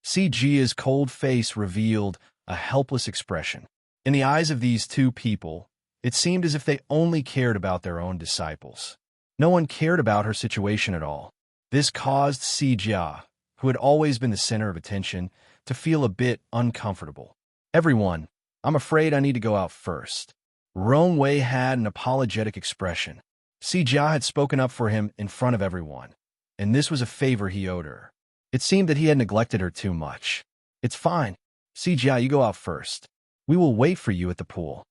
Si Jia's cold face revealed a helpless expression. In the eyes of these two people, it seemed as if they only cared about their own disciples. No one cared about her situation at all. This caused Si Jia, who had always been the center of attention, to feel a bit uncomfortable. Everyone, I'm afraid I need to go out first. Rongwei had an apologetic expression. Si Jia had spoken up for him in front of everyone, and this was a favor he owed her. It seemed that he had neglected her too much. It's fine. Si Jia, you go out first. We will wait for you at the pool.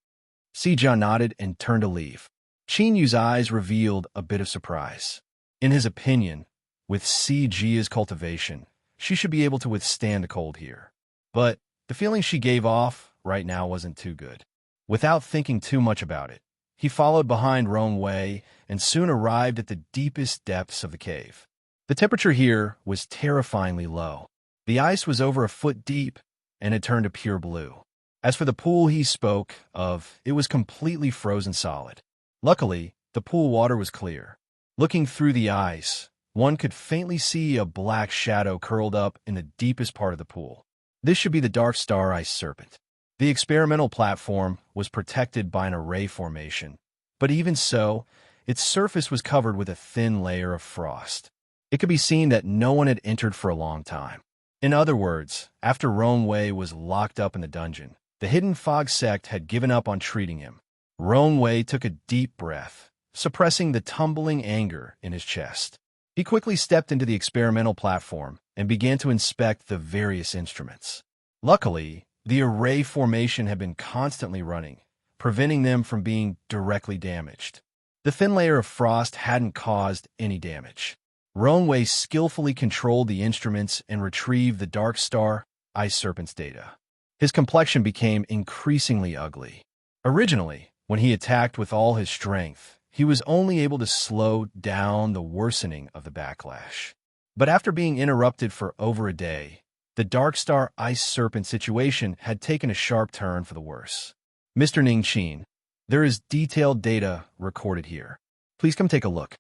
Si Jia nodded and turned to leave. Qin Yu's eyes revealed a bit of surprise. In his opinion, with Si Jia's cultivation, she should be able to withstand the cold here. But the feeling she gave off right now wasn't too good. Without thinking too much about it, he followed behind Rongwei and soon arrived at the deepest depths of the cave. The temperature here was terrifyingly low. The ice was over a foot deep and had turned to pure blue. As for the pool he spoke of, it was completely frozen solid. Luckily, the pool water was clear. Looking through the ice, one could faintly see a black shadow curled up in the deepest part of the pool. This should be the dark star ice serpent. The experimental platform was protected by an array formation, but even so, its surface was covered with a thin layer of frost. It could be seen that no one had entered for a long time. In other words, after Rongwei was locked up in the dungeon, the Hidden Fog sect had given up on treating him. Rongwei took a deep breath, suppressing the tumbling anger in his chest. He quickly stepped into the experimental platform and began to inspect the various instruments. Luckily, the array formation had been constantly running, preventing them from being directly damaged. The thin layer of frost hadn't caused any damage. Rongwei skillfully controlled the instruments and retrieved the Dark Star Ice Serpent's data. His complexion became increasingly ugly. Originally, when he attacked with all his strength, he was only able to slow down the worsening of the backlash. But after being interrupted for over a day, the Dark Star Ice Serpent situation had taken a sharp turn for the worse. Mr. Ningqin, there is detailed data recorded here. Please come take a look.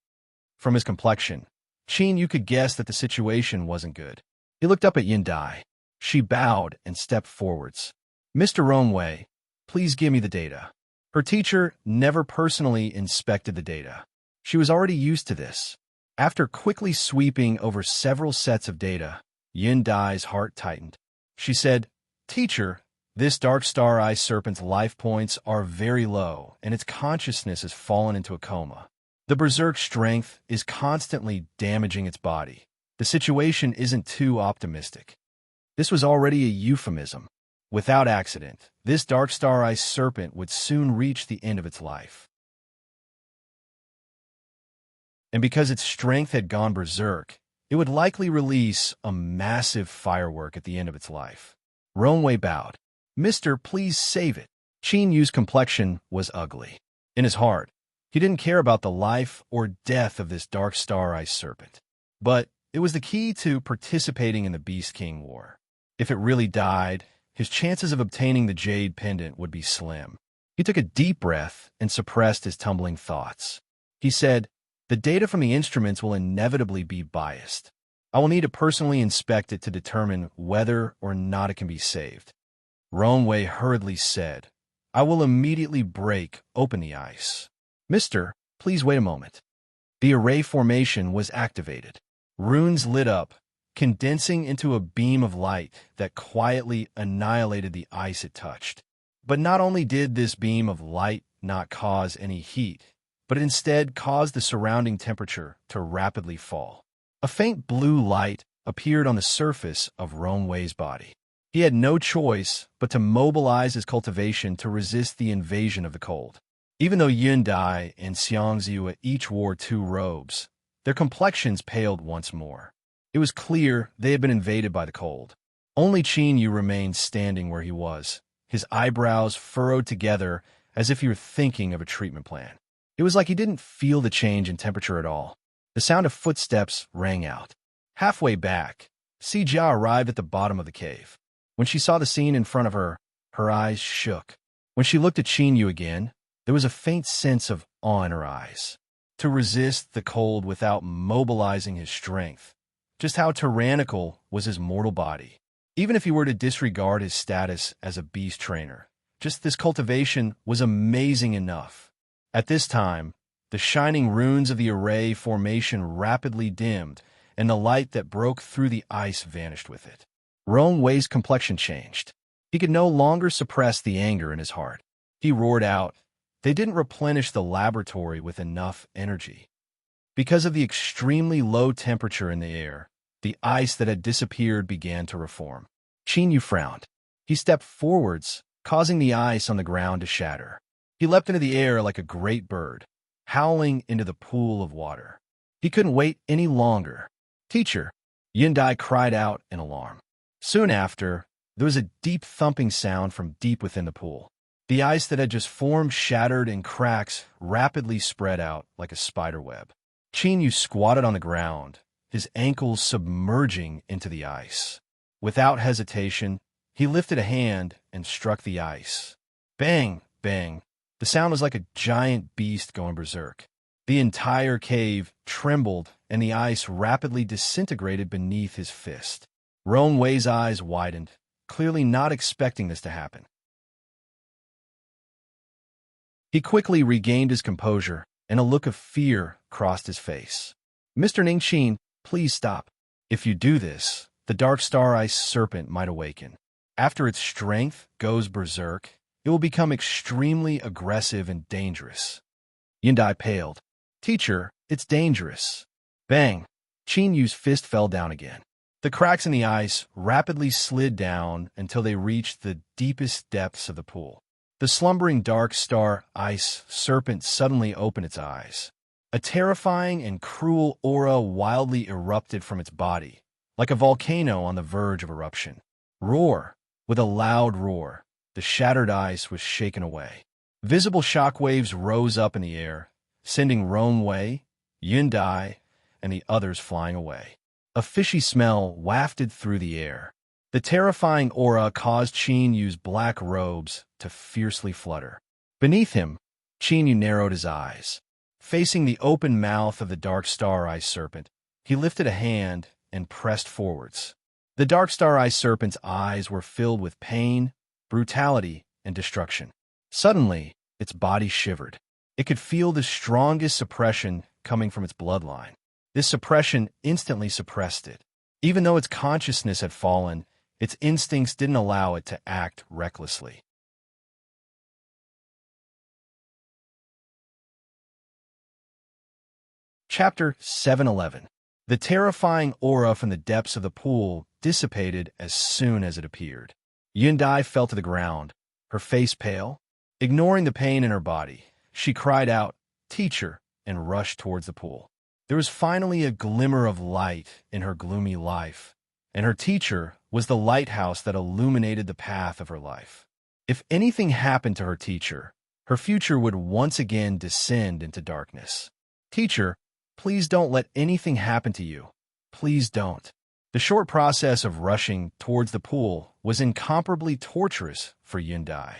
From his complexion, Qin Yu could guess that the situation wasn't good. He looked up at Yin Dai. She bowed and stepped forwards. Mr. Rongwei, please give me the data. Her teacher never personally inspected the data. She was already used to this. After quickly sweeping over several sets of data, Yin Dai's heart tightened. She said, Teacher, this Dark Star Ice Serpent's life points are very low, and its consciousness has fallen into a coma. The berserk strength is constantly damaging its body. The situation isn't too optimistic. This was already a euphemism. Without accident, this Dark Star Ice Serpent would soon reach the end of its life. And because its strength had gone berserk, it would likely release a massive firework at the end of its life. Rongwei bowed. Mister, please save it. Qin Yu's complexion was ugly. In his heart, he didn't care about the life or death of this Dark Star Ice Serpent. But it was the key to participating in the Beast King War. If it really died, his chances of obtaining the Jade Pendant would be slim. He took a deep breath and suppressed his tumbling thoughts. He said, the data from the instruments will inevitably be biased. I will need to personally inspect it to determine whether or not it can be saved. Rongwei hurriedly said, I will immediately break open the ice. Mister, please wait a moment. The array formation was activated. Runes lit up, condensing into a beam of light that quietly annihilated the ice it touched. But not only did this beam of light not cause any heat, but it instead caused the surrounding temperature to rapidly fall. A faint blue light appeared on the surface of Rongwei's body. He had no choice but to mobilize his cultivation to resist the invasion of the cold. Even though Yin Dai and Xiangziyu each wore 2 robes, their complexions paled once more. It was clear they had been invaded by the cold. Only Qin Yu remained standing where he was, his eyebrows furrowed together as if he were thinking of a treatment plan. It was like he didn't feel the change in temperature at all. The sound of footsteps rang out. Halfway back, Si Jia arrived at the bottom of the cave. When she saw the scene in front of her, her eyes shook. When she looked at Qin Yu again, there was a faint sense of awe in her eyes. To resist the cold without mobilizing his strength. Just how tyrannical was his mortal body. Even if he were to disregard his status as a beast trainer, just this cultivation was amazing enough. At this time, the shining runes of the array formation rapidly dimmed, and the light that broke through the ice vanished with it. Rong Wei's complexion changed. He could no longer suppress the anger in his heart. He roared out. They didn't replenish the laboratory with enough energy. Because of the extremely low temperature in the air, the ice that had disappeared began to reform. Qin Yu frowned. He stepped forwards, causing the ice on the ground to shatter. He leapt into the air like a great bird, howling into the pool of water. He couldn't wait any longer. "Teacher!" Yundai cried out in alarm. Soon after, there was a deep thumping sound from deep within the pool. The ice that had just formed shattered and cracks rapidly spread out like a spider web. Qin Yu squatted on the ground, his ankles submerging into the ice. Without hesitation, he lifted a hand and struck the ice. Bang, bang. The sound was like a giant beast going berserk. The entire cave trembled, and the ice rapidly disintegrated beneath his fist. Rong Wei's eyes widened, clearly not expecting this to happen. He quickly regained his composure, and a look of fear crossed his face. "Mr. Ningqin, please stop. If you do this, the dark star ice serpent might awaken. After its strength goes berserk, it will become extremely aggressive and dangerous." Yundai paled. "Teacher, it's dangerous." Bang! Qin Yu's fist fell down again. The cracks in the ice rapidly slid down until they reached the deepest depths of the pool. The slumbering dark star ice serpent suddenly opened its eyes. A terrifying and cruel aura wildly erupted from its body, like a volcano on the verge of eruption. Roar! With a loud roar, the shattered ice was shaken away. Visible shockwaves rose up in the air, sending Rong Wei, Yundai, and the others flying away. A fishy smell wafted through the air. The terrifying aura caused Qin Yu's black robes to fiercely flutter. Beneath him, Qin Yu narrowed his eyes. Facing the open mouth of the dark star ice serpent, he lifted a hand and pressed forwards. The dark star ice serpent's eyes were filled with pain, brutality, and destruction. Suddenly, its body shivered. It could feel the strongest suppression coming from its bloodline. This suppression instantly suppressed it. Even though its consciousness had fallen, its instincts didn't allow it to act recklessly. Chapter 711. The terrifying aura from the depths of the pool dissipated as soon as it appeared. Yundai fell to the ground, her face pale. Ignoring the pain in her body, she cried out, "Teacher," and rushed towards the pool. There was finally a glimmer of light in her gloomy life, and her teacher was the lighthouse that illuminated the path of her life. If anything happened to her teacher, her future would once again descend into darkness. "Teacher, please don't let anything happen to you. Please don't." The short process of rushing towards the pool was incomparably torturous for Yundai.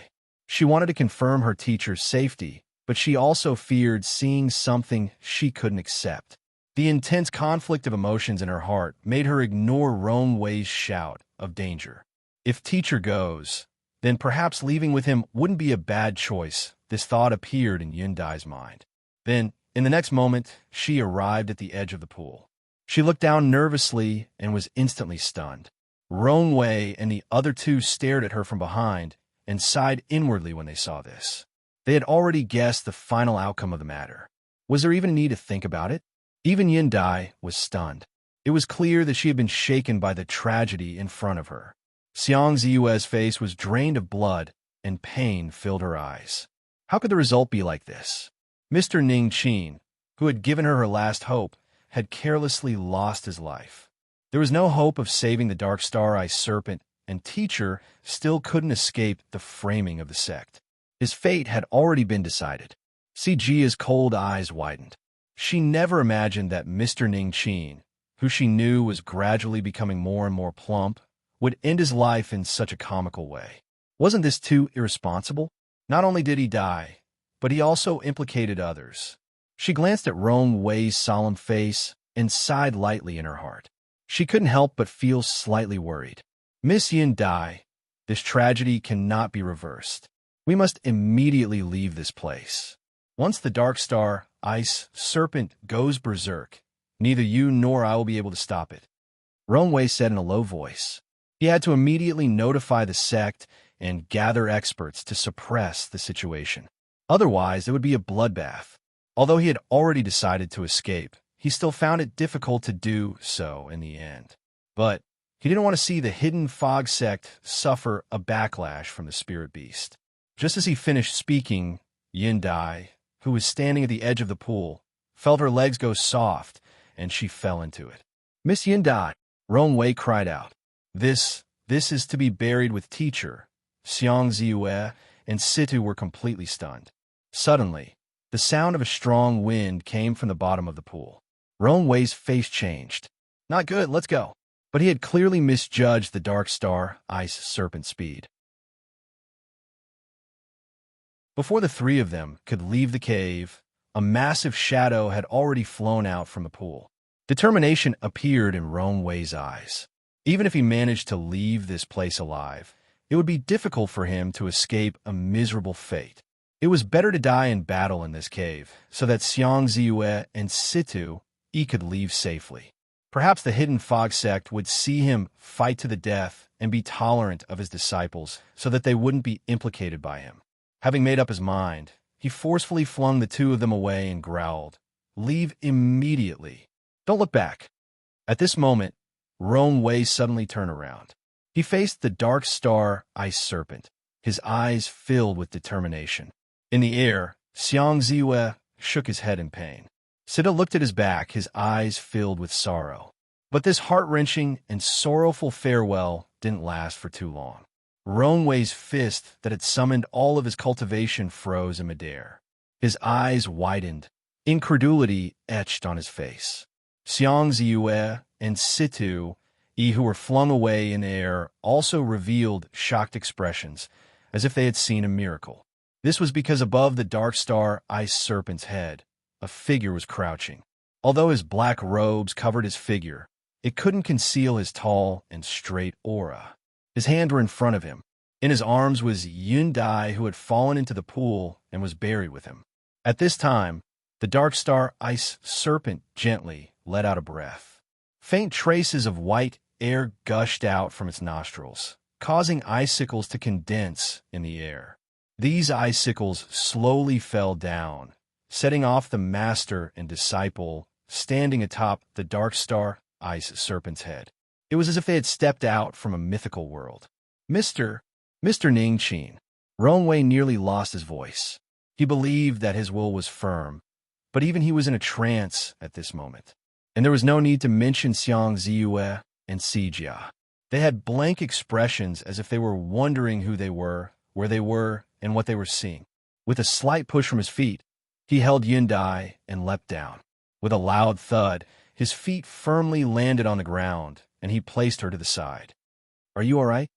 She wanted to confirm her teacher's safety, but she also feared seeing something she couldn't accept. The intense conflict of emotions in her heart made her ignore Rong Wei's shout of danger. If teacher goes, then perhaps leaving with him wouldn't be a bad choice. This thought appeared in Yundai's mind. Then, in the next moment, she arrived at the edge of the pool. She looked down nervously and was instantly stunned. Rong Wei and the other two stared at her from behind and sighed inwardly when they saw this. They had already guessed the final outcome of the matter. Was there even a need to think about it? Even Yundai was stunned. It was clear that she had been shaken by the tragedy in front of her. Xiang Ziyue's face was drained of blood, and pain filled her eyes. How could the result be like this? Mr. Ningqin, who had given her her last hope, had carelessly lost his life. There was no hope of saving the Dark Star Ice Serpent, and teacher still couldn't escape the framing of the sect. His fate had already been decided. Jia's cold eyes widened. She never imagined that Mr. Ning Qin, who she knew was gradually becoming more and more plump, would end his life in such a comical way. Wasn't this too irresponsible? Not only did he die, but he also implicated others. She glanced at Rong Wei's solemn face and sighed lightly in her heart. She couldn't help but feel slightly worried. Miss Yin Dai, this tragedy cannot be reversed. We must immediately leave this place. Once the Dark Star, Ice Serpent, goes berserk, neither you nor I will be able to stop it, Rong Wei said in a low voice. He had to immediately notify the sect and gather experts to suppress the situation. Otherwise, it would be a bloodbath. Although he had already decided to escape, he still found it difficult to do so in the end. But he didn't want to see the hidden fog sect suffer a backlash from the spirit beast. Just as he finished speaking, Yin Dai, who was standing at the edge of the pool, felt her legs go soft, and she fell into it. Miss Yin Dai, Rong Wei cried out. This is to be buried with teacher. Xiang Ziyue and Situ were completely stunned. Suddenly, the sound of a strong wind came from the bottom of the pool. Rong Wei's face changed. Not good, let's go. But he had clearly misjudged the Dark Star, Ice Serpent speed. Before the three of them could leave the cave, a massive shadow had already flown out from the pool. Determination appeared in Rong Wei's eyes. Even if he managed to leave this place alive, it would be difficult for him to escape a miserable fate. It was better to die in battle in this cave, so that Xiang Ziyue and Situ could leave safely. Perhaps the hidden fog sect would see him fight to the death and be tolerant of his disciples so that they wouldn't be implicated by him. Having made up his mind, he forcefully flung the two of them away and growled, "Leave immediately. Don't look back." At this moment, Rong Wei suddenly turned around. He faced the Dark Star, Ice Serpent, his eyes filled with determination. In the air, Xiang Ziyue shook his head in pain. Sita looked at his back, his eyes filled with sorrow. But this heart-wrenching and sorrowful farewell didn't last for too long. Rong Wei's fist that had summoned all of his cultivation froze in midair. His eyes widened. Incredulity etched on his face. Xiang Ziyue and Situ, who were flung away in air, also revealed shocked expressions, as if they had seen a miracle. This was because above the Dark Star Ice Serpent's head, a figure was crouching. Although his black robes covered his figure, it couldn't conceal his tall and straight aura. His hands were in front of him. In his arms was Yin Dai, who had fallen into the pool and was buried with him. At this time, the Dark Star Ice Serpent gently let out a breath. Faint traces of white air gushed out from its nostrils, causing icicles to condense in the air. These icicles slowly fell down, setting off the master and disciple standing atop the Dark Star Ice Serpent's head. It was as if they had stepped out from a mythical world. Mr. Ning Qin. Rong Wei nearly lost his voice. He believed that his will was firm, but even he was in a trance at this moment. And there was no need to mention Xiang Ziyue and Sijia. They had blank expressions as if they were wondering who they were, where they were, and what they were seeing. With a slight push from his feet, he held Yin Dai and leapt down. With a loud thud, his feet firmly landed on the ground, and he placed her to the side. "Are you all right?"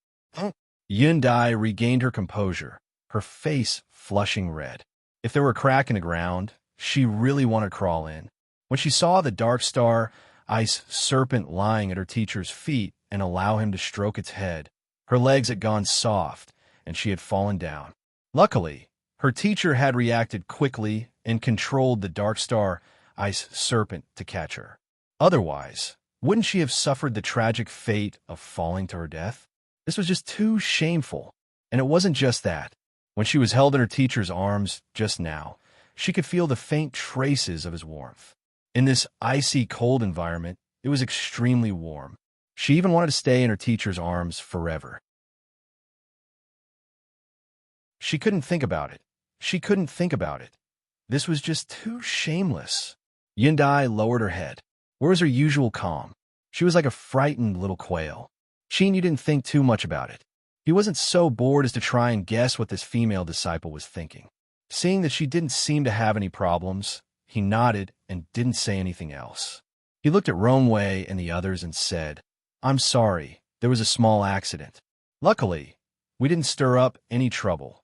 Yin Dai regained her composure, her face flushing red. If there were a crack in the ground, she really wanted to crawl in. When she saw the Dark Star Ice Serpent lying at her teacher's feet and allow him to stroke its head, her legs had gone soft, and she had fallen down. Luckily, her teacher had reacted quickly and controlled the Dark Star Ice Serpent to catch her. Otherwise, wouldn't she have suffered the tragic fate of falling to her death? This was just too shameful. And it wasn't just that. When she was held in her teacher's arms just now, she could feel the faint traces of his warmth. In this icy cold environment, it was extremely warm. She even wanted to stay in her teacher's arms forever. She couldn't think about it. She couldn't think about it. This was just too shameless. Yin Dai lowered her head. Where was her usual calm? She was like a frightened little quail. Qin didn't think too much about it. He wasn't so bored as to try and guess what this female disciple was thinking. Seeing that she didn't seem to have any problems, he nodded and didn't say anything else. He looked at Wei and the others and said, "I'm sorry, there was a small accident. Luckily, we didn't stir up any trouble.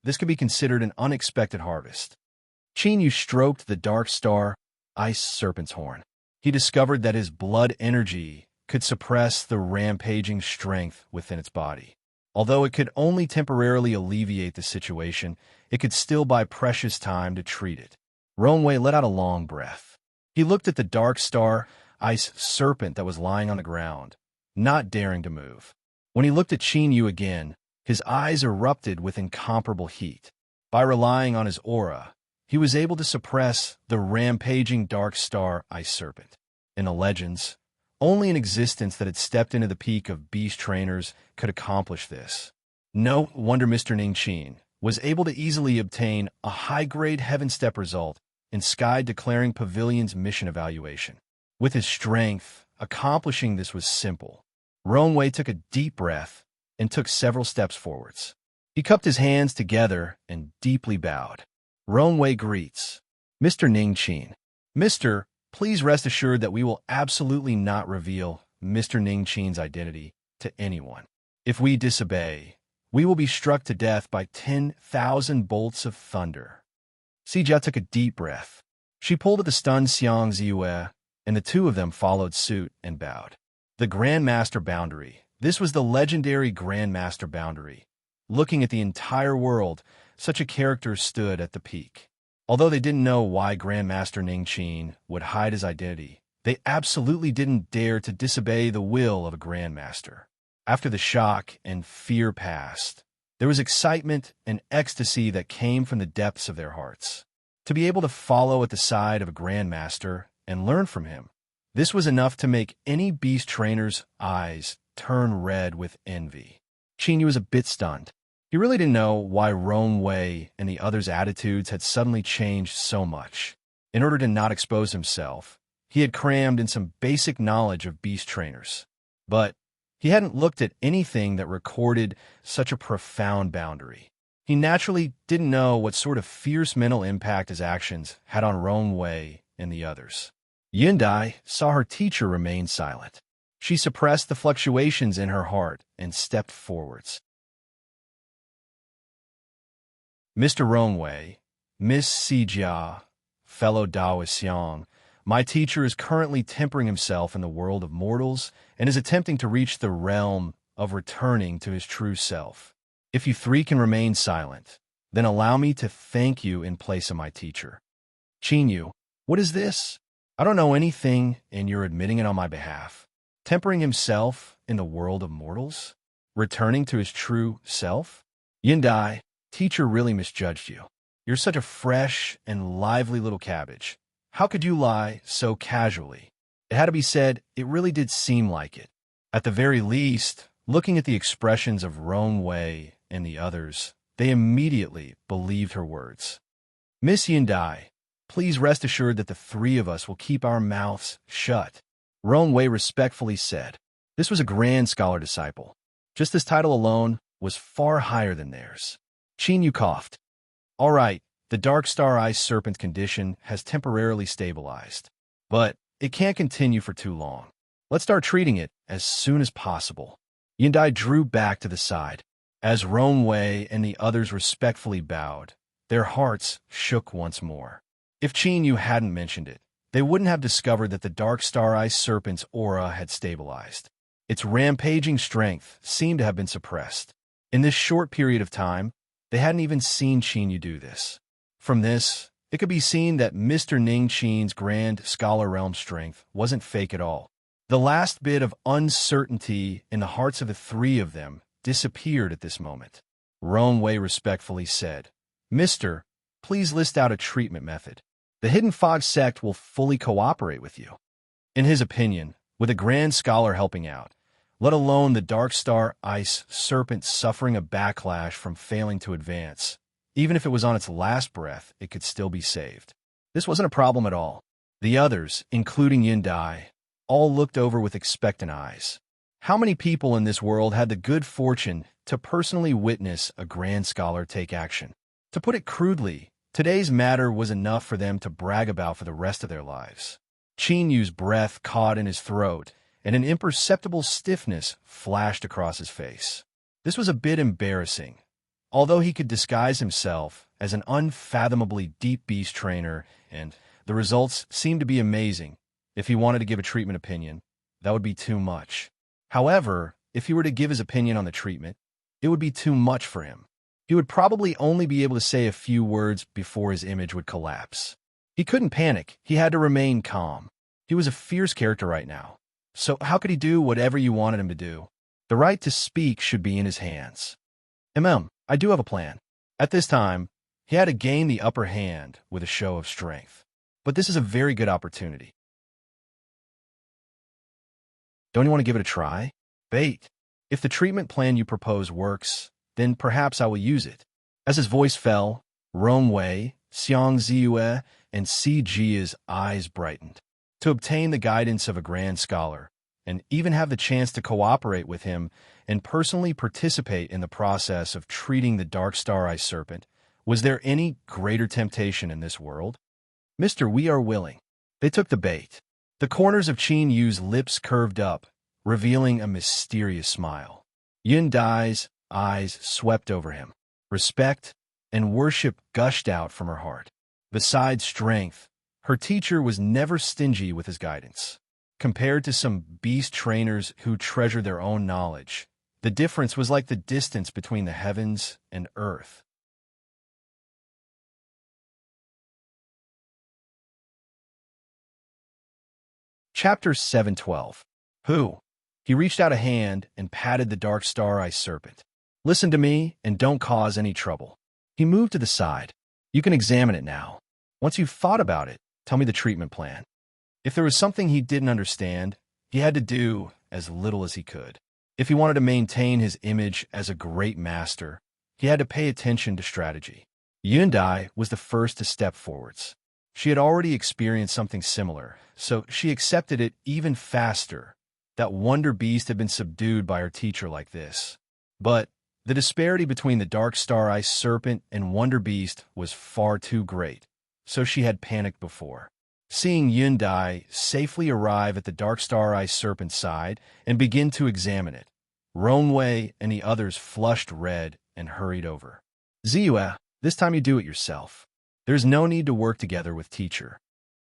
This could be considered an unexpected harvest." Yu stroked the dark star ice serpent's horn. He discovered that his blood energy could suppress the rampaging strength within its body. Although it could only temporarily alleviate the situation, it could still buy precious time to treat it. Wei let out a long breath. He looked at the dark star ice serpent that was lying on the ground, not daring to move. When he looked at Yu again, his eyes erupted with incomparable heat. By relying on his aura, he was able to suppress the rampaging dark star ice serpent. In the legends, only an existence that had stepped into the peak of beast trainers could accomplish this. No wonder Mr. Ningqin was able to easily obtain a high-grade Heaven Step result in Sky Declaring Pavilion's mission evaluation. With his strength, accomplishing this was simple. Wei took a deep breath and took several steps forwards. He cupped his hands together and deeply bowed. Wei greets, "Mr. Ningqin. Mr. Please rest assured that we will absolutely not reveal Mr. Ningqin's identity to anyone. If we disobey, we will be struck to death by 10,000 bolts of thunder." Sijia took a deep breath. She pulled at the stunned Xiang Ziyue, and the two of them followed suit and bowed. The Grandmaster Boundary. This was the legendary Grandmaster Boundary. Looking at the entire world, such a character stood at the peak. Although they didn't know why Grandmaster Ningqin would hide his identity, they absolutely didn't dare to disobey the will of a Grandmaster. After the shock and fear passed, there was excitement and ecstasy that came from the depths of their hearts. To be able to follow at the side of a Grandmaster and learn from him, this was enough to make any beast trainer's eyes turn red with envy. Yu was a bit stunned. He really didn't know why Wei and the others' attitudes had suddenly changed so much. In order to not expose himself, he had crammed in some basic knowledge of beast trainers. But he hadn't looked at anything that recorded such a profound boundary. He naturally didn't know what sort of fierce mental impact his actions had on Wei and the others. Yindai saw her teacher remain silent. She suppressed the fluctuations in her heart and stepped forwards. "Mr. Wei, Miss Sijia, fellow Taoist Xiang, my teacher is currently tempering himself in the world of mortals and is attempting to reach the realm of returning to his true self. If you three can remain silent, then allow me to thank you in place of my teacher." "Yu, what is this? I don't know anything, and you're admitting it on my behalf. Tempering himself in the world of mortals? Returning to his true self? Yindai, teacher really misjudged you. You're such a fresh and lively little cabbage. How could you lie so casually?" It had to be said, it really did seem like it. At the very least, looking at the expressions of Wei and the others, they immediately believed her words. "Miss Yindai, please rest assured that the three of us will keep our mouths shut," Wei respectfully said. This was a grand scholar disciple. Just this title alone was far higher than theirs. Yu coughed. "All right, the Dark Star Ice Serpent condition has temporarily stabilized. But it can't continue for too long. Let's start treating it as soon as possible." Yindai drew back to the side. As Wei and the others respectfully bowed, their hearts shook once more. If Yu hadn't mentioned it, they wouldn't have discovered that the Dark Star Ice Serpent's aura had stabilized. Its rampaging strength seemed to have been suppressed. In this short period of time, they hadn't even seen Yu do this. From this, it could be seen that Mr. Ningqin's grand scholar realm strength wasn't fake at all. The last bit of uncertainty in the hearts of the three of them disappeared at this moment. Wei respectfully said, "Mister, please list out a treatment method. The Hidden Fog sect will fully cooperate with you." In his opinion, with a grand scholar helping out, let alone the Dark Star Ice Serpent suffering a backlash from failing to advance, even if it was on its last breath, it could still be saved. This wasn't a problem at all. The others, including Yindai, all looked over with expectant eyes. How many people in this world had the good fortune to personally witness a grand scholar take action? To put it crudely, today's matter was enough for them to brag about for the rest of their lives. Qin Yu's breath caught in his throat, and an imperceptible stiffness flashed across his face. This was a bit embarrassing. Although he could disguise himself as an unfathomably deep beast trainer, and the results seemed to be amazing, if he wanted to give a treatment opinion, that would be too much. However, if he were to give his opinion on the treatment, it would be too much for him. He would probably only be able to say a few words before his image would collapse. He couldn't panic. He had to remain calm. He was a fierce character right now. So how could he do whatever you wanted him to do? The right to speak should be in his hands. I do have a plan. At this time, he had to gain the upper hand with a show of strength. But this is a very good opportunity. Don't you want to give it a try? Bait. If the treatment plan you propose works, then perhaps I will use it. As his voice fell, Rong Wei, Xiang Ziyue, and Zijia's eyes brightened. To obtain the guidance of a grand scholar, and even have the chance to cooperate with him and personally participate in the process of treating the dark star ice serpent, was there any greater temptation in this world? Mr. We are willing. They took the bait. The corners of Qin Yu's lips curved up, revealing a mysterious smile. Yun Dai's eyes swept over him. Respect and worship gushed out from her heart. Besides strength, her teacher was never stingy with his guidance. Compared to some beast trainers who treasure their own knowledge, the difference was like the distance between the heavens and earth. Chapter 712. Who? He reached out a hand and patted the dark star ice serpent. Listen to me and don't cause any trouble. He moved to the side. You can examine it now. Once you've thought about it, tell me the treatment plan. If there was something he didn't understand, he had to do as little as he could. If he wanted to maintain his image as a great master, he had to pay attention to strategy. Yun Dai was the first to step forwards. She had already experienced something similar, so she accepted it even faster. That wonder beast had been subdued by her teacher like this. But the disparity between the dark star ice serpent and wonder beast was far too great, so she had panicked before. Seeing Yun Dai safely arrive at the dark star ice serpent's side and begin to examine it, Rong Wei and the others flushed red and hurried over. Ziyue, this time you do it yourself. There's no need to work together with teacher.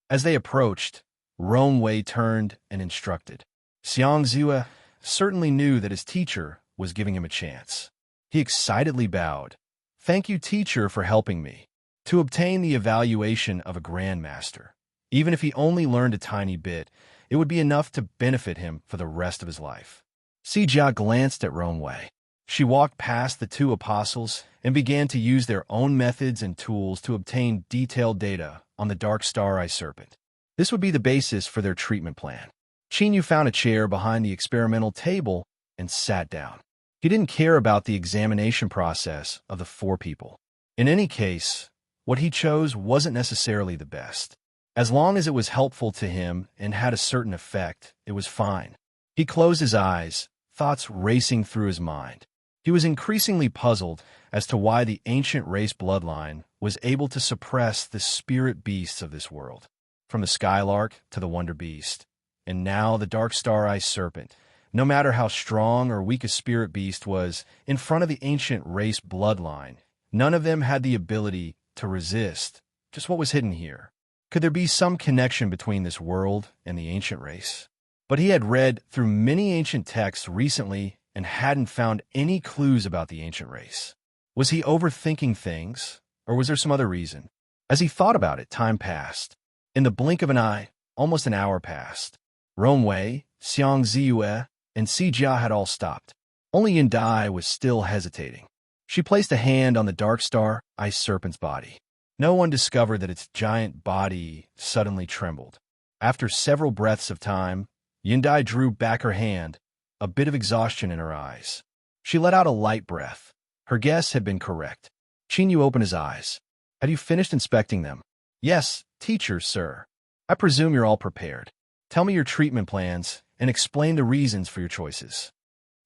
As they approached, Rong Wei turned and instructed. Xiang Ziyue certainly knew that his teacher was giving him a chance. He excitedly bowed. Thank you, teacher, for helping me to obtain the evaluation of a grandmaster. Even if he only learned a tiny bit, it would be enough to benefit him for the rest of his life. Sijia glanced at Rong Wei. She walked past the two apostles and began to use their own methods and tools to obtain detailed data on the dark star ice serpent. This would be the basis for their treatment plan. Qin Yu found a chair behind the experimental table and sat down. He didn't care about the examination process of the four people. In any case, what he chose wasn't necessarily the best. As long as it was helpful to him and had a certain effect, it was fine. He closed his eyes, thoughts racing through his mind. He was increasingly puzzled as to why the ancient race bloodline was able to suppress the spirit beasts of this world, from the skylark to the wonder beast, and now the dark star ice serpent. No matter how strong or weak a spirit beast was in front of the ancient race bloodline, none of them had the ability to resist just what was hidden here. Could there be some connection between this world and the ancient race? But he had read through many ancient texts recently and hadn't found any clues about the ancient race. Was he overthinking things, or was there some other reason? As he thought about it, time passed. In the blink of an eye, almost an hour passed. Rong Wei, Xiang Ziyue, and Sijia had all stopped. Only Yun Dai was still hesitating. She placed a hand on the dark star ice serpent's body. No one discovered that its giant body suddenly trembled. After several breaths of time, Yun Dai drew back her hand, a bit of exhaustion in her eyes. She let out a light breath. Her guess had been correct. Qin Yu opened his eyes. Had you finished inspecting them? Yes, teacher, sir. I presume you're all prepared. Tell me your treatment plans and explain the reasons for your choices.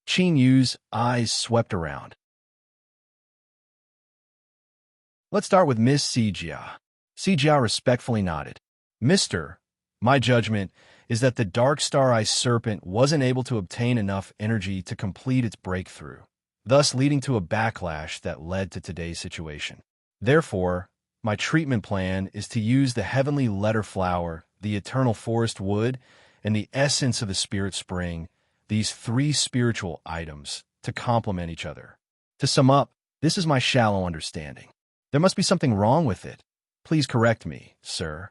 Qin Yu's eyes swept around. Let's start with Miss Sijia. Sijia respectfully nodded. Mister, my judgment is that the Dark Star Ice Serpent wasn't able to obtain enough energy to complete its breakthrough, thus leading to a backlash that led to today's situation. Therefore, my treatment plan is to use the heavenly letter flower, the eternal forest wood, and the essence of the spirit spring, these three spiritual items, to complement each other. To sum up, this is my shallow understanding. There must be something wrong with it. Please correct me, sir.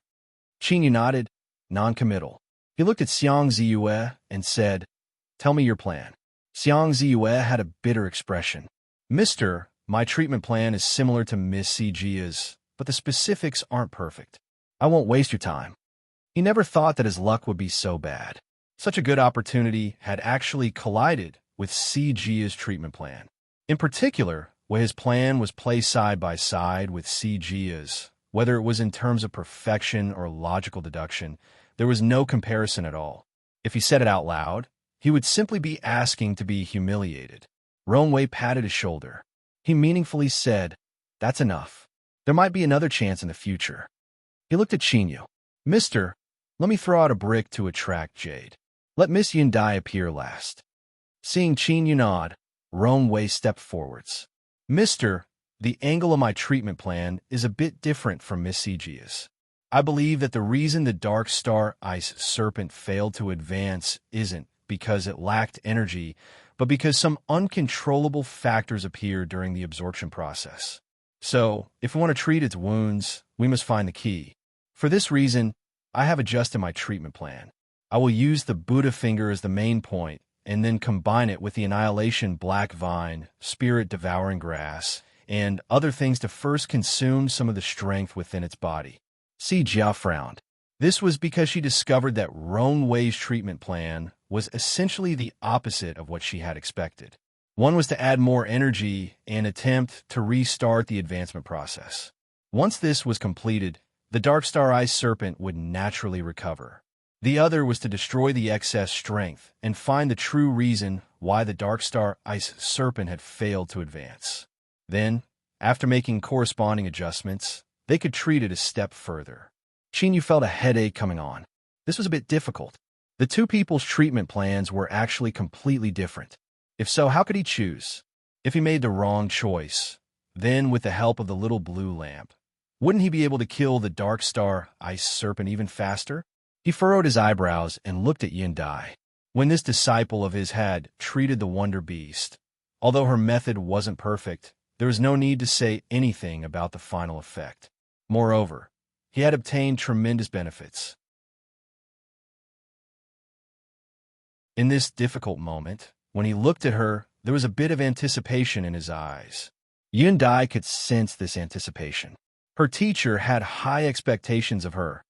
Qin nodded, non-committal. He looked at Xiang Ziyue and said, Tell me your plan. Xiang Ziyue had a bitter expression. Mister, my treatment plan is similar to Miss Sijia's, but the specifics aren't perfect. I won't waste your time. He never thought that his luck would be so bad. Such a good opportunity had actually collided with Sijia's treatment plan. In particular, where his plan was placed side by side with Sijia's, whether it was in terms of perfection or logical deduction, there was no comparison at all. If he said it out loud, he would simply be asking to be humiliated. Ronwei patted his shoulder. He meaningfully said, That's enough. There might be another chance in the future. He looked at Qinyu. Mister, let me throw out a brick to attract Jade. Let Miss Yundai appear last. Seeing Qinyu nod, Ronwei stepped forwards. Mister, the angle of my treatment plan is a bit different from Miss Sijia's. I believe that the reason the Dark Star Ice Serpent failed to advance isn't because it lacked energy, but because some uncontrollable factors appeared during the absorption process. So, if we want to treat its wounds, we must find the key. For this reason, I have adjusted my treatment plan. I will use the Buddha finger as the main point, and then combine it with the Annihilation Black Vine, Spirit Devouring Grass, and other things to first consume some of the strength within its body. Jia frowned. This was because she discovered that Ronwei's treatment plan was essentially the opposite of what she had expected. One was to add more energy and attempt to restart the advancement process. Once this was completed, the Dark Star Ice Serpent would naturally recover. The other was to destroy the excess strength and find the true reason why the Dark Star Ice Serpent had failed to advance. Then, after making corresponding adjustments, they could treat it a step further. Qinyu felt a headache coming on. This was a bit difficult. The two people's treatment plans were actually completely different. If so, how could he choose? If he made the wrong choice, then with the help of the little blue lamp, wouldn't he be able to kill the Dark Star Ice Serpent even faster? He furrowed his eyebrows and looked at Yundai. When this disciple of his had treated the Wonder Beast, although her method wasn't perfect, there was no need to say anything about the final effect. Moreover, he had obtained tremendous benefits. In this difficult moment, when he looked at her, there was a bit of anticipation in his eyes. Yundai could sense this anticipation. Her teacher had high expectations of her.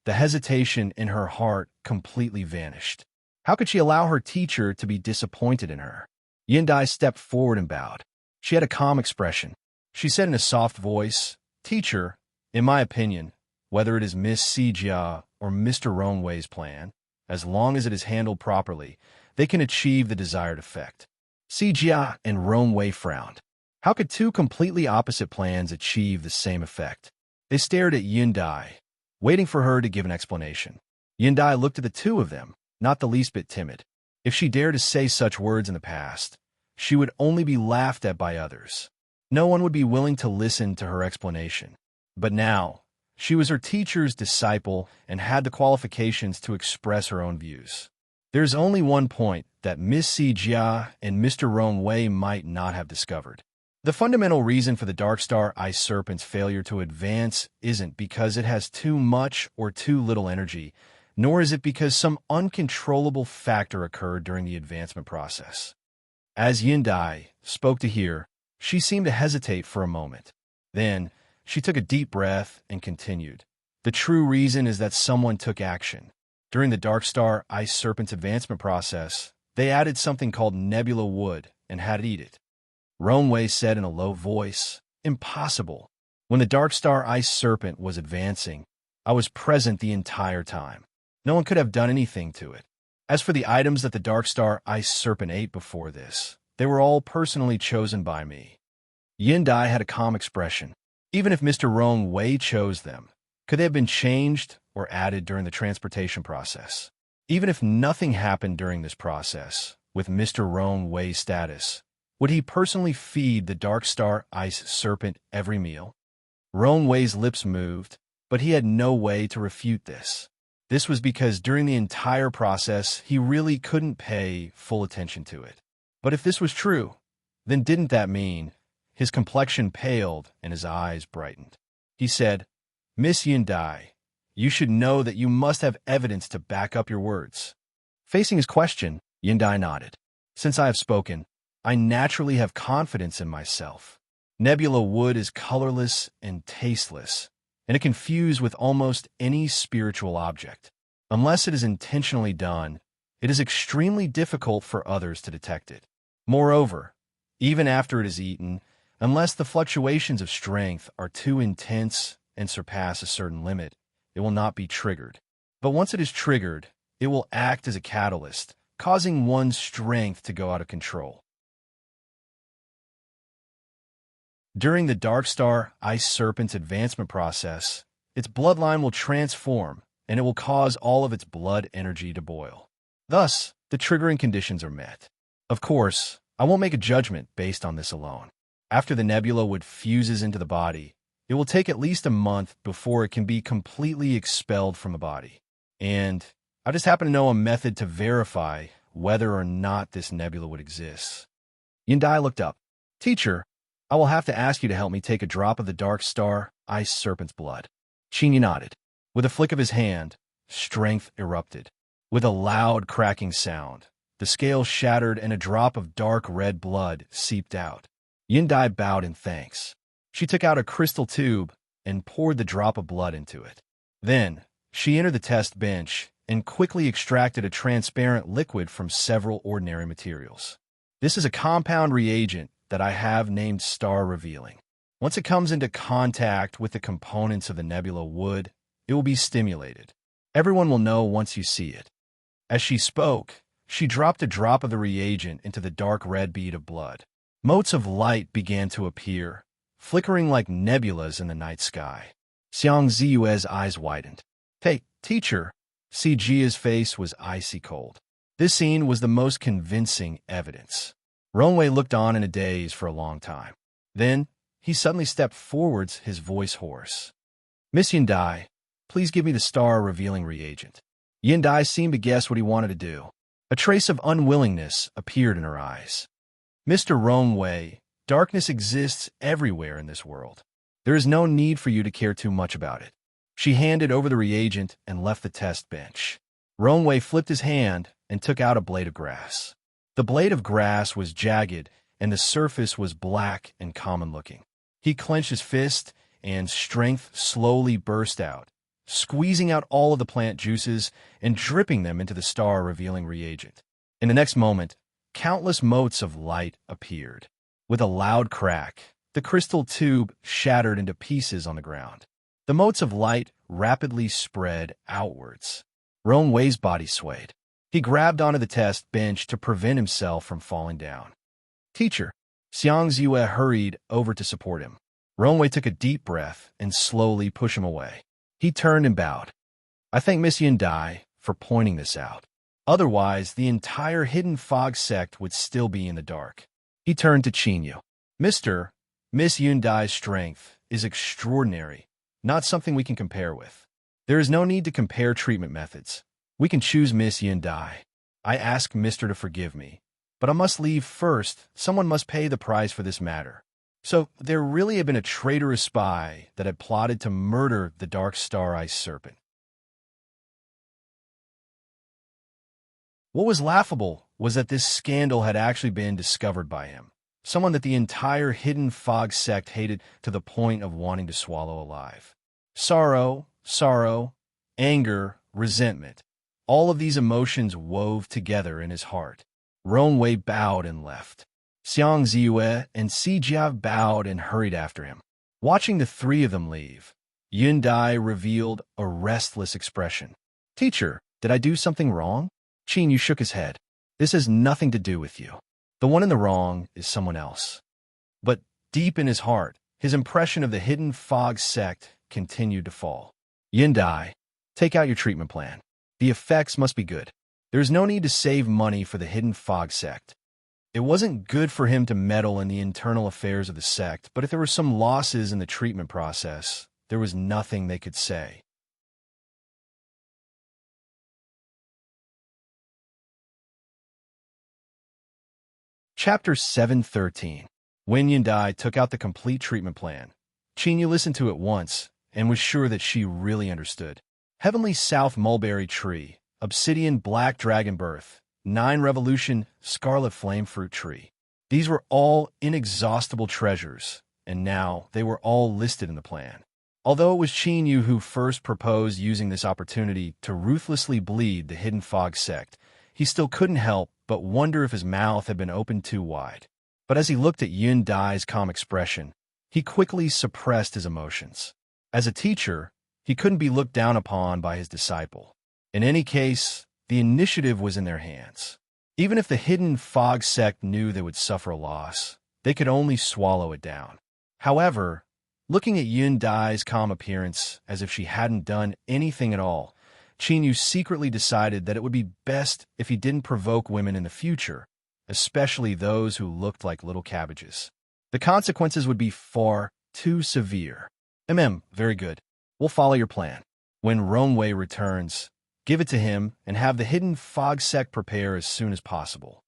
The hesitation in her heart completely vanished. How could she allow her teacher to be disappointed in her? Yundai stepped forward and bowed. She had a calm expression. She said in a soft voice, Teacher, in my opinion, whether it is Miss Sijia or Mr. Ronwei's plan, as long as it is handled properly, they can achieve the desired effect. Sijia and Ronwei frowned. How could two completely opposite plans achieve the same effect? They stared at Yundai, waiting for her to give an explanation. Yundai looked at the two of them, not the least bit timid. If she dared to say such words in the past, she would only be laughed at by others. No one would be willing to listen to her explanation. But now, she was her teacher's disciple and had the qualifications to express her own views. There's only one point that Miss Sijia and Mr. Ronwei might not have discovered. The fundamental reason for the Dark Star Ice Serpent's failure to advance isn't because it has too much or too little energy, nor is it because some uncontrollable factor occurred during the advancement process. As Yundai spoke to hear, she seemed to hesitate for a moment. Then, she took a deep breath and continued. The true reason is that someone took action. During the Dark Star Ice Serpent's advancement process, they added something called nebula wood and had it eat it. Ronwei said in a low voice, Impossible. When the Dark Star Ice Serpent was advancing, I was present the entire time. No one could have done anything to it. As for the items that the Dark Star Ice Serpent ate before this, they were all personally chosen by me. Yundai had a calm expression. Even if Mr. Rong Wei chose them, could they have been changed or added during the transportation process? Even if nothing happened during this process, with Mr. Rong Wei's status, would he personally feed the Dark Star Ice Serpent every meal? Rong Wei's lips moved, but he had no way to refute this. This was because during the entire process, he really couldn't pay full attention to it. But if this was true, then didn't that mean his complexion paled and his eyes brightened? He said, "Miss Yundai, you should know that you must have evidence to back up your words." Facing his question, Yundai nodded. "Since I have spoken, I naturally have confidence in myself. Nebula wood is colorless and tasteless, and it can fuse with almost any spiritual object. Unless it is intentionally done, it is extremely difficult for others to detect it. Moreover, even after it is eaten, unless the fluctuations of strength are too intense and surpass a certain limit, it will not be triggered. But once it is triggered, it will act as a catalyst, causing one's strength to go out of control. During the Dark Star Ice Serpent's advancement process, its bloodline will transform, and it will cause all of its blood energy to boil. Thus, the triggering conditions are met. Of course, I won't make a judgment based on this alone. After the nebula wood fuses into the body, it will take at least a month before it can be completely expelled from the body. And I just happen to know a method to verify whether or not this nebula would exist." Yundai looked up. "Teacher, I will have to ask you to help me take a drop of the Dark Star Ice Serpent's blood." Qingyi nodded. With a flick of his hand, strength erupted. With a loud cracking sound, the scales shattered and a drop of dark red blood seeped out. Yundai bowed in thanks. She took out a crystal tube and poured the drop of blood into it. Then, she entered the test bench and quickly extracted a transparent liquid from several ordinary materials. This is a compound reagent that I have named Star Revealing. Once it comes into contact with the components of the nebula wood, it will be stimulated. Everyone will know once you see it. As she spoke, she dropped a drop of the reagent into the dark red bead of blood. Motes of light began to appear, flickering like nebulas in the night sky. Xiang Ziyue's eyes widened. "Hey, teacher!" Si Jia's face was icy cold. This scene was the most convincing evidence. Rongwei looked on in a daze for a long time. Then, he suddenly stepped forwards, his voice hoarse. "Miss Yundai, please give me the star-revealing reagent." Yundai seemed to guess what he wanted to do. A trace of unwillingness appeared in her eyes. "Mr. Rongwei, darkness exists everywhere in this world. There is no need for you to care too much about it." She handed over the reagent and left the test bench. Rongwei flipped his hand and took out a blade of grass. The blade of grass was jagged, and the surface was black and common-looking. He clenched his fist, and strength slowly burst out, squeezing out all of the plant juices and dripping them into the star-revealing reagent. In the next moment, countless motes of light appeared. With a loud crack, the crystal tube shattered into pieces on the ground. The motes of light rapidly spread outwards. Rongwei's body swayed. He grabbed onto the test bench to prevent himself from falling down. "Teacher!" Xiang Ziyue hurried over to support him. Rongwei took a deep breath and slowly pushed him away. He turned and bowed. "I thank Miss Yundai for pointing this out. Otherwise, the entire hidden fog sect would still be in the dark." He turned to Qingyu. Miss Yundai's strength is extraordinary, not something we can compare with. There is no need to compare treatment methods. We can choose Miss Yundai. I ask Mister to forgive me, but I must leave first. Someone must pay the price for this matter." So there really had been a traitorous spy that had plotted to murder the Dark Star Ice Serpent. What was laughable was that this scandal had actually been discovered by him, someone that the entire hidden fog sect hated to the point of wanting to swallow alive. Sorrow, anger, resentment. All of these emotions wove together in his heart. Rongwei bowed and left. Xiang Ziyue and Si Jia bowed and hurried after him. Watching the three of them leave, Yundai revealed a restless expression. "Teacher, did I do something wrong?" Qingyu shook his head. "This has nothing to do with you. The one in the wrong is someone else." But deep in his heart, his impression of the hidden fog sect continued to fall. Yindai, take out your treatment plan. The effects must be good. There's no need to save money for the hidden fog sect. It wasn't good for him to meddle in the internal affairs of the sect, but if there were some losses in the treatment process, there was nothing they could say. Chapter 713. When Yindai took out the complete treatment plan, Chinyu listened to it once and was sure that she really understood. Heavenly South Mulberry Tree, Obsidian Black Dragon Birth, 9 Revolution Scarlet Flame Fruit Tree. These were all inexhaustible treasures, and now they were all listed in the plan. Although it was Chinyu who first proposed using this opportunity to ruthlessly bleed the Hidden Fog sect, he still couldn't help but wonder if his mouth had been opened too wide. But as he looked at Yun Dai's calm expression, he quickly suppressed his emotions. As a teacher, he couldn't be looked down upon by his disciple. In any case, the initiative was in their hands. Even if the Hidden Fog sect knew they would suffer a loss, they could only swallow it down. However, looking at Yun Dai's calm appearance as if she hadn't done anything at all, Chinyu secretly decided that it would be best if he didn't provoke women in the future, especially those who looked like little cabbages. The consequences would be far too severe. Very good. We'll follow your plan. When Ronwei returns, give it to him and have the Hidden Fog sect prepare as soon as possible.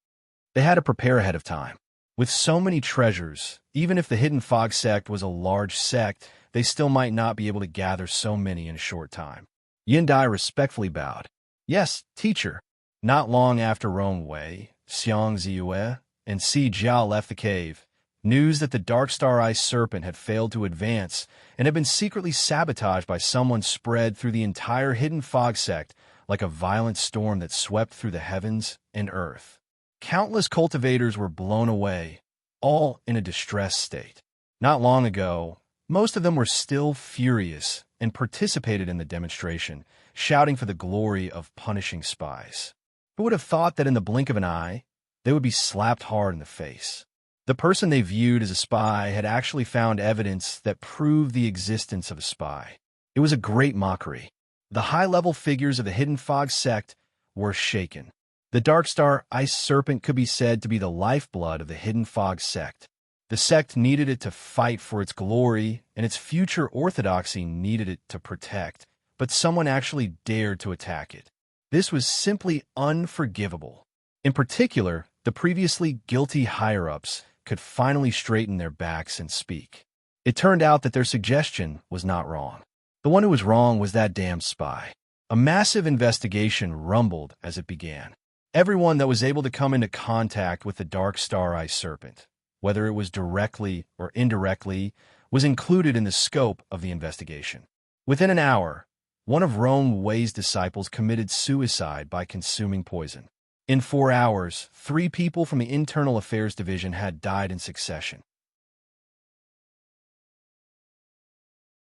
They had to prepare ahead of time. With so many treasures, even if the Hidden Fog sect was a large sect, they still might not be able to gather so many in a short time. Yindai respectfully bowed. Yes, teacher. Not long after Ronwei, Xiang Ziyue, and Si Jiao left the cave, news that the Dark Star Ice Serpent had failed to advance and had been secretly sabotaged by someone spread through the entire Hidden Fog sect like a violent storm that swept through the heavens and earth. Countless cultivators were blown away, all in a distressed state. Not long ago, most of them were still furious and participated in the demonstration, shouting for the glory of punishing spies. Who would have thought that in the blink of an eye, they would be slapped hard in the face? The person they viewed as a spy had actually found evidence that proved the existence of a spy. It was a great mockery. The high-level figures of the Hidden Fog sect were shaken. The Dark Star Ice Serpent could be said to be the lifeblood of the Hidden Fog sect. The sect needed it to fight for its glory, and its future orthodoxy needed it to protect, but someone actually dared to attack it. This was simply unforgivable. In particular, the previously guilty higher-ups could finally straighten their backs and speak. It turned out that their suggestion was not wrong. The one who was wrong was that damn spy. A massive investigation rumbled as it began. Everyone that was able to come into contact with the Dark Star Ice Serpent, whether it was directly or indirectly, was included in the scope of the investigation. Within an hour, one of Ronwei's disciples committed suicide by consuming poison. In 4 hours, 3 people from the Internal Affairs Division had died in succession.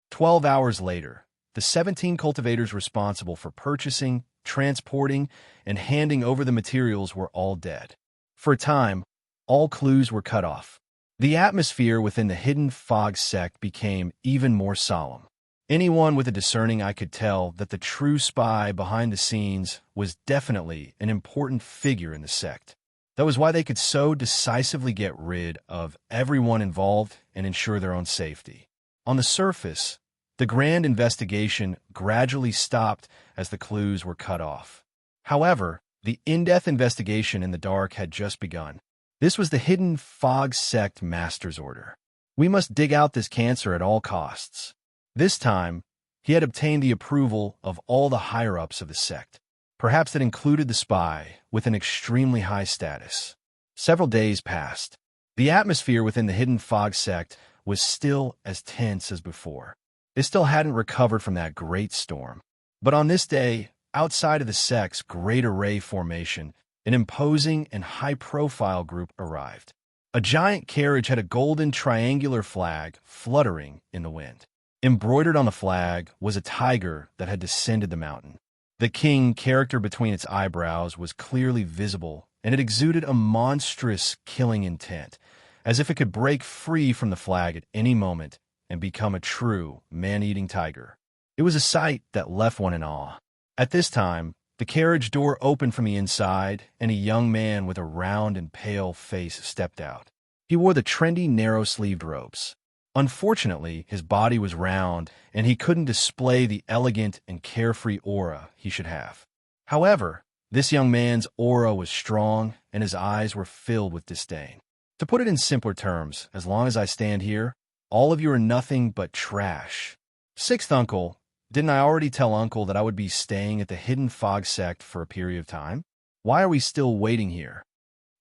12 hours later, the 17 cultivators responsible for purchasing, transporting, and handing over the materials were all dead. For a time, all clues were cut off. The atmosphere within the Hidden Fog sect became even more solemn. Anyone with a discerning eye could tell that the true spy behind the scenes was definitely an important figure in the sect. That was why they could so decisively get rid of everyone involved and ensure their own safety. On the surface, the grand investigation gradually stopped as the clues were cut off. However, the in-depth investigation in the dark had just begun. This was the Hidden Fog sect master's order. We must dig out this cancer at all costs. This time, he had obtained the approval of all the higher-ups of the sect. Perhaps that included the spy with an extremely high status. Several days passed. The atmosphere within the Hidden Fog sect was still as tense as before. They still hadn't recovered from that great storm. But on this day, outside of the sect's Great Array formation, an imposing and high-profile group arrived. A giant carriage had a golden triangular flag fluttering in the wind. Embroidered on the flag was a tiger that had descended the mountain. The king character between its eyebrows was clearly visible, and it exuded a monstrous killing intent, as if it could break free from the flag at any moment and become a true man-eating tiger. It was a sight that left one in awe. At this time, the carriage door opened from the inside, and a young man with a round and pale face stepped out. He wore the trendy narrow-sleeved robes. Unfortunately, his body was round, and he couldn't display the elegant and carefree aura he should have. However, this young man's aura was strong, and his eyes were filled with disdain. To put it in simpler terms, as long as I stand here, all of you are nothing but trash. Sixth uncle, didn't I already tell uncle that I would be staying at the Hidden Fog sect for a period of time? Why are we still waiting here?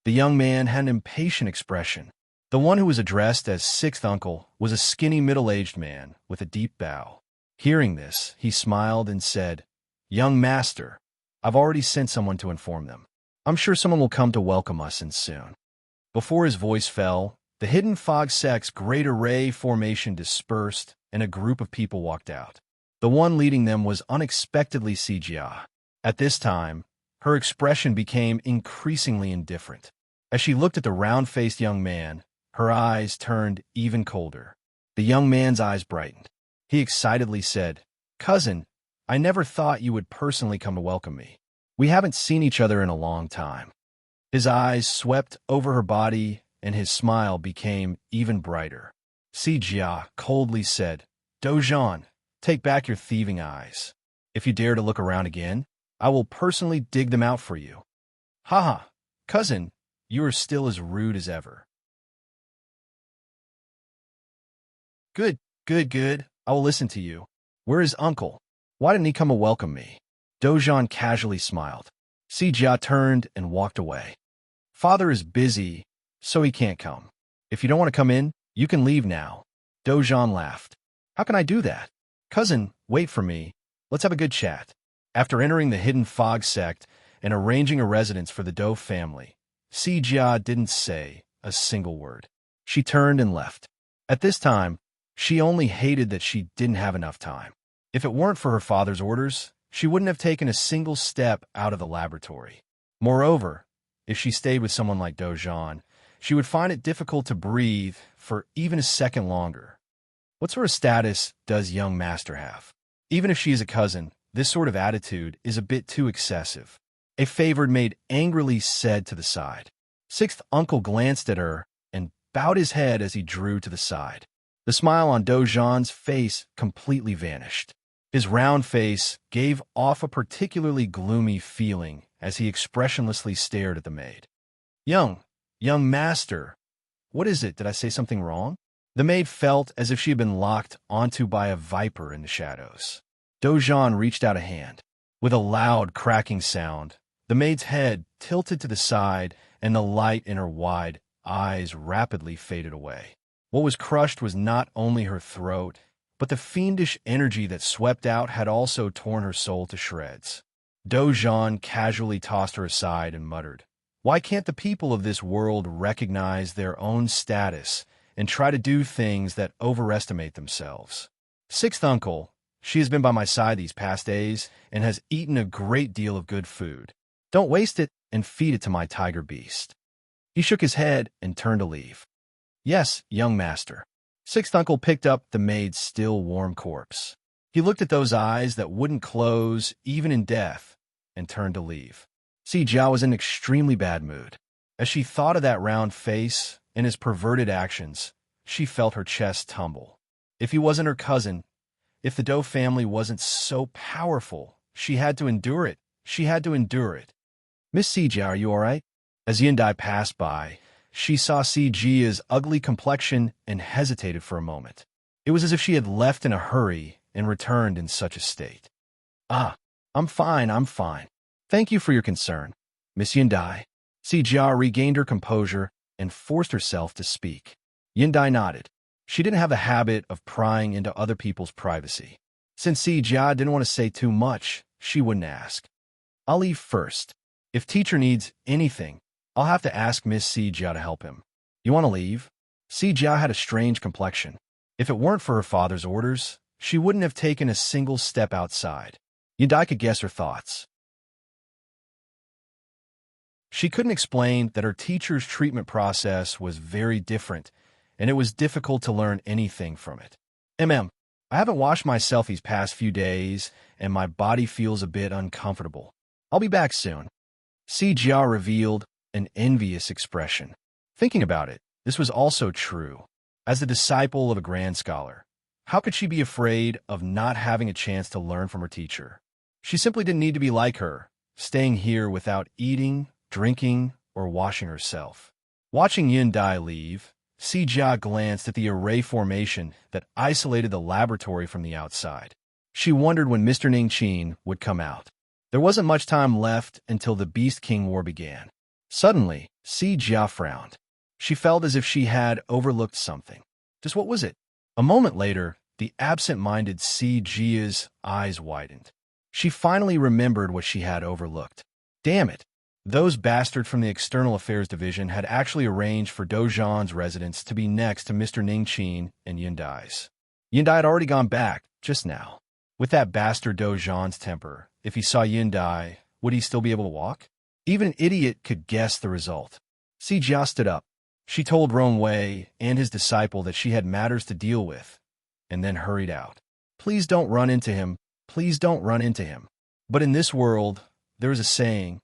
The young man had an impatient expression. The one who was addressed as sixth uncle was a skinny middle-aged man with a deep bow. Hearing this, he smiled and said, "Young master, I've already sent someone to inform them. I'm sure someone will come to welcome us in soon." Before his voice fell, the Hidden Fog sect's great array formation dispersed, and a group of people walked out. The one leading them was unexpectedly Sijia. At this time, her expression became increasingly indifferent. As she looked at the round-faced young man, her eyes turned even colder. The young man's eyes brightened. He excitedly said, "Cousin, I never thought you would personally come to welcome me. We haven't seen each other in a long time." His eyes swept over her body, and his smile became even brighter. Sijia coldly said, "Dojan, take back your thieving eyes. If you dare to look around again, I will personally dig them out for you." "Haha, cousin, you are still as rude as ever." Good, good, good. I will listen to you. Where is uncle? Why didn't he come and welcome me?" Dojan casually smiled. Sijia turned and walked away. "Father is busy, so he can't come. If you don't want to come in, you can leave now." Dojan laughed. "How can I do that? Cousin, wait for me. Let's have a good chat." After entering the Hidden Fog sect and arranging a residence for the Do family, Sijia didn't say a single word. She turned and left. At this time, she only hated that she didn't have enough time. If it weren't for her father's orders, she wouldn't have taken a single step out of the laboratory. Moreover, if she stayed with someone like Dojan, she would find it difficult to breathe for even a second longer. What sort of status does young master have? Even if she is a cousin, this sort of attitude is a bit too excessive. A favored maid angrily said to the side. Sixth uncle glanced at her and bowed his head as he drew to the side. The smile on Dojan's face completely vanished. His round face gave off a particularly gloomy feeling as he expressionlessly stared at the maid. Young master, what is it? Did I say something wrong?" The maid felt as if she had been locked onto by a viper in the shadows. Dojan reached out a hand. With a loud cracking sound, the maid's head tilted to the side and the light in her wide eyes rapidly faded away. What was crushed was not only her throat, but the fiendish energy that swept out had also torn her soul to shreds. Dojan casually tossed her aside and muttered, "Why can't the people of this world recognize their own status and try to do things that overestimate themselves? Sixth uncle, she has been by my side these past days and has eaten a great deal of good food. Don't waste it and feed it to my tiger beast." He shook his head and turned to leave. "Yes, young master." Sixth uncle picked up the maid's still warm corpse. He looked at those eyes that wouldn't close even in death and turned to leave. Sijia was in an extremely bad mood. As she thought of that round face and his perverted actions, she felt her chest tumble. If he wasn't her cousin, if the Do family wasn't so powerful, she had to endure it. She had to endure it. "Miss Sijia, are you all right?" As Yindai passed by, she saw Sijia's ugly complexion and hesitated for a moment. It was as if she had left in a hurry and returned in such a state. "Ah, I'm fine. Thank you for your concern, Miss Yindai." Sijia regained her composure and forced herself to speak. Yindai nodded. She didn't have the habit of prying into other people's privacy. Since Sijia didn't want to say too much, she wouldn't ask. "I'll leave first. If teacher needs anything, I'll have to ask Miss Sijia to help him. You want to leave?" Sijia had a strange complexion. If it weren't for her father's orders, she wouldn't have taken a single step outside. Yindai could guess her thoughts. She couldn't explain that her teacher's treatment process was very different, and it was difficult to learn anything from it. I haven't washed myself these past few days, and my body feels a bit uncomfortable. I'll be back soon. Jia revealed an envious expression. Thinking about it, this was also true. As the disciple of a grand scholar, how could she be afraid of not having a chance to learn from her teacher? She simply didn't need to be like her, staying here without eating, drinking, or washing herself. Watching Yundai leave, Jia glanced at the array formation that isolated the laboratory from the outside. She wondered when Mr. Ningqin would come out. There wasn't much time left until the Beast King War began. Suddenly, Jia frowned. She felt as if she had overlooked something. Just what was it? A moment later, the absent-minded Jia's eyes widened. She finally remembered what she had overlooked. Damn it! Those bastards from the External Affairs Division had actually arranged for Dozhan's residence to be next to Mr. Ningqin and Yundai's. Yundai had already gone back, just now. With that bastard Dozhan's temper, if he saw Yundai, would he still be able to walk? Even an idiot could guess the result. Jia stood up. She told Rong Wei and his disciple that she had matters to deal with, and then hurried out. Please don't run into him. Please don't run into him. But in this world, there is a saying,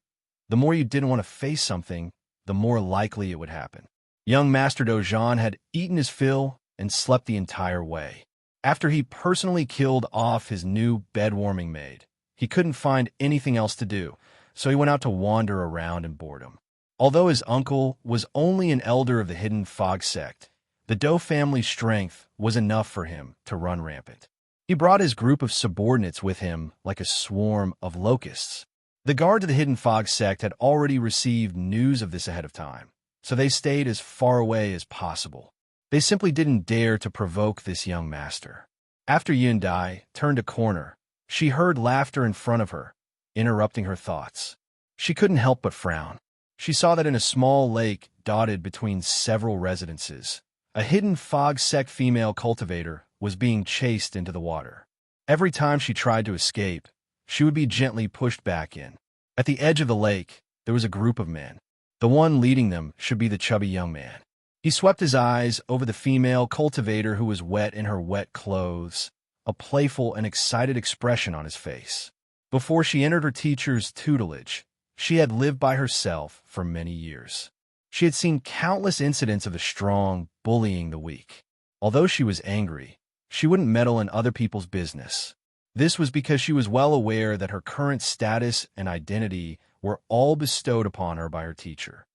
the more you didn't want to face something, the more likely it would happen. Young Master Dozhan had eaten his fill and slept the entire way. After he personally killed off his new bed-warming maid, he couldn't find anything else to do, so he went out to wander around in boredom. Although his uncle was only an elder of the Hidden Fog sect, the Dou family's strength was enough for him to run rampant. He brought his group of subordinates with him like a swarm of locusts. The guards of the Hidden Fog sect had already received news of this ahead of time, so they stayed as far away as possible. They simply didn't dare to provoke this young master. After Yundai turned a corner, she heard laughter in front of her, interrupting her thoughts. She couldn't help but frown. She saw that in a small lake dotted between several residences, a Hidden Fog sect female cultivator was being chased into the water. Every time she tried to escape, she would be gently pushed back in. At the edge of the lake, there was a group of men. The one leading them should be the chubby young man. He swept his eyes over the female cultivator who was wet in her wet clothes, a playful and excited expression on his face. Before she entered her teacher's tutelage, she had lived by herself for many years. She had seen countless incidents of the strong bullying the weak. Although she was angry, she wouldn't meddle in other people's business. This was because she was well aware that her current status and identity were all bestowed upon her by her teacher.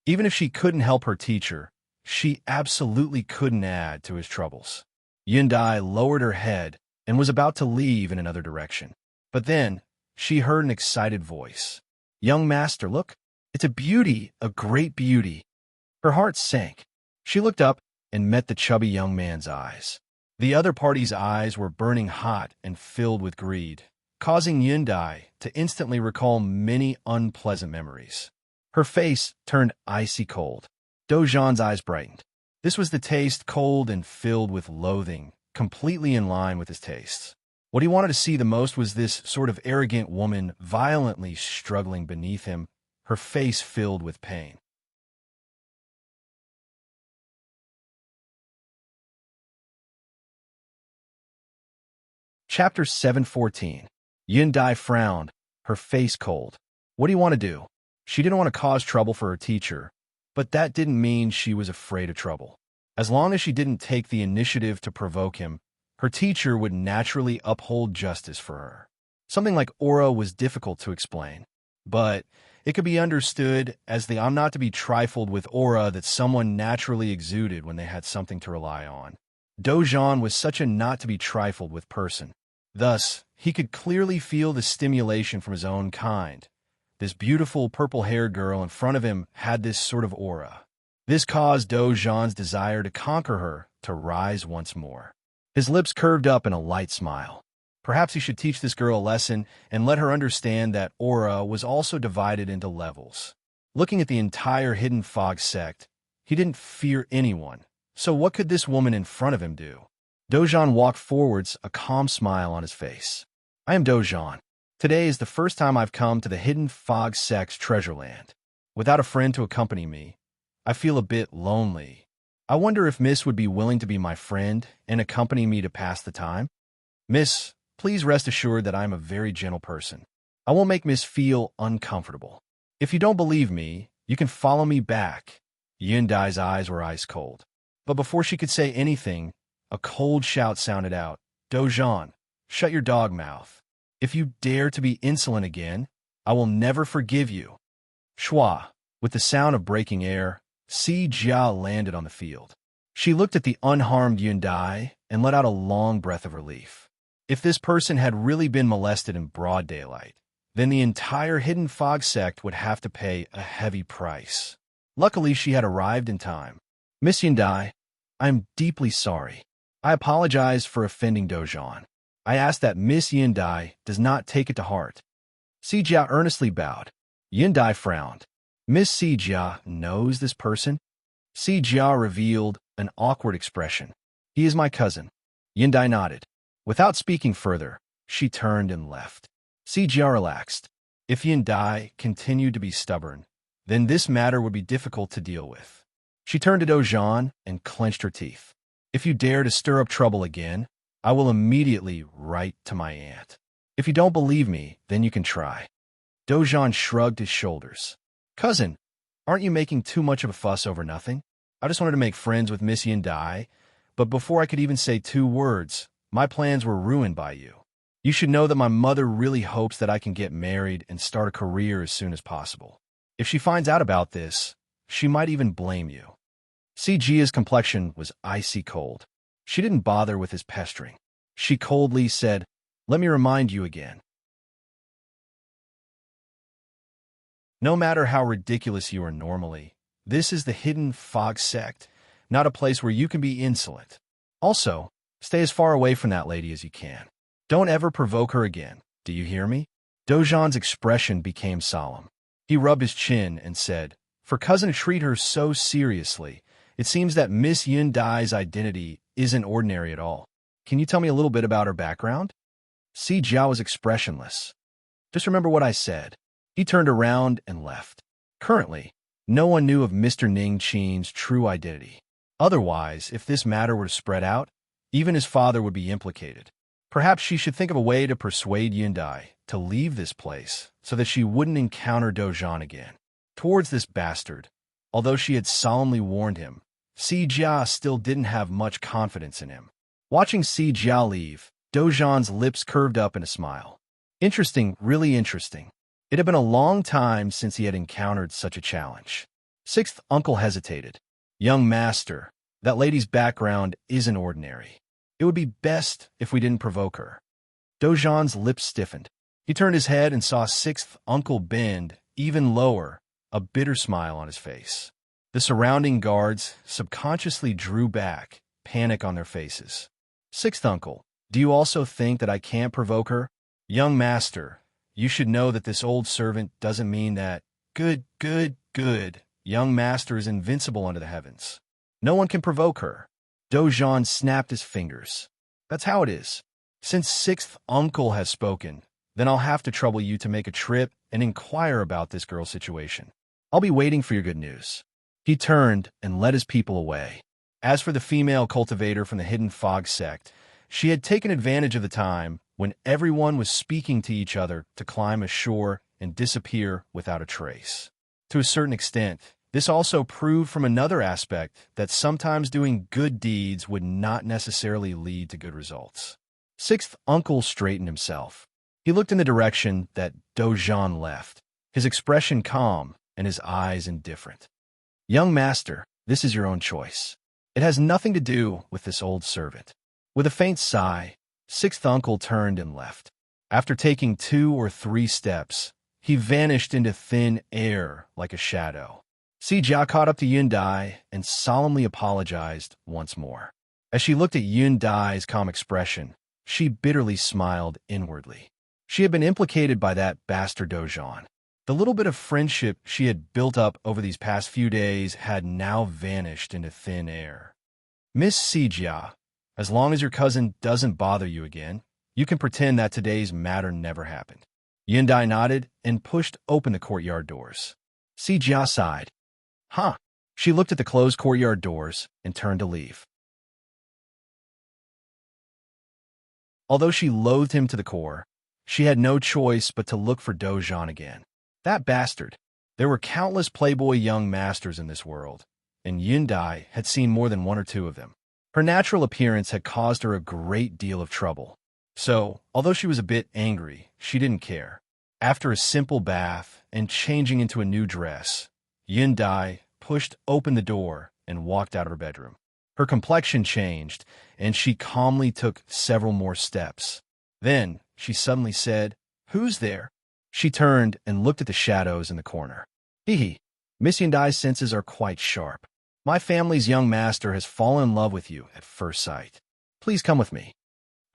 Even if she couldn't help her teacher, she absolutely couldn't add to his troubles. Yundai lowered her head and was about to leave in another direction. But then, she heard an excited voice. "Young master, look. It's a beauty, a great beauty." Her heart sank. She looked up and met the chubby young man's eyes. The other party's eyes were burning hot and filled with greed, causing Yundai to instantly recall many unpleasant memories. Her face turned icy cold. Dozhan's eyes brightened. This was the taste, cold and filled with loathing, completely in line with his tastes. What he wanted to see the most was this sort of arrogant woman violently struggling beneath him, her face filled with pain. Chapter 714. Yundai frowned, her face cold. What do you want to do? She didn't want to cause trouble for her teacher, but that didn't mean she was afraid of trouble. As long as she didn't take the initiative to provoke him, her teacher would naturally uphold justice for her. Something like aura was difficult to explain, but it could be understood as the I'm not to be trifled with aura that someone naturally exuded when they had something to rely on. Dozhan was such a not to be trifled with person. Thus, he could clearly feel the stimulation from his own kind. This beautiful purple-haired girl in front of him had this sort of aura. This caused Dozhan's desire to conquer her to rise once more. His lips curved up in a light smile. Perhaps he should teach this girl a lesson and let her understand that aura was also divided into levels. Looking at the entire Hidden Fog sect, he didn't fear anyone. So what could this woman in front of him do? Dozhan walked forwards, a calm smile on his face. "I am Dozhan. Today is the first time I've come to the hidden fog sex treasure land. Without a friend to accompany me, I feel a bit lonely. I wonder if Miss would be willing to be my friend and accompany me to pass the time. Miss, please rest assured that I am a very gentle person. I won't make Miss feel uncomfortable. If you don't believe me, you can follow me back. Yundai's eyes were ice cold. But before she could say anything, a cold shout sounded out. Dojan, shut your dog mouth. If you dare to be insolent again, I will never forgive you. Shua, with the sound of breaking air, Si Jia landed on the field. She looked at the unharmed Yundai and let out a long breath of relief. If this person had really been molested in broad daylight, then the entire hidden fog sect would have to pay a heavy price. Luckily, she had arrived in time. Miss Yundai, I am deeply sorry. I apologize for offending Dojan. I ask that Miss Yundai does not take it to heart. Si Jia earnestly bowed. Yundai frowned. Miss Si Jia knows this person? Si Jia revealed an awkward expression. He is my cousin. Yundai nodded. Without speaking further, she turned and left. Si Jia relaxed. If Yundai continued to be stubborn, then this matter would be difficult to deal with. She turned to Dojan and clenched her teeth. If you dare to stir up trouble again, I will immediately write to my aunt. If you don't believe me, then you can try. Dojan shrugged his shoulders. Cousin, aren't you making too much of a fuss over nothing? I just wanted to make friends with Miss Yundai, but before I could even say 2 words, my plans were ruined by you. You should know that my mother really hopes that I can get married and start a career as soon as possible. If she finds out about this, she might even blame you. Si Jia's complexion was icy cold. She didn't bother with his pestering. She coldly said, Let me remind you again. No matter how ridiculous you are normally, this is the hidden fog sect, not a place where you can be insolent. Also, stay as far away from that lady as you can. Don't ever provoke her again. Do you hear me? Dojan's expression became solemn. He rubbed his chin and said, For cousin to treat her so seriously, it seems that Miss Yundai's identity isn't ordinary at all. Can you tell me a little bit about her background? Si Jia was expressionless. Just remember what I said. He turned around and left. Currently, no one knew of Mr. Ning Qin's true identity. Otherwise, if this matter were to spread out, even his father would be implicated. Perhaps she should think of a way to persuade Yundai to leave this place so that she wouldn't encounter Dojan again. Towards this bastard, although she had solemnly warned him, Si Jia still didn't have much confidence in him. Watching Si Jia leave, Dojan's lips curved up in a smile. Interesting, really interesting. It had been a long time since he had encountered such a challenge. Sixth uncle hesitated. Young master, that lady's background isn't ordinary. It would be best if we didn't provoke her. Dojan's lips stiffened. He turned his head and saw sixth uncle bend even lower, a bitter smile on his face. The surrounding guards subconsciously drew back, panic on their faces. Sixth uncle, do you also think that I can't provoke her? Young master, you should know that this old servant doesn't mean that. Good. Young master is invincible under the heavens. No one can provoke her. Dojan snapped his fingers. That's how it is. Since sixth uncle has spoken, then I'll have to trouble you to make a trip and inquire about this girl's situation. I'll be waiting for your good news. He turned and led his people away. As for the female cultivator from the hidden fog sect, she had taken advantage of the time when everyone was speaking to each other to climb ashore and disappear without a trace. To a certain extent, this also proved from another aspect that sometimes doing good deeds would not necessarily lead to good results. Sixth uncle straightened himself. He looked in the direction that Dojan left, his expression calm and his eyes indifferent. Young master, this is your own choice. It has nothing to do with this old servant. With a faint sigh, sixth uncle turned and left. After taking 2 or 3 steps, he vanished into thin air like a shadow. Si Jia caught up to Yundai and solemnly apologized once more. As she looked at Yundai's calm expression, she bitterly smiled inwardly. She had been implicated by that bastard Dojan. The little bit of friendship she had built up over these past few days had now vanished into thin air. Miss Si Jia, as long as your cousin doesn't bother you again, you can pretend that today's matter never happened. Yundai nodded and pushed open the courtyard doors. Si Jia sighed. Huh. She looked at the closed courtyard doors and turned to leave. Although she loathed him to the core, she had no choice but to look for Dojan again. That bastard. There were countless playboy young masters in this world, and Yundai had seen more than one or two of them. Her natural appearance had caused her a great deal of trouble. So, although she was a bit angry, she didn't care. After a simple bath and changing into a new dress, Yundai pushed open the door and walked out of her bedroom. Her complexion changed, and she calmly took several more steps. Then, she suddenly said, "Who's there?" She turned and looked at the shadows in the corner. Hee. Miss Yundai's senses are quite sharp. My family's young master has fallen in love with you at first sight. Please come with me.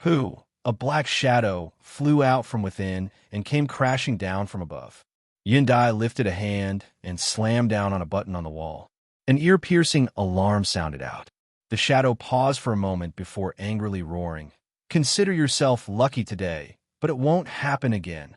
Who? A black shadow flew out from within and came crashing down from above. Yundai lifted a hand and slammed down on a button on the wall. An ear-piercing alarm sounded out. The shadow paused for a moment before angrily roaring. Consider yourself lucky today, but it won't happen again.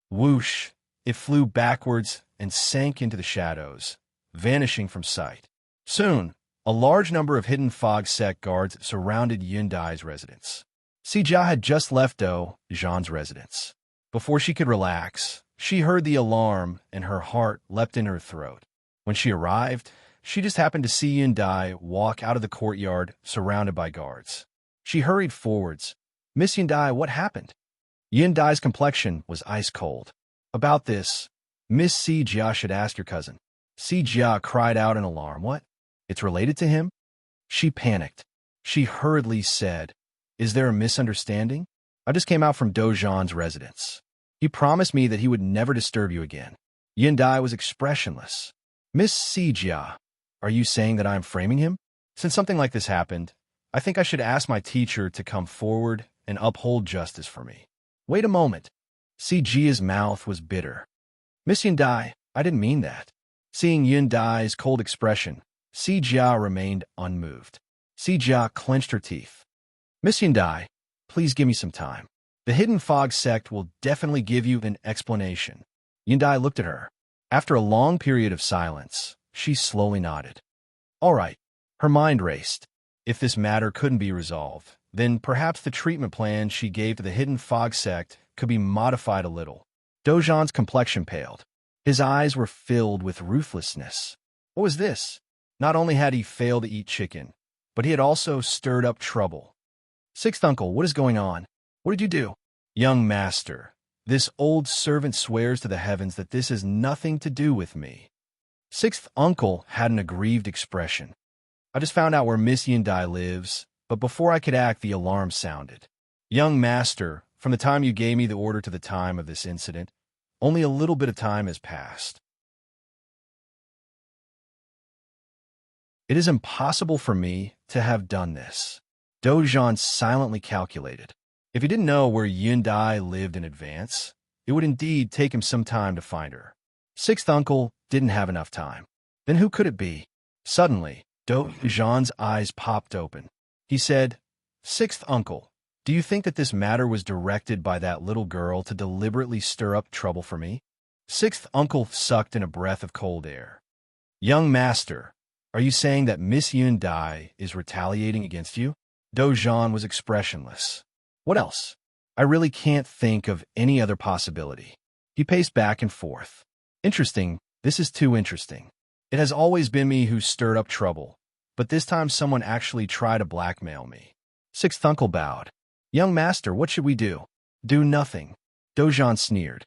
Whoosh! It flew backwards and sank into the shadows, vanishing from sight. Soon, a large number of hidden fog sect guards surrounded Yundai's residence. Si Jia had just left Do Zhan's residence. Before she could relax, she heard the alarm and her heart leapt in her throat. When she arrived, she just happened to see Yundai walk out of the courtyard surrounded by guards. She hurried forwards. Miss Yundai, what happened? Yundai's complexion was ice cold. About this, Miss Si Jia should ask your cousin. Si Jia cried out in alarm. What? It's related to him? She panicked. She hurriedly said, Is there a misunderstanding? I just came out from Do Zhan's residence. He promised me that he would never disturb you again. Yundai was expressionless. Miss Si Jia, are you saying that I am framing him? Since something like this happened, I think I should ask my teacher to come forward and uphold justice for me. Wait a moment. Si Jia's mouth was bitter. Miss Yundai, I didn't mean that. Seeing Yundai's cold expression, Si Jia remained unmoved. Si Jia clenched her teeth. Miss Yundai, please give me some time. The Hidden Fog sect will definitely give you an explanation. Yundai looked at her. After a long period of silence, she slowly nodded. All right. Her mind raced. If this matter couldn't be resolved, then perhaps the treatment plan she gave to the Hidden Fog sect could be modified a little. Do Zhan's complexion paled. His eyes were filled with ruthlessness. What was this? Not only had he failed to eat chicken, but he had also stirred up trouble. Sixth uncle, what is going on? What did you do? Young master, this old servant swears to the heavens that this has nothing to do with me. Sixth uncle had an aggrieved expression. I just found out where Miss Yundai lives, but before I could act, the alarm sounded. Young master, from the time you gave me the order to the time of this incident, only a little bit of time has passed. It is impossible for me to have done this. Do Zhan silently calculated. If he didn't know where Yundai lived in advance, it would indeed take him some time to find her. Sixth uncle didn't have enough time. Then who could it be? Suddenly, Do Zhan's eyes popped open. He said, Sixth uncle, do you think that this matter was directed by that little girl to deliberately stir up trouble for me? Sixth uncle sucked in a breath of cold air. Young master, are you saying that Miss Yundai is retaliating against you? Do Zhan was expressionless. What else? I really can't think of any other possibility. He paced back and forth. Interesting, this is too interesting. It has always been me who stirred up trouble, but this time someone actually tried to blackmail me. Sixth uncle bowed. Young master, what should we do? Do nothing. Do Zhan sneered.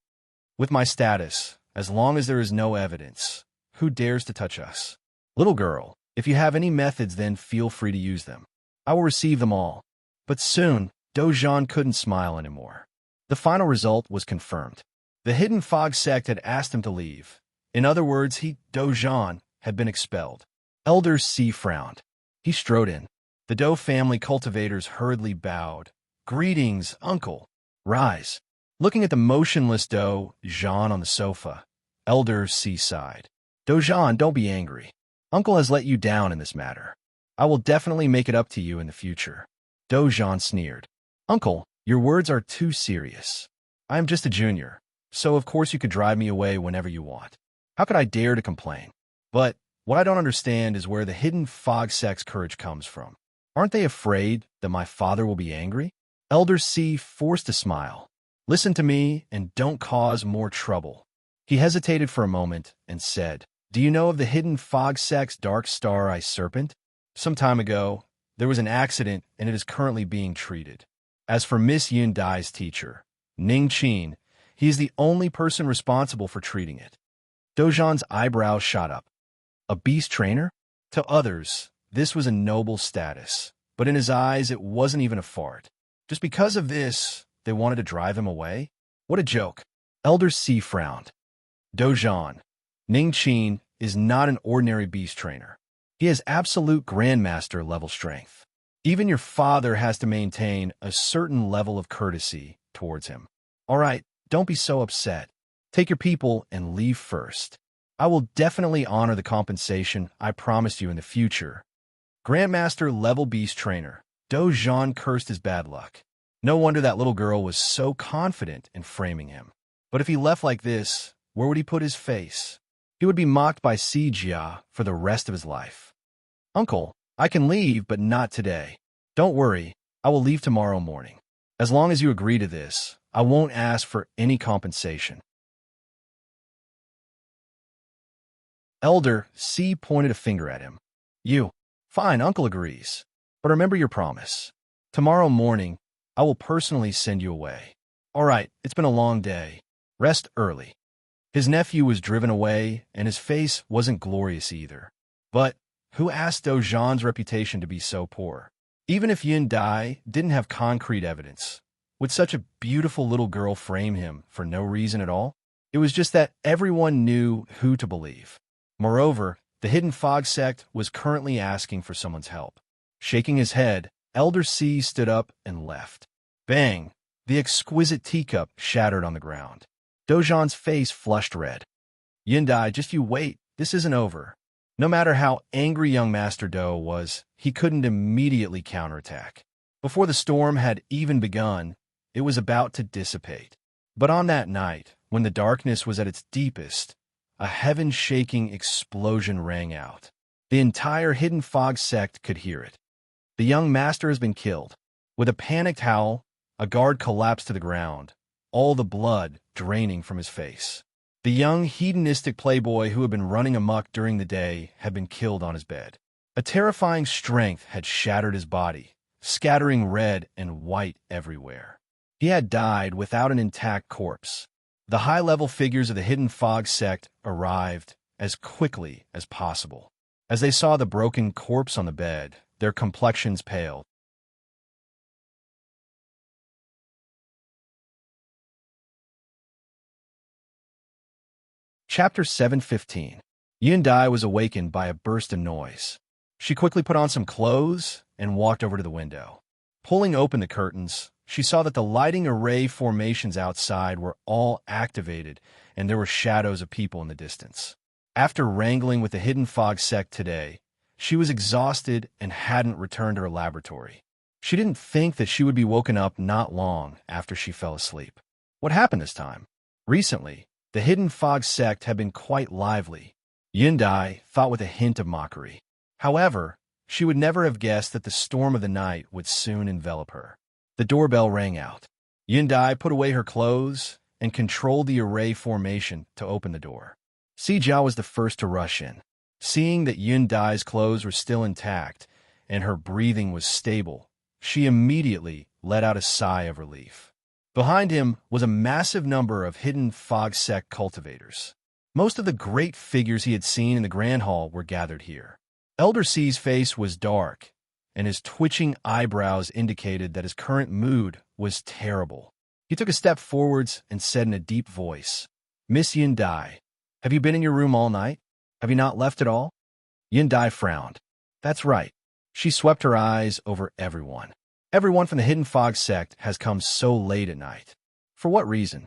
With my status, as long as there is no evidence, who dares to touch us? Little girl, if you have any methods, then feel free to use them. I will receive them all. But soon, Do Zhan couldn't smile anymore. The final result was confirmed. The Hidden Fog sect had asked him to leave. In other words, Do Zhan, had been expelled. Elder C frowned. He strode in. The Do family cultivators hurriedly bowed. Greetings, uncle. Rise. Looking at the motionless Do Zhan on the sofa, Elder C sighed. Do Zhan, don't be angry. Uncle has let you down in this matter. I will definitely make it up to you in the future. Do Zhan sneered. Uncle, your words are too serious. I am just a junior. so of course you could drive me away whenever you want. How could I dare to complain? But what I don't understand is where the hidden fog sect's courage comes from. Aren't they afraid that my father will be angry? Elder C forced a smile. Listen to me and don't cause more trouble. He hesitated for a moment and said, Do you know of the hidden fog sect's dark star-eye serpent? Some time ago, there was an accident and it is currently being treated. As for Miss Yun Dai's teacher, Ning Qin, he is the only person responsible for treating it. Dojan's eyebrows shot up. A beast trainer? To others, this was a noble status, but in his eyes it wasn't even a fart. Just because of this, they wanted to drive him away? What a joke. Elder C frowned. Dojan, Ning Qin is not an ordinary beast trainer. He has absolute grandmaster level strength. Even your father has to maintain a certain level of courtesy towards him. All right, don't be so upset. Take your people and leave first. I will definitely honor the compensation I promised you in the future. Grandmaster level beast trainer. Dojan cursed his bad luck. No wonder that little girl was so confident in framing him. But if he left like this, where would he put his face? He would be mocked by Si Jia for the rest of his life. Uncle, I can leave, but not today. Don't worry, I will leave tomorrow morning. As long as you agree to this, I won't ask for any compensation. Elder C pointed a finger at him. You. Fine, Uncle agrees. But remember your promise. Tomorrow morning, I will personally send you away. All right, it's been a long day. Rest early. His nephew was driven away, and his face wasn't glorious either. But who asked Dojan's reputation to be so poor? Even if Yun Dai didn't have concrete evidence, would such a beautiful little girl frame him for no reason at all? It was just that everyone knew who to believe. Moreover, the hidden fog sect was currently asking for someone's help. Shaking his head, Elder C stood up and left. Bang! The exquisite teacup shattered on the ground. Dojan's face flushed red. Yun Dai, just you wait. This isn't over. No matter how angry young Master Do was, he couldn't immediately counterattack. Before the storm had even begun, it was about to dissipate. But on that night, when the darkness was at its deepest, a heaven-shaking explosion rang out. The entire hidden fog sect could hear it. The young master has been killed. With a panicked howl, a guard collapsed to the ground, all the blood draining from his face. The young hedonistic playboy who had been running amok during the day had been killed on his bed. A terrifying strength had shattered his body, scattering red and white everywhere. He had died without an intact corpse. The high-level figures of the hidden fog sect arrived as quickly as possible. As they saw the broken corpse on the bed, their complexions paled. Chapter 7:15. Yun Dai was awakened by a burst of noise. She quickly put on some clothes and walked over to the window. Pulling open the curtains, she saw that the lighting array formations outside were all activated, and there were shadows of people in the distance. After wrangling with the hidden fog sect today, she was exhausted and hadn't returned to her laboratory. She didn't think that she would be woken up not long after she fell asleep. What happened this time? Recently, the hidden fog sect had been quite lively. Yun Dai thought with a hint of mockery. However, she would never have guessed that the storm of the night would soon envelop her. The doorbell rang out. Yun Dai put away her clothes and controlled the array formation to open the door. Si Jia was the first to rush in. Seeing that Yun Dai's clothes were still intact and her breathing was stable, she immediately let out a sigh of relief. Behind him was a massive number of hidden fog sect cultivators. Most of the great figures he had seen in the Grand Hall were gathered here. Elder C's face was dark, and his twitching eyebrows indicated that his current mood was terrible. He took a step forwards and said in a deep voice, Miss Yun Dai, have you been in your room all night? Have you not left at all? Yun Dai frowned. That's right. She swept her eyes over everyone. Everyone from the hidden fog sect has come so late at night. For what reason?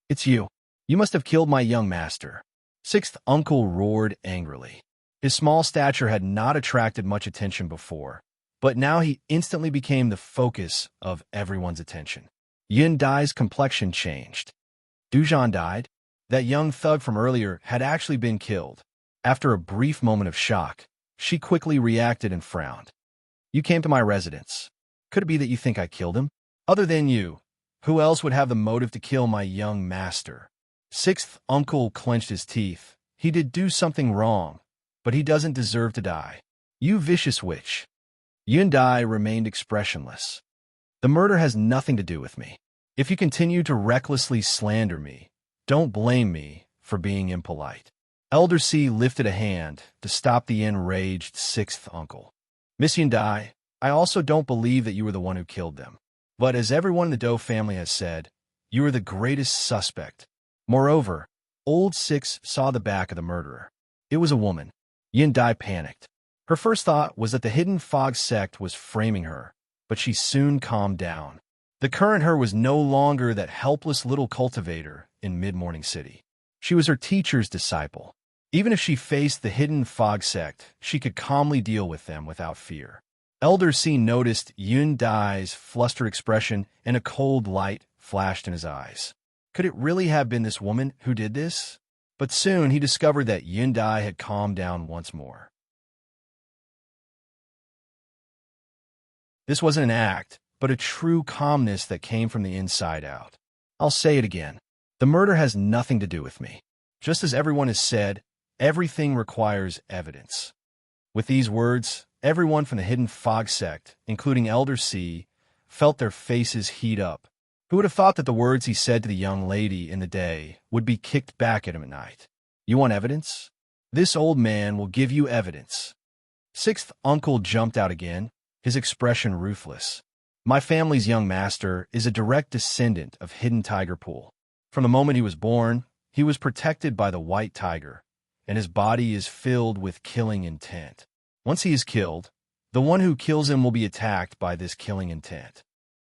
It's you. You must have killed my young master. Sixth uncle roared angrily. His small stature had not attracted much attention before, but now he instantly became the focus of everyone's attention. Yun Dai's complexion changed. Dujan died? That young thug from earlier had actually been killed. After a brief moment of shock, she quickly reacted and frowned. You came to my residence. Could it be that you think I killed him? Other than you, who else would have the motive to kill my young master? Sixth uncle clenched his teeth. He did do something wrong, but he doesn't deserve to die. You vicious witch. Yundai remained expressionless. The murder has nothing to do with me. If you continue to recklessly slander me, don't blame me for being impolite. Elder C lifted a hand to stop the enraged sixth uncle. Miss Yundai, I also don't believe that you were the one who killed them. But as everyone in the Doe family has said, you are the greatest suspect. Moreover, Old Six saw the back of the murderer. It was a woman. Yundai panicked. Her first thought was that the hidden fog sect was framing her, but she soon calmed down. The current her was no longer that helpless little cultivator in Mid-Morning City. She was her teacher's disciple. Even if she faced the hidden fog sect, she could calmly deal with them without fear. Elder C noticed Yundai's flustered expression, and a cold light flashed in his eyes. Could it really have been this woman who did this? But soon he discovered that Yundai had calmed down once more. This wasn't an act, but a true calmness that came from the inside out. I'll say it again. The murder has nothing to do with me. Just as everyone has said, everything requires evidence. With these words, everyone from the hidden fog sect, including Elder C, felt their faces heat up. Who would have thought that the words he said to the young lady in the day would be kicked back at him at night? You want evidence? This old man will give you evidence. Sixth uncle jumped out again, his expression ruthless. My family's young master is a direct descendant of Hidden Tiger Pool. From the moment he was born, he was protected by the White Tiger, and his body is filled with killing intent. Once he is killed, the one who kills him will be attacked by this killing intent.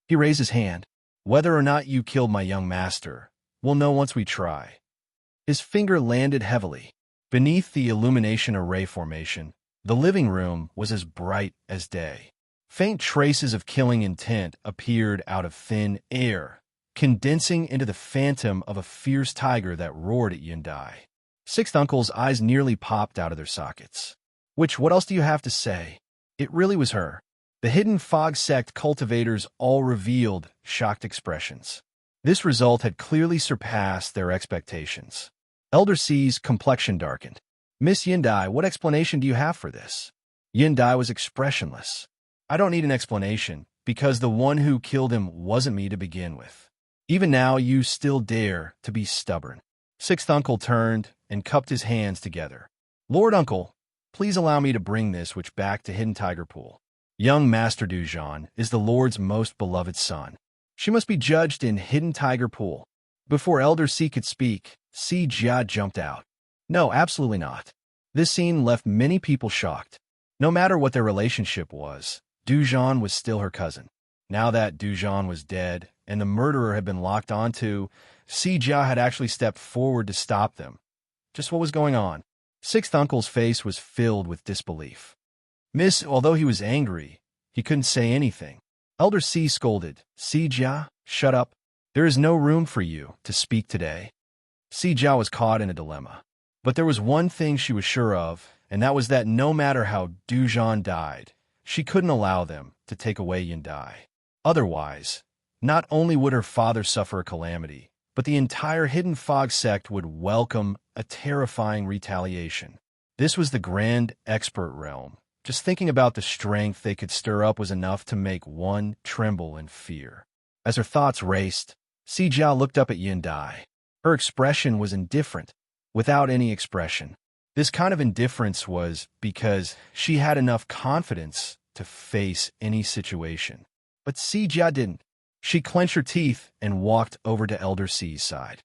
He raised his hand. Whether or not you killed my young master, we'll know once we try. His finger landed heavily. Beneath the illumination array formation, the living room was as bright as day. Faint traces of killing intent appeared out of thin air, condensing into the phantom of a fierce tiger that roared at Yundai. Sixth uncle's eyes nearly popped out of their sockets. What else do you have to say? It really was her. The hidden fog sect cultivators all revealed shocked expressions. This result had clearly surpassed their expectations. Elder C's complexion darkened. Miss Yundai, what explanation do you have for this? Yundai was expressionless. I don't need an explanation, because the one who killed him wasn't me to begin with. Even now, you still dare to be stubborn. Sixth uncle turned and cupped his hands together. Lord Uncle, please allow me to bring this witch back to Hidden Tiger Pool. Young Master Dujan is the Lord's most beloved son. She must be judged in Hidden Tiger Pool. Before Elder C could speak, Si Jia jumped out. No, absolutely not. This scene left many people shocked. No matter what their relationship was, Dujan was still her cousin. Now that Dujan was dead and the murderer had been locked onto, Si Jia had actually stepped forward to stop them. Just what was going on? Sixth uncle's face was filled with disbelief. Miss, although he was angry, he couldn't say anything. Elder C scolded. Si Jia, shut up. There is no room for you to speak today. Si Jia was caught in a dilemma. But there was one thing she was sure of, and that was that no matter how Dujan died, she couldn't allow them to take away Yundai. Otherwise, not only would her father suffer a calamity, but the entire Hidden Fog sect would welcome a terrifying retaliation. This was the grand expert realm. Just thinking about the strength they could stir up was enough to make one tremble in fear. As her thoughts raced, Si Jia looked up at Yundai. Her expression was indifferent, without any expression. This kind of indifference was because she had enough confidence to face any situation. But Si Jia didn't. She clenched her teeth and walked over to Elder C's side.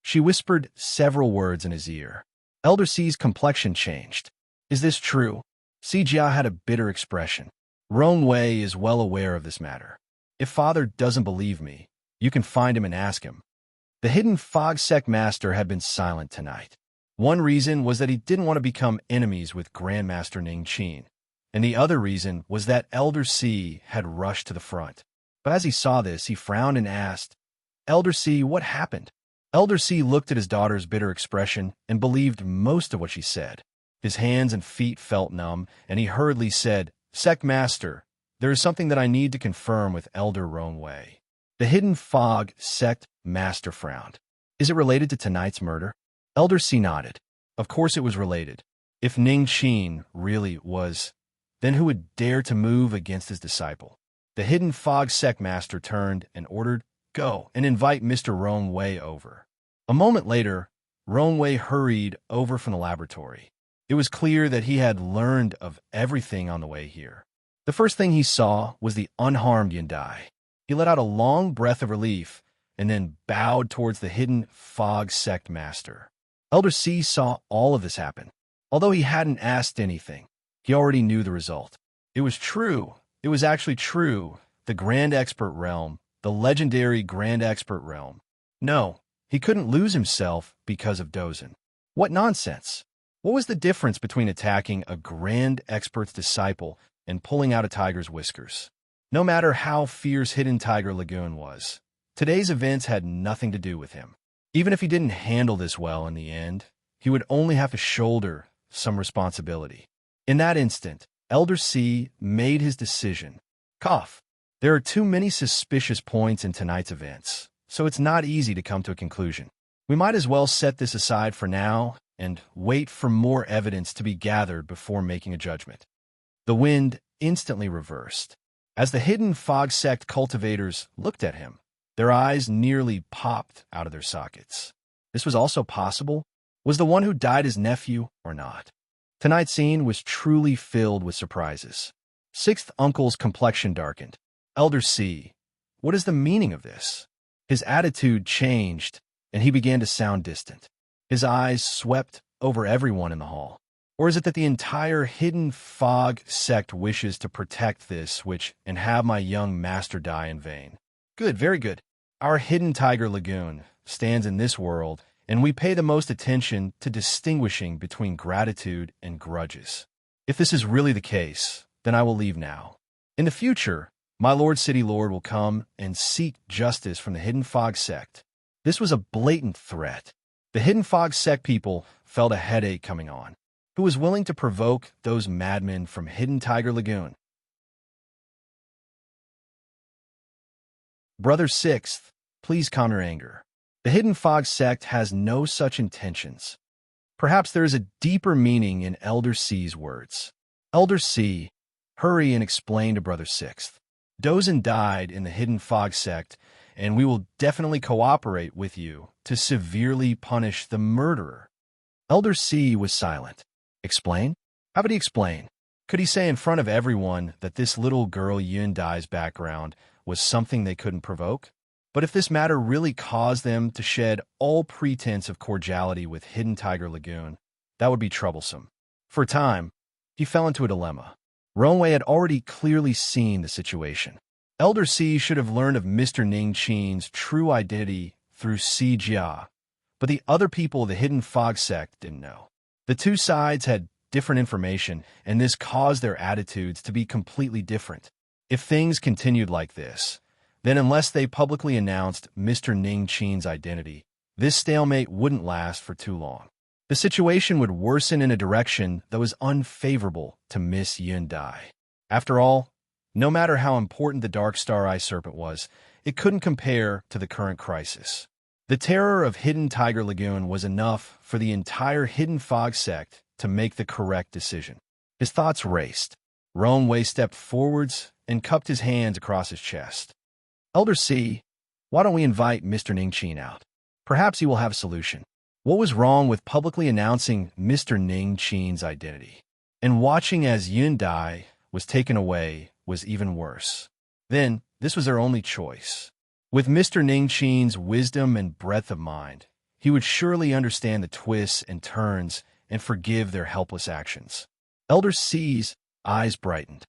She whispered several words in his ear. Elder C's complexion changed. Is this true? Si Jia had a bitter expression. Rong Wei is well aware of this matter. If father doesn't believe me, you can find him and ask him. The Hidden Fog Sect Master had been silent tonight. One reason was that he didn't want to become enemies with Grandmaster Ning Qin, and the other reason was that Elder C had rushed to the front. But as he saw this, he frowned and asked, "Elder C, what happened?" Elder C looked at his daughter's bitter expression and believed most of what she said. His hands and feet felt numb, and he hurriedly said, "Sect Master, there is something that I need to confirm with Elder Roanway." The hidden fog sect master frowned. "Is it related to tonight's murder?" Elder C nodded. Of course it was related. If Ning Qin really was, then who would dare to move against his disciple? The hidden fog sect master turned and ordered, "Go and invite Mr. Roanway over." A moment later, Roanway hurried over from the laboratory. It was clear that he had learned of everything on the way here. The first thing he saw was the unharmed Yundai. He let out a long breath of relief and then bowed towards the hidden fog sect master. Elder C saw all of this happen. Although he hadn't asked anything, he already knew the result. It was true. It was actually true. The Grand Expert Realm, the legendary Grand Expert Realm. No, he couldn't lose himself because of Dozin. What nonsense! What was the difference between attacking a Grand Expert's disciple and pulling out a tiger's whiskers? No matter how fierce Hidden Tiger Lagoon was, today's events had nothing to do with him. Even if he didn't handle this well in the end, he would only have to shoulder some responsibility. In that instant, Elder C made his decision. Cough. There are too many suspicious points in tonight's events, so it's not easy to come to a conclusion. We might as well set this aside for now and wait for more evidence to be gathered before making a judgment. The wind instantly reversed. As the hidden fog sect cultivators looked at him, their eyes nearly popped out of their sockets. This was also possible. Was the one who died his nephew or not? Tonight's scene was truly filled with surprises. Sixth Uncle's complexion darkened. Elder C, what is the meaning of this? His attitude changed, and he began to sound distant. His eyes swept over everyone in the hall. Or is it that the entire hidden fog sect wishes to protect this which and have my young master die in vain? Good, very good. Our hidden Tiger Lagoon stands in this world, and we pay the most attention to distinguishing between gratitude and grudges. If this is really the case, then I will leave now. In the future, my Lord City Lord will come and seek justice from the hidden fog sect. This was a blatant threat. The hidden fog sect people felt a headache coming on. Who was willing to provoke those madmen from Hidden Tiger Lagoon? Brother Sixth, please calm your anger. The Hidden Fog sect has no such intentions. Perhaps there is a deeper meaning in Elder C's words. Elder C, hurry and explain to Brother Sixth. Dozin died in the Hidden Fog sect, and we will definitely cooperate with you to severely punish the murderer. Elder C was silent. Explain? How would he explain? Could he say in front of everyone that this little girl Yundai's background was something they couldn't provoke? But if this matter really caused them to shed all pretense of cordiality with Hidden Tiger Lagoon, that would be troublesome. For a time, he fell into a dilemma. Roanway had already clearly seen the situation. Elder C should have learned of Mr. Ning Qin's true identity through Si Jia, but the other people of the Hidden Fog sect didn't know. The two sides had different information, and this caused their attitudes to be completely different. If things continued like this, then unless they publicly announced Mr. Ning Qin's identity, this stalemate wouldn't last for too long. The situation would worsen in a direction that was unfavorable to Miss Yundai. After all, no matter how important the Dark Star Eye Serpent was, it couldn't compare to the current crisis. The terror of Hidden Tiger Lagoon was enough for the entire Hidden Fog sect to make the correct decision. His thoughts raced. Roanway stepped forwards and cupped his hands across his chest. Elder C, why don't we invite Mr. Ning Qin out? Perhaps he will have a solution. What was wrong with publicly announcing Mr. Ning Qin's identity? And watching as Yundai was taken away was even worse. Then, this was their only choice. With Mr. Ning Qin's wisdom and breadth of mind, he would surely understand the twists and turns and forgive their helpless actions. Elder C's eyes brightened.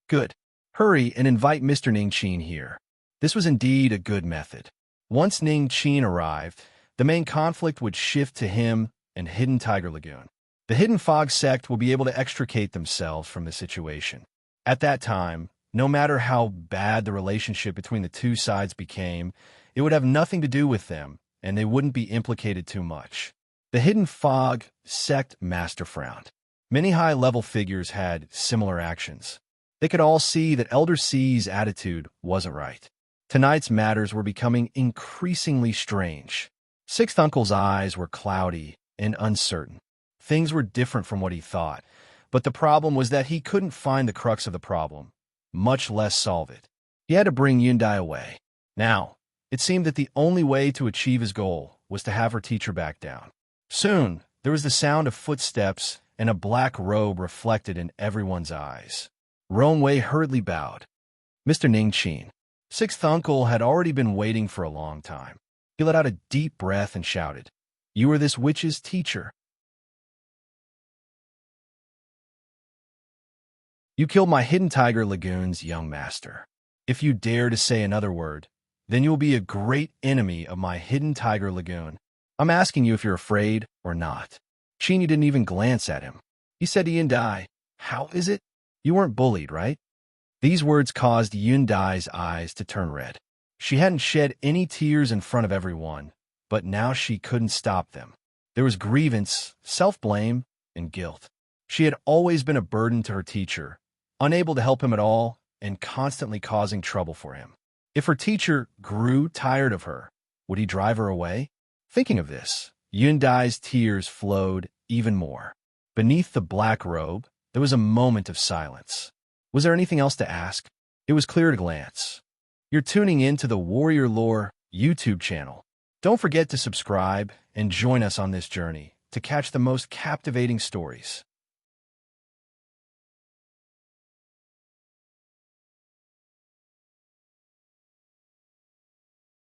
Good. Hurry and invite Mr. Ning Qin here. This was indeed a good method. Once Ning Qin arrived, the main conflict would shift to him and Hidden Tiger Lagoon. The Hidden Fog sect will be able to extricate themselves from the situation. At that time, No matter how bad the relationship between the two sides became, it would have nothing to do with them, and they wouldn't be implicated too much. The Hidden Fog sect master frowned. Many high-level figures had similar actions. They could all see that Elder C's attitude wasn't right. Tonight's matters were becoming increasingly strange. Sixth Uncle's eyes were cloudy and uncertain. Things were different from what he thought, but the problem was that he couldn't find the crux of the problem, much less solve it. He had to bring Yundai away. Now, it seemed that the only way to achieve his goal was to have her teacher back down. Soon, there was the sound of footsteps and a black robe reflected in everyone's eyes. Wei hurriedly bowed. Mr. Ningqin. Sixth Uncle had already been waiting for a long time. He let out a deep breath and shouted, "You are this witch's teacher." "You killed my Hidden Tiger Lagoon's young master. If you dare to say another word, then you will be a great enemy of my Hidden Tiger Lagoon. I'm asking you if you're afraid or not." Chini didn't even glance at him. He said to Yundai, "How is it? You weren't bullied, right?" These words caused Yundai's eyes to turn red. She hadn't shed any tears in front of everyone, but now she couldn't stop them. There was grievance, self-blame, and guilt. She had always been a burden to her teacher, unable to help him at all and constantly causing trouble for him. If her teacher grew tired of her, would he drive her away? Thinking of this, Yundai's tears flowed even more. Beneath the black robe, there was a moment of silence. Was there anything else to ask? It was clear at a glance. You're tuning in to the Warrior Lore YouTube channel. Don't forget to subscribe and join us on this journey to catch the most captivating stories.